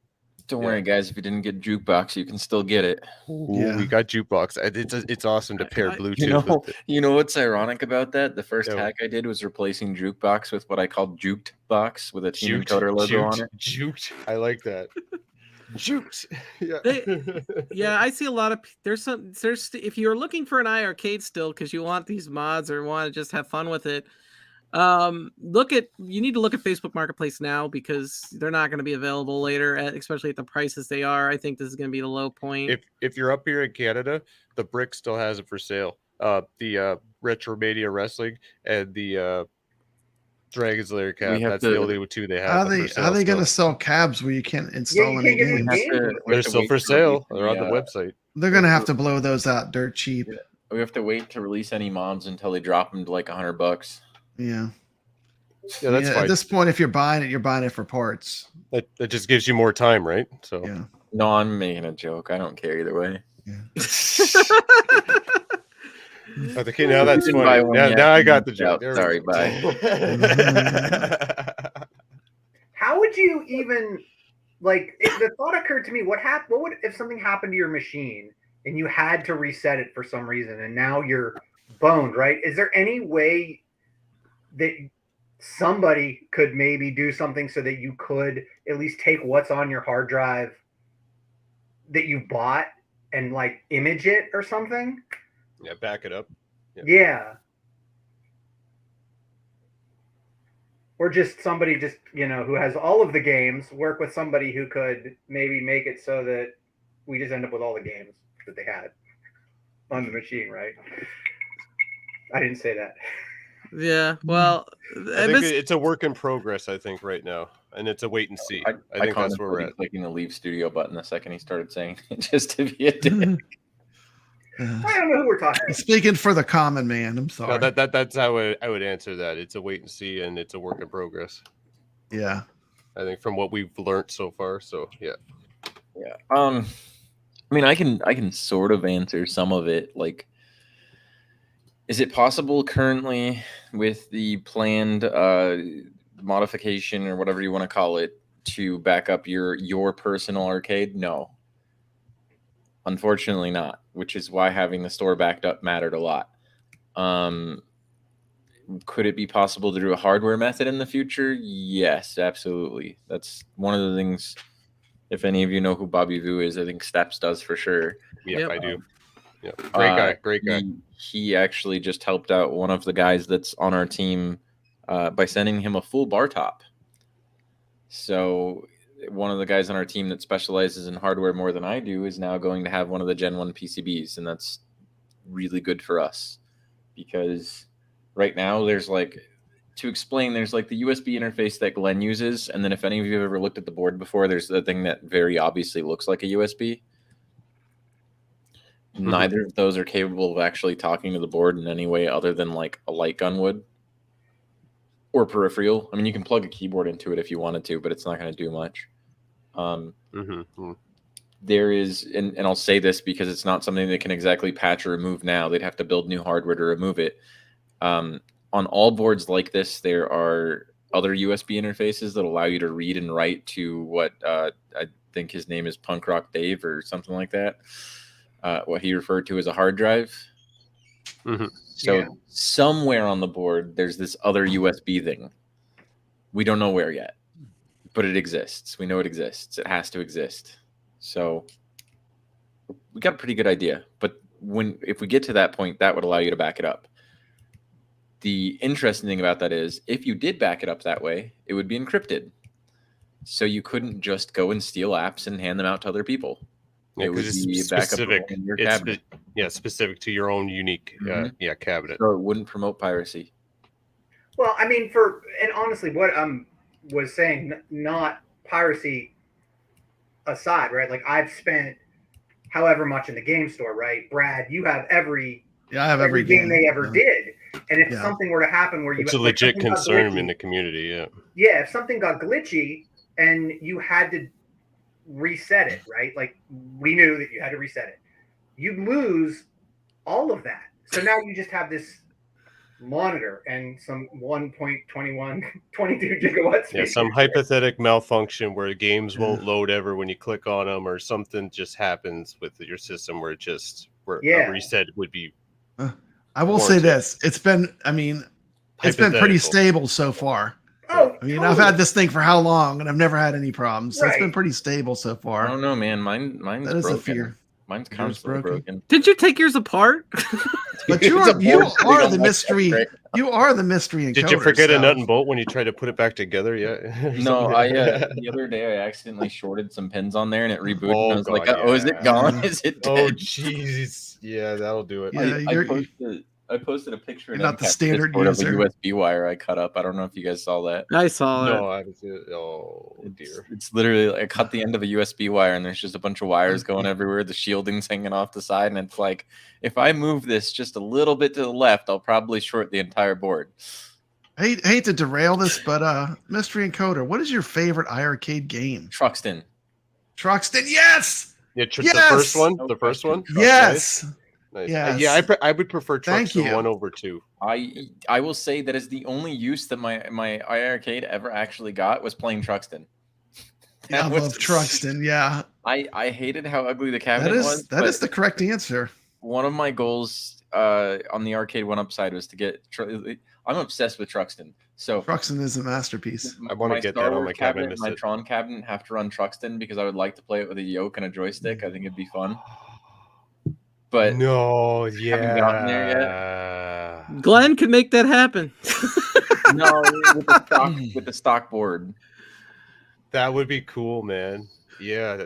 Don't worry, guys. If you didn't get Jukebox, you can still get it. Ooh, we got Jukebox. It's awesome to pair Bluetooth. You know what's ironic about that? The first hack I did was replacing Jukebox with what I called Juked Box with a Team Encoder logo on it. Juked. I like that. Juked. Yeah. I see a lot of there's if you're looking for an iArcade still because you want these mods or want to just have fun with it, you need to look at Facebook Marketplace now because they're not going to be available later, especially at the prices they are. I think this is going to be the low point. If you're up here in Canada, the Brick still has it for sale. The Retromania Wrestling and the Dragon's Lair cab. That's the only two they have. Are they going to sell cabs where you can't install any games? They're still for sale. They're on the website. They're going to have to blow those out dirt cheap. Yeah. We have to wait to release any mods until they drop them to like $100. Yeah. Yeah, that's fine. At this point, if you're buying it for parts. That just gives you more time, right? So yeah. No, I'm making a joke. I don't care either way. Yeah. Okay, now that's funny. Now I got the joke. Sorry, bye. How would you even the thought occurred to me? What would if something happened to your machine and you had to reset it for some reason, and now you're boned, right? Is there any way that somebody could maybe do something so that you could at least take what's on your hard drive that you bought and like image it or something? Yeah, back it up. Yeah. Or just somebody who has all of the games work with somebody who could maybe make it so that we just end up with all the games that they had on the machine, right? I didn't say that. Yeah, well, I think it's a work in progress, I think, right now. And it's a wait and see. I think that's where we're at. Clicking the leave studio button the second he started saying it just to be a dick. I don't know who we're talking about. Speaking for the common man, I'm sorry. No, that's how I would answer that. It's a wait and see, and it's a work in progress. Yeah. I think from what we've learned so far. So yeah. Yeah. I mean, I can sort of answer some of it. Like, is it possible currently with the planned modification or whatever you want to call it to back up your personal arcade? No. Unfortunately not, which is why having the store backed up mattered a lot. Could it be possible to do a hardware method in the future? Yes, absolutely. That's one of the things, if any of you know who Bobby Vu is, I think Steps does for sure. Yep. I do. Yeah, great guy. He actually just helped out one of the guys that's on our team by sending him a full bar top. So one of the guys on our team that specializes in hardware more than I do is now going to have one of the Gen 1 PCBs, and that's really good for us because right now there's like the USB interface that Glenn uses, and then if any of you have ever looked at the board before, there's the thing that very obviously looks like a USB. Neither of those are capable of actually talking to the board in any way other than like a light gun would or peripheral. I mean, you can plug a keyboard into it if you wanted to, but it's not going to do much. There is, and I'll say this because it's not something they can exactly patch or remove now. They'd have to build new hardware to remove it. on all boards like this, there are other USB interfaces that allow you to read and write to what I think his name is Punk Rock Dave or something like that. What he referred to as a hard drive. Mm-hmm. So somewhere on the board, there's this other USB thing. We don't know where yet, but it exists. We know it exists. It has to exist. So we got a pretty good idea. But if we get to that point, that would allow you to back it up. The interesting thing about that is if you did back it up that way, it would be encrypted. So you couldn't just go and steal apps and hand them out to other people. Yeah, it would be specific. In your cabinet. Specific to your own unique cabinet. So it wouldn't promote piracy. Well, I mean, and honestly, what was saying, not piracy aside, right? Like I've spent however much in the game store, right? Brad, you have every every game they ever did. And if something were to happen where it's a legit concern in the community, yeah, if something got glitchy and you had to reset it, right? Like we knew that you had to reset it. You'd lose all of that. So now you just have this monitor and some 1.22 gigawatts. Yeah, some hypothetical malfunction where games won't load ever when you click on them, or something just happens with your system where a reset would be. I will say this: it's been pretty stable so far. Oh, I mean, totally. I've had this thing for how long, and I've never had any problems. So It's been pretty stable so far. I don't know, man. Mine's that is broken. a fear. Mine's constantly broken. Did you take yours apart? But you are the mystery. You are the mystery encoder. Did you forget a nut and bolt when you tried to put it back together? Yeah. No, the other day I accidentally shorted some pins on there and it rebooted. And I was like, "Oh, is it gone? Is it dead?" Oh, jeez. Yeah, that'll do it. Yeah, I posted a picture of not the standard of a user. USB wire I cut up. I don't know if you guys saw that. I saw it. No, I haven't seen it. Oh dear. It's literally like I cut the end of a USB wire and there's just a bunch of wires going everywhere. The shielding's hanging off the side, and it's like if I move this just a little bit to the left, I'll probably short the entire board. I hate to derail this, but mystery encoder, what is your favorite iiRcade game? Truxton. Yes. Yeah, the first one. The first one. Yes. Nice. Yes. Yeah, I would prefer Truxton 1 over 2. I will say that is the only use that my iiRcade ever actually got was playing Truxton. I love Truxton. Yeah. I hated how ugly the cabinet was. That is the correct answer. One of my goals on the Arcade 1-Up was to get. I'm obsessed with Truxton. So Truxton is a masterpiece. I want to get that on my cabinet. My Tron cabinet have to run Truxton because I would like to play it with a yoke and a joystick. I think it'd be fun. But no, haven't gotten there yet. Glenn could make that happen. No, with the stock board. That would be cool, man. Yeah.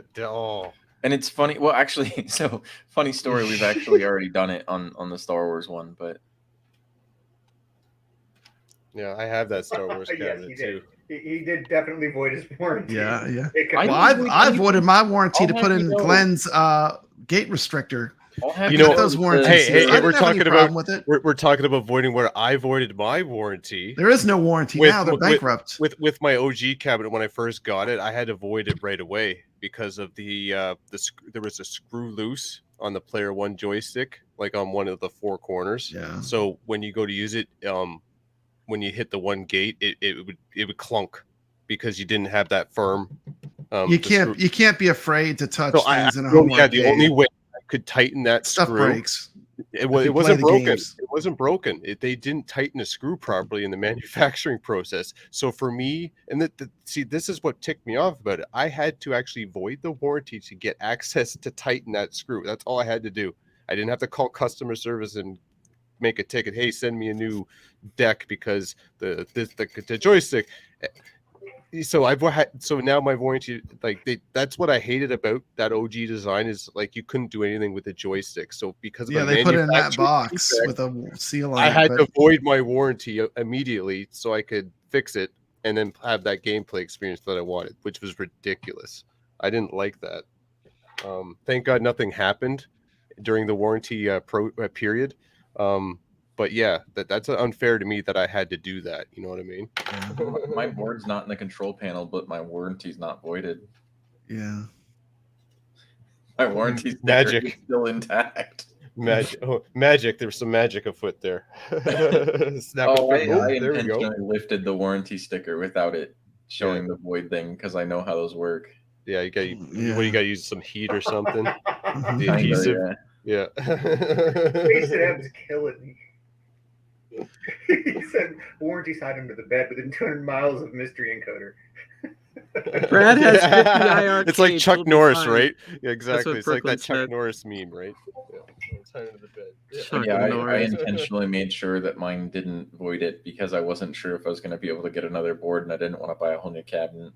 And it's funny. Well, actually, so funny story. We've actually already done it on the Star Wars one, but yeah, I have that Star Wars cabinet too. He did definitely void his warranty. Yeah. Well, I voided my warranty to put in Glenn's gate restrictor. Those warranties. Hey, we're talking about voiding where I voided my warranty. There is no warranty now; they're bankrupt. With my OG cabinet when I first got it, I had to void it right away because of there was a screw loose on the player one joystick, like on one of the four corners. Yeah. So when you go to use it, when you hit the one gate, it would clunk because you didn't have that firm. You can't be afraid to touch things in a home arcade. The only way could tighten that stuff screw. Breaks. It wasn't broken. Games. It wasn't broken. They didn't tighten the screw properly in the manufacturing process. So for me, and see, this is what ticked me off about it. I had to actually void the warranty to get access to tighten that screw. That's all I had to do. I didn't have to call customer service and make a ticket. Hey, send me a new deck because the joystick. So now my warranty, that's what I hated about that OG design is like you couldn't do anything with the joystick. So because of they put it in that box with a seal on it. I had to void my warranty immediately so I could fix it and then have that gameplay experience that I wanted, which was ridiculous. I didn't like that. Thank God nothing happened during the warranty period. But yeah, that's unfair to me that I had to do that. You know what I mean? My board's not in the control panel, but my warranty's not voided. Yeah. My warranty's magic still intact. Magic. There's some magic afoot there. Snap Oh, a quick. I There we go. intentionally lifted the warranty sticker without it showing the void thing because I know how those work. Yeah, you got. What you got to use some heat or something. The Kinda, adhesive. yeah. Space M's killing me. He said warranty side under the bed within 200 miles of mystery encoder. Brad has 50 iiRcade. It's like Chuck He'll be Norris, fine. right? Yeah, exactly. It's like Brooklyn that Chuck said. Norris meme, right? Yeah. It's under the bed. Chuck Yeah, I Norris. intentionally made sure that mine didn't void it because I wasn't sure if I was going to be able to get another board, and I didn't want to buy a whole new cabinet.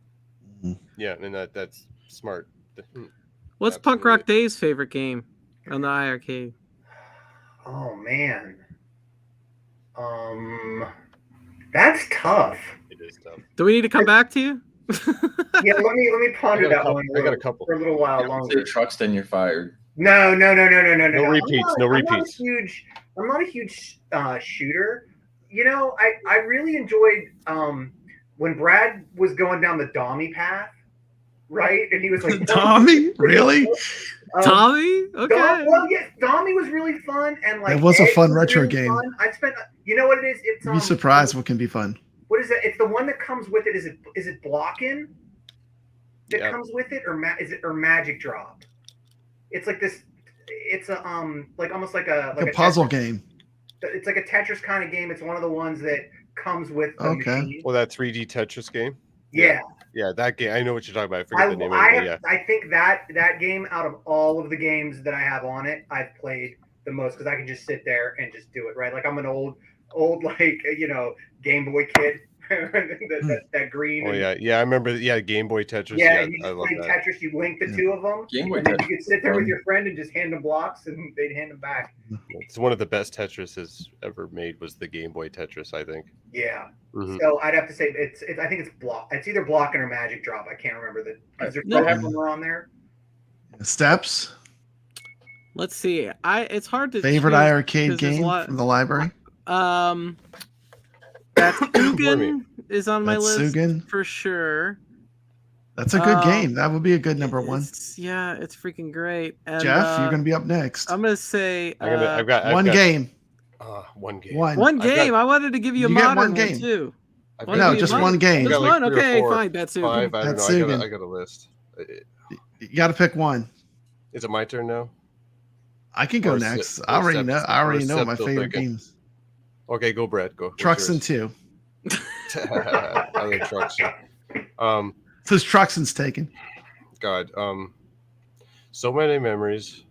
Yeah, and that's smart. What's Punk Rock Dave's favorite game on the iiRcade? Oh man. That's tough. It is tough. Do we need to come back to you? Yeah, let me ponder that one. I got a couple for a little while Say longer. Truxton, you're fired. No. No repeats. No repeats. I'm not a huge shooter. You know, I really enjoyed when Brad was going down the Dommy path, right? And he was like, Tommy, really? Tommy? Okay. Well, yeah, Dommy was really fun, and like It was a Egg fun was retro really game. fun. I spent, you know what it is? It's You'd be surprised what can be fun. What is it? It's the one that comes with it. Is it blocking that Yeah. comes with it, or Magic Drop? It's like this. It's a like almost like a puzzle Tetris. game. It's like a Tetris kind of game. It's one of the ones that comes with the machine. Well, that 3D Tetris game. Yeah. Yeah, that game. I know what you're talking about. I forget the name of it. Yeah. I think that game, out of all of the games that I have on it, I've played the most because I can just sit there and just do it, right? Like I'm an old like, you know, Game Boy kid. that green. Oh yeah. I remember. Yeah, Game Boy Tetris. Yeah, Yeah, and you I just love play that. Tetris. You link the two of them. Game Boy and then Tetris. you could sit there with your friend and just hand them blocks, and they'd hand them back. It's one of the best Tetrises ever made. Was the Game Boy Tetris, I think. Yeah. Mhm. So I'd have to say it's I think it's block. It's either blocking or Magic Drop. I can't remember because there's No. both of them are on there. Steps. Let's see. It's hard to Favorite choose iiRcade 'cause there's a game lot- from the library. That's Dugan is on my That's list Sugan. for sure. That's a good game. That would be a good number one. It's freaking great. And, Jeff, you're going to be up next. I'm gonna say I've got one game. One game. One game. I wanted to give you a You get modern one game. too. No, just one game. Just one. Like 3 or Okay, 4, fine. That's it. 5. I don't That's know. Sugan. I got a list. You got to pick one. Is it my turn now? I can go Or next. Sep- I already or know. Sep- I already or know my Septil favorite thinking. games. Okay, go, Brad. Go. What's Trucks and yours? 2. I love trucks. Says Truckson's taken. God, so many memories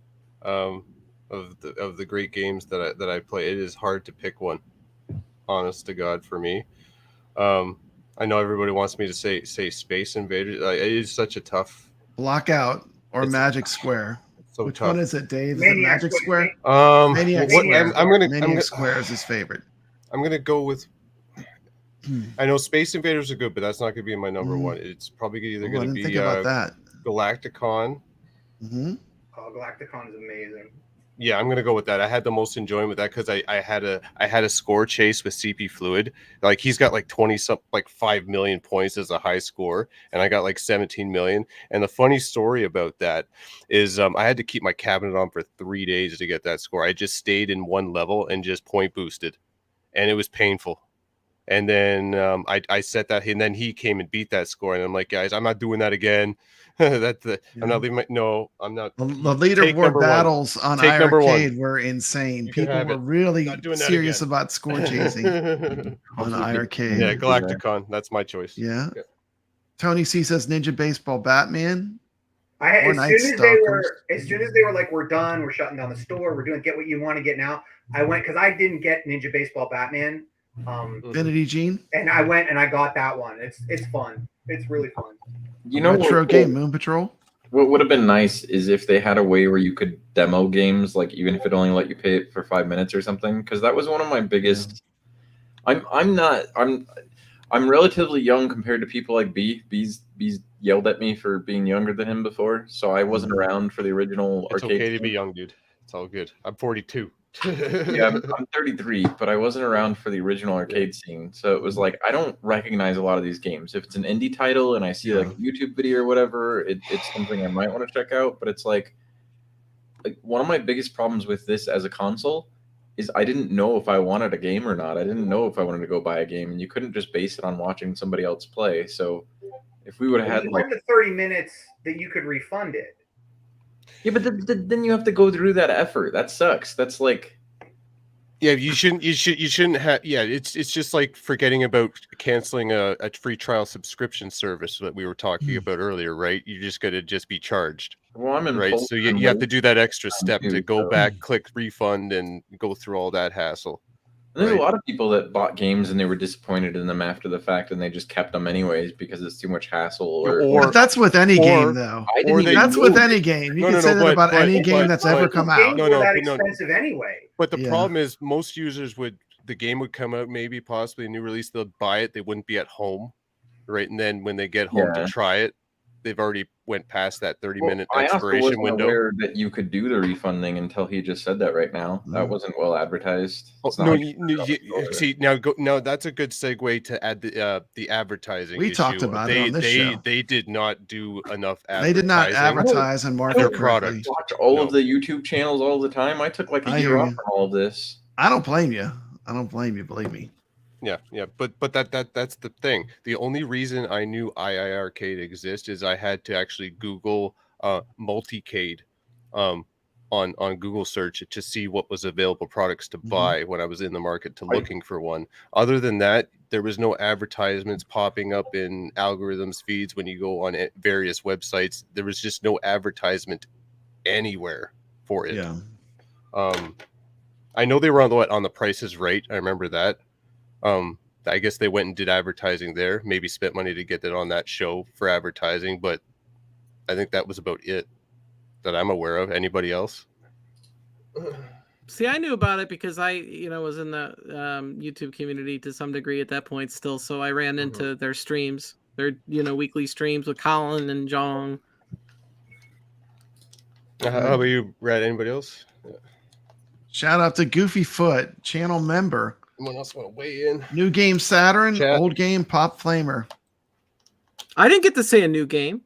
of the great games that I play. It is hard to pick one, honest to God, for me. I know everybody wants me to say Space Invaders. It is such a tough. Blockout or It's- Magic Square. So Which tough. one is it, Dave? Is it Maniac Magic Square. Square? Maniac what- Square. I'm gonna Maniac Square is his favorite. I'm gonna go with. I know Space Invaders are good, but that's not gonna be my number one. It's probably either I gonna didn't be think about that. Galacticon. Mm-hmm. Oh, Galacticon is amazing. Yeah, I'm gonna go with that. I had the most enjoyment with that because I had a score chase with CP Fluid. Like he's got like 5 million points as a high score, and I got like 17 million. And the funny story about that is I had to keep my cabinet on for 3 days to get that score. I just stayed in one level and just point boosted, and it was painful. And then I set that, and then he came and beat that score, and I'm like, guys, I'm not doing that again. I'm not leaving I'm not. The Take leaderboard number one. battles on Take number one. iiRcade were insane. You can People have were it. really Not doing that serious again. about score chasing on iiRcade. Yeah, Galacticon. That's my choice. Yeah. Tony C says Ninja Baseball Batman. As Night soon as they were like, we're done, we're shutting down the store, we're doing get what you want to get now. I went because I didn't get Ninja Baseball Batman. Infinity Gene. And I went and I got that one. It's fun. It's really fun. You know Retro what, game, Moon Patrol. What would have been nice is if they had a way where you could demo games, like even if it only let you pay it for 5 minutes or something. Because that was one of my biggest. I'm relatively young compared to people like B. B's yelled at me for being younger than him before, so I wasn't around for the original It's arcade. okay to be young, dude. It's all good. I'm 42. Yeah, I'm 33, but I wasn't around for the original arcade scene, so it was like I don't recognize a lot of these games. If it's an indie title and I see like a YouTube video or whatever, it's something I might want to check out. But it's like like one of my biggest problems with this as a console is I didn't know if I wanted a game or not. I didn't know if I wanted to go buy a game, and you couldn't just base it on watching somebody else play. So if we would have had you like the 30 minutes that you could refund it. yeah, but then you have to go through that effort. That sucks. That's like yeah, you shouldn't have. Yeah, it's just like forgetting about canceling a free trial subscription service that we were talking about earlier, right? You just got to just be charged. well, I'm in Right, so you have to do that extra step to go back, click refund, and go through all that hassle. And there's a lot of people that bought games and they were disappointed in them after the fact, and they just kept them anyways because it's too much hassle. Or but that's with any game, though. That's with any game. You can say that about any game that's ever come out. Games were that expensive anyway. But the problem is, most users the game would come out, maybe possibly a new release, they'll buy it, they wouldn't be at home, right? And then when they get home to try it, they've already went past that 30-minute expiration window. I aware that you could do the refunding until he just said that right now. That wasn't well advertised. See, now that's a good segue to add the advertising. We talked about it on this show. They did not do enough advertising. They did not advertise and market their product. Watch all of the YouTube channels all the time. I took like a year off from all of this. I don't blame you. Believe me. Yeah, but that's the thing. The only reason I knew iiRcade exists is I had to actually Google multicade on Google search to see what was available products to buy when I was in the market looking for one. Other than that, there was no advertisements popping up in algorithms feeds when you go on various websites. There was just no advertisement anywhere for it. Yeah. I know they were on the Price is Right. I remember that. I guess they went and did advertising there, maybe spent money to get it on that show for advertising, but I think that was about it that I'm aware of. Anybody else? See, I knew about it because I, was in the YouTube community to some degree at that point still, so I ran into their streams, their, weekly streams with Colin and Jong. How about you, Brad? Anybody else? Shout out to Goofy Foot, channel member. Anyone else want to weigh in? New game Saturn, old game Pop Flamer. I didn't get to say a new game.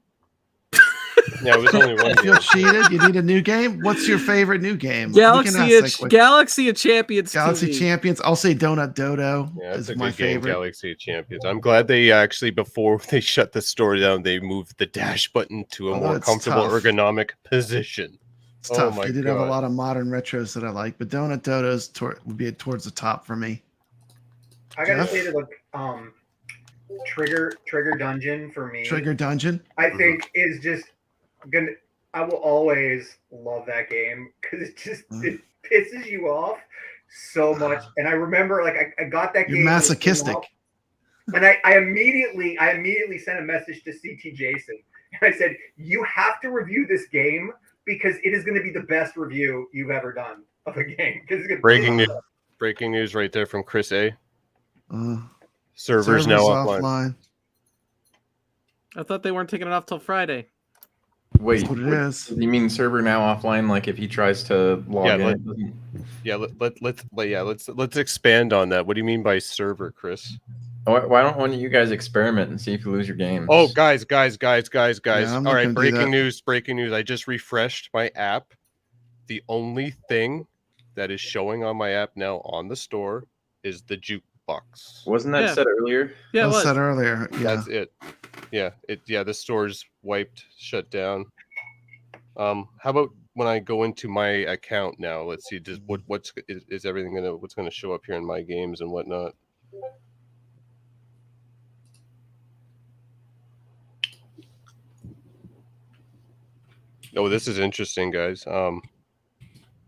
Yeah, it was only one. You feel cheated? You need a new game? What's your favorite new game? Galaxy of Champions. Galaxy TV. Champions. I'll say Donut Dodo. Yeah, that's is a my good game, favorite. Galaxy of Champions. I'm glad they actually, before they shut the store down, they moved the dash button to a more comfortable ergonomic position. It's tough. They did have a lot of modern retros that I like, but Donut Dodos would be towards the top for me. I gotta say that Trigger Dungeon for me. Trigger Dungeon, I think is just gonna. I will always love that game because it pisses you off so much. And I remember, I got that game. You're masochistic. And I immediately sent a message to CT Jason. And I said, "You have to review this game because it is going to be the best review you've ever done of a game." Breaking news right there from Chris A. Servers now offline. I thought they weren't taking it off till Friday. Wait, that's what it is. You mean server now offline? Like if he tries to log in? Let's expand on that. What do you mean by server, Chris? Why don't one of you guys experiment and see if you lose your games? Oh, guys! Yeah, all right, breaking news! I just refreshed my app. The only thing that is showing on my app now on the store is the jukebox. Wasn't that said earlier? Yeah, it was said earlier. Yeah, that's it. Yeah, the store's wiped, shut down. How about when I go into my account now? Let's see, what's everything what's gonna show up here in my games and whatnot? Oh, this is interesting, guys.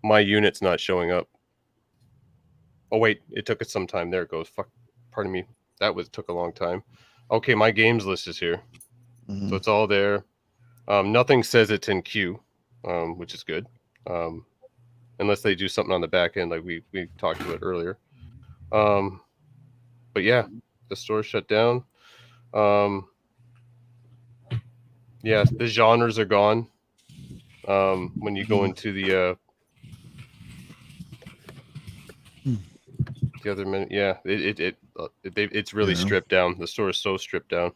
My unit's not showing up. Oh wait, it took us some time. There it goes. Fuck, pardon me. That took a long time. Okay, my games list is here, so it's all there. Nothing says it's in queue, which is good, unless they do something on the back end, like we talked about earlier. But yeah, the store shut down. Yeah, the genres are gone. When you go into the other minute, yeah, it's really stripped down. The store is so stripped down.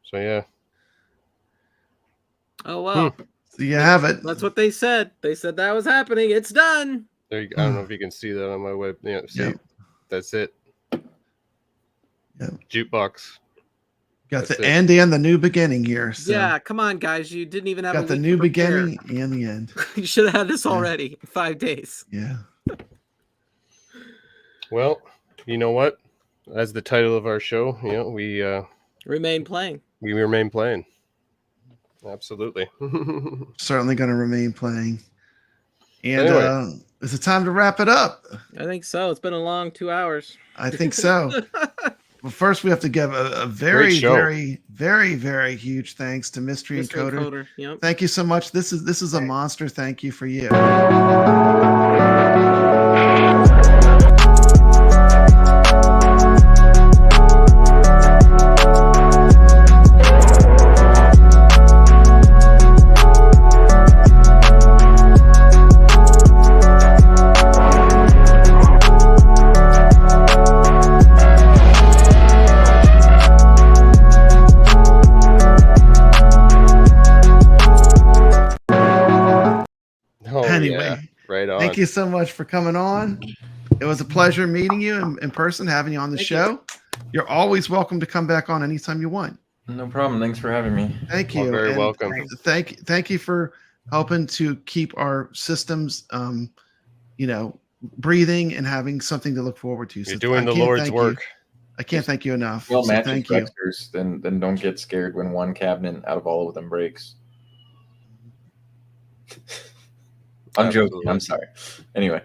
So yeah, Oh well. So you have it. That's what they said. They said that was happening. It's done. There you go. I don't know if you can see that on my web. Yeah, see, Yep. that's it. Yep. Jukebox. Got That's the it. end and the new beginning here. So Yeah, come on, guys. You didn't even have got a the week new to prepare. beginning and the end. You should have had this Yeah. already in 5 days. Yeah. Well, you know what? As the title of our show, we Remain playing. we remain playing. Absolutely. Certainly going to remain playing. And Anyway. is it time to wrap it up? I think so. It's been a long 2 hours. I think so. Well, first we have to give a very, Great show. very, very, very huge thanks to Mystery Encoder. Yep. Thank you so much. This is a monster. Thank you for you. Oh, Anyway, yeah. Right on. Thank you so much for coming on. It was a pleasure meeting you in person, having you on the show. You're always welcome to come back on anytime you want. No problem. Thanks for having me. Thank you. Well, very And welcome. Thank you for helping to keep our systems, breathing and having something to look forward to. You're doing the Lord's work. I can't thank you enough. Well, So matches thank you. Brexters, then don't get scared when one cabinet out of all of them breaks. I'm joking. I'm sorry. Anyway.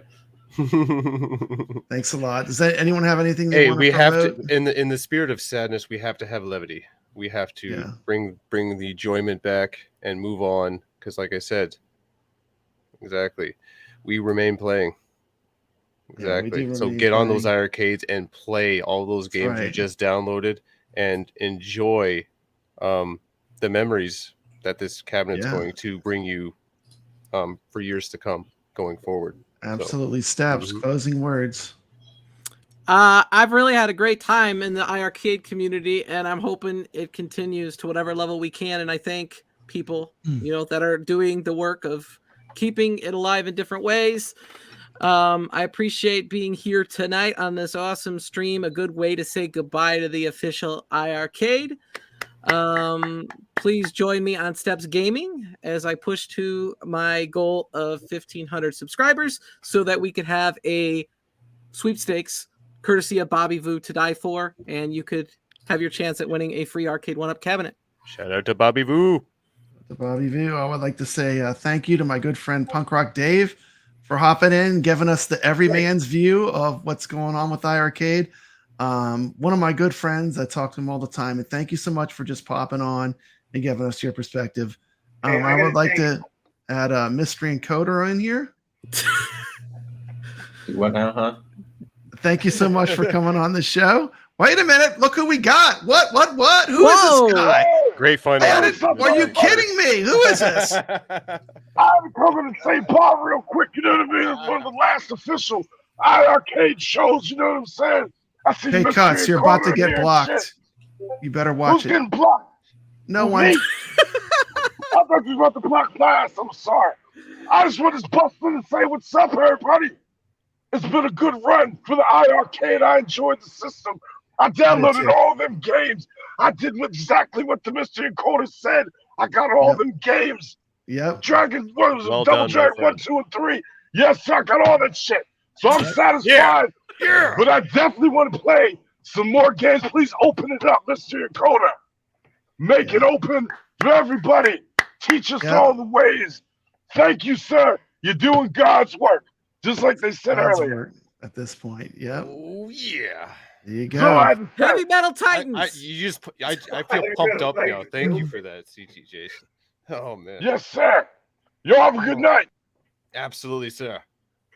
Thanks a lot. Does anyone have anything they Hey, want we to have promote? to in the spirit of sadness, we have to have levity. We have to bring the enjoyment back and move on, because like I said, exactly, we remain playing. Exactly. So get on those iiRcades and play all those games you just downloaded and enjoy the memories that this cabinet's going to bring you for years to come going forward. Absolutely. Steps, closing words. I've really had a great time in the iiRcade community, and I'm hoping it continues to whatever level we can. And I thank people, that are doing the work of keeping it alive in different ways. I appreciate being here tonight on this awesome stream. A good way to say goodbye to the official iiRcade. Please join me on Steps Gaming as I push to my goal of 1,500 subscribers so that we could have a sweepstakes courtesy of Bobby Vu to die for, and you could have your chance at winning a free Arcade 1-Up cabinet. Shout out to Bobby Vu. Bobby Vu. I would like to say thank you to my good friend Punk Rock Dave for hopping in, giving us the everyman's view of what's going on with iiRcade. One of my good friends, I talk to him all the time, and thank you so much for just popping on and giving us your perspective. I would like to add a Mystery Encoder in here. What now, huh? Thank you so much for coming on the show. Wait a minute, look who we got. What? Who is this guy? Great fun. Are you kidding me? Who is this? I'm coming to St. Paul real quick, you know what I mean? It's one of the last official iiRcade shows, you know what I'm saying? I see Hey, Cuts, you're about to get blocked. You better watch Who's getting blocked? No one. Me? I thought you were about to block my ass. I'm sorry. I just want to bust in and say what's up, everybody. It's been a good run for the iiRcade. I enjoyed the system. I downloaded all them games. I did exactly what the Mystery Encoder said. I got all them games. Yep. Dragon, what was it? Double Dragon 1, 2, and 3. Yes, sir, I got all that shit. So I'm satisfied. Yeah. But I definitely want to play some more games. Please open it up, Mystery Encoder. Make it open for everybody. Teach us all the ways. Thank you, sir. You're doing God's work, just like they said earlier. At this point, yep. Oh yeah. There you go. So Heavy Metal Titans. I feel pumped up now. Thank you for that, CT Jason. Oh man. Yes, sir. You have a good night. Absolutely, sir.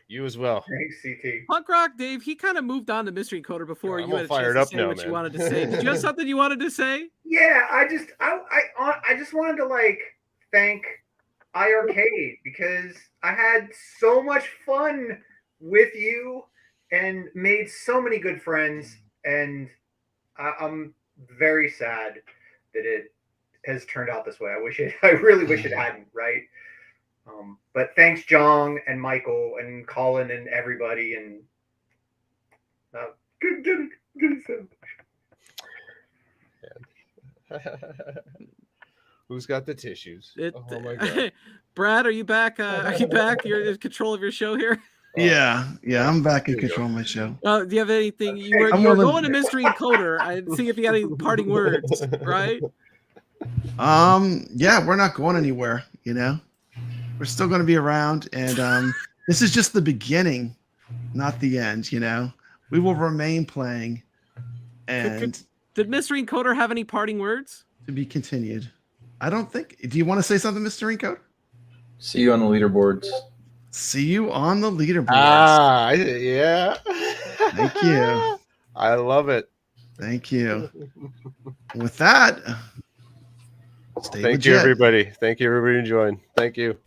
You as well. Thanks, CT. Punk Rock Dave, he kind of moved on to Mystery Encoder before you had a chance to say what you wanted to say. Did you have something you wanted to say? Yeah, I just wanted to thank iiRcade because I had so much fun with you and made so many good friends, and I'm very sad that it has turned out this way. I really wish it hadn't, right? But thanks, Jong and Michael and Colin and everybody, and good Who's got the tissues? Oh my god. Brad, are you back? Are you back? You're in control of your show here? Yeah, I'm back in control of my show. Do you have anything? You were going to Mystery Encoder. I see if you had any parting words, right? Yeah, we're not going anywhere, We're still going to be around, and this is just the beginning, not the end, We will remain playing, and did Mystery Encoder have any parting words? To be continued. I don't think. Do you want to say something, Mr. Encoder? See you on the leaderboards. See you on the leaderboards. Yeah. Thank you. I love it. Thank you. With that, Thank you, everybody. Thank you, everybody, who joined. Thank you.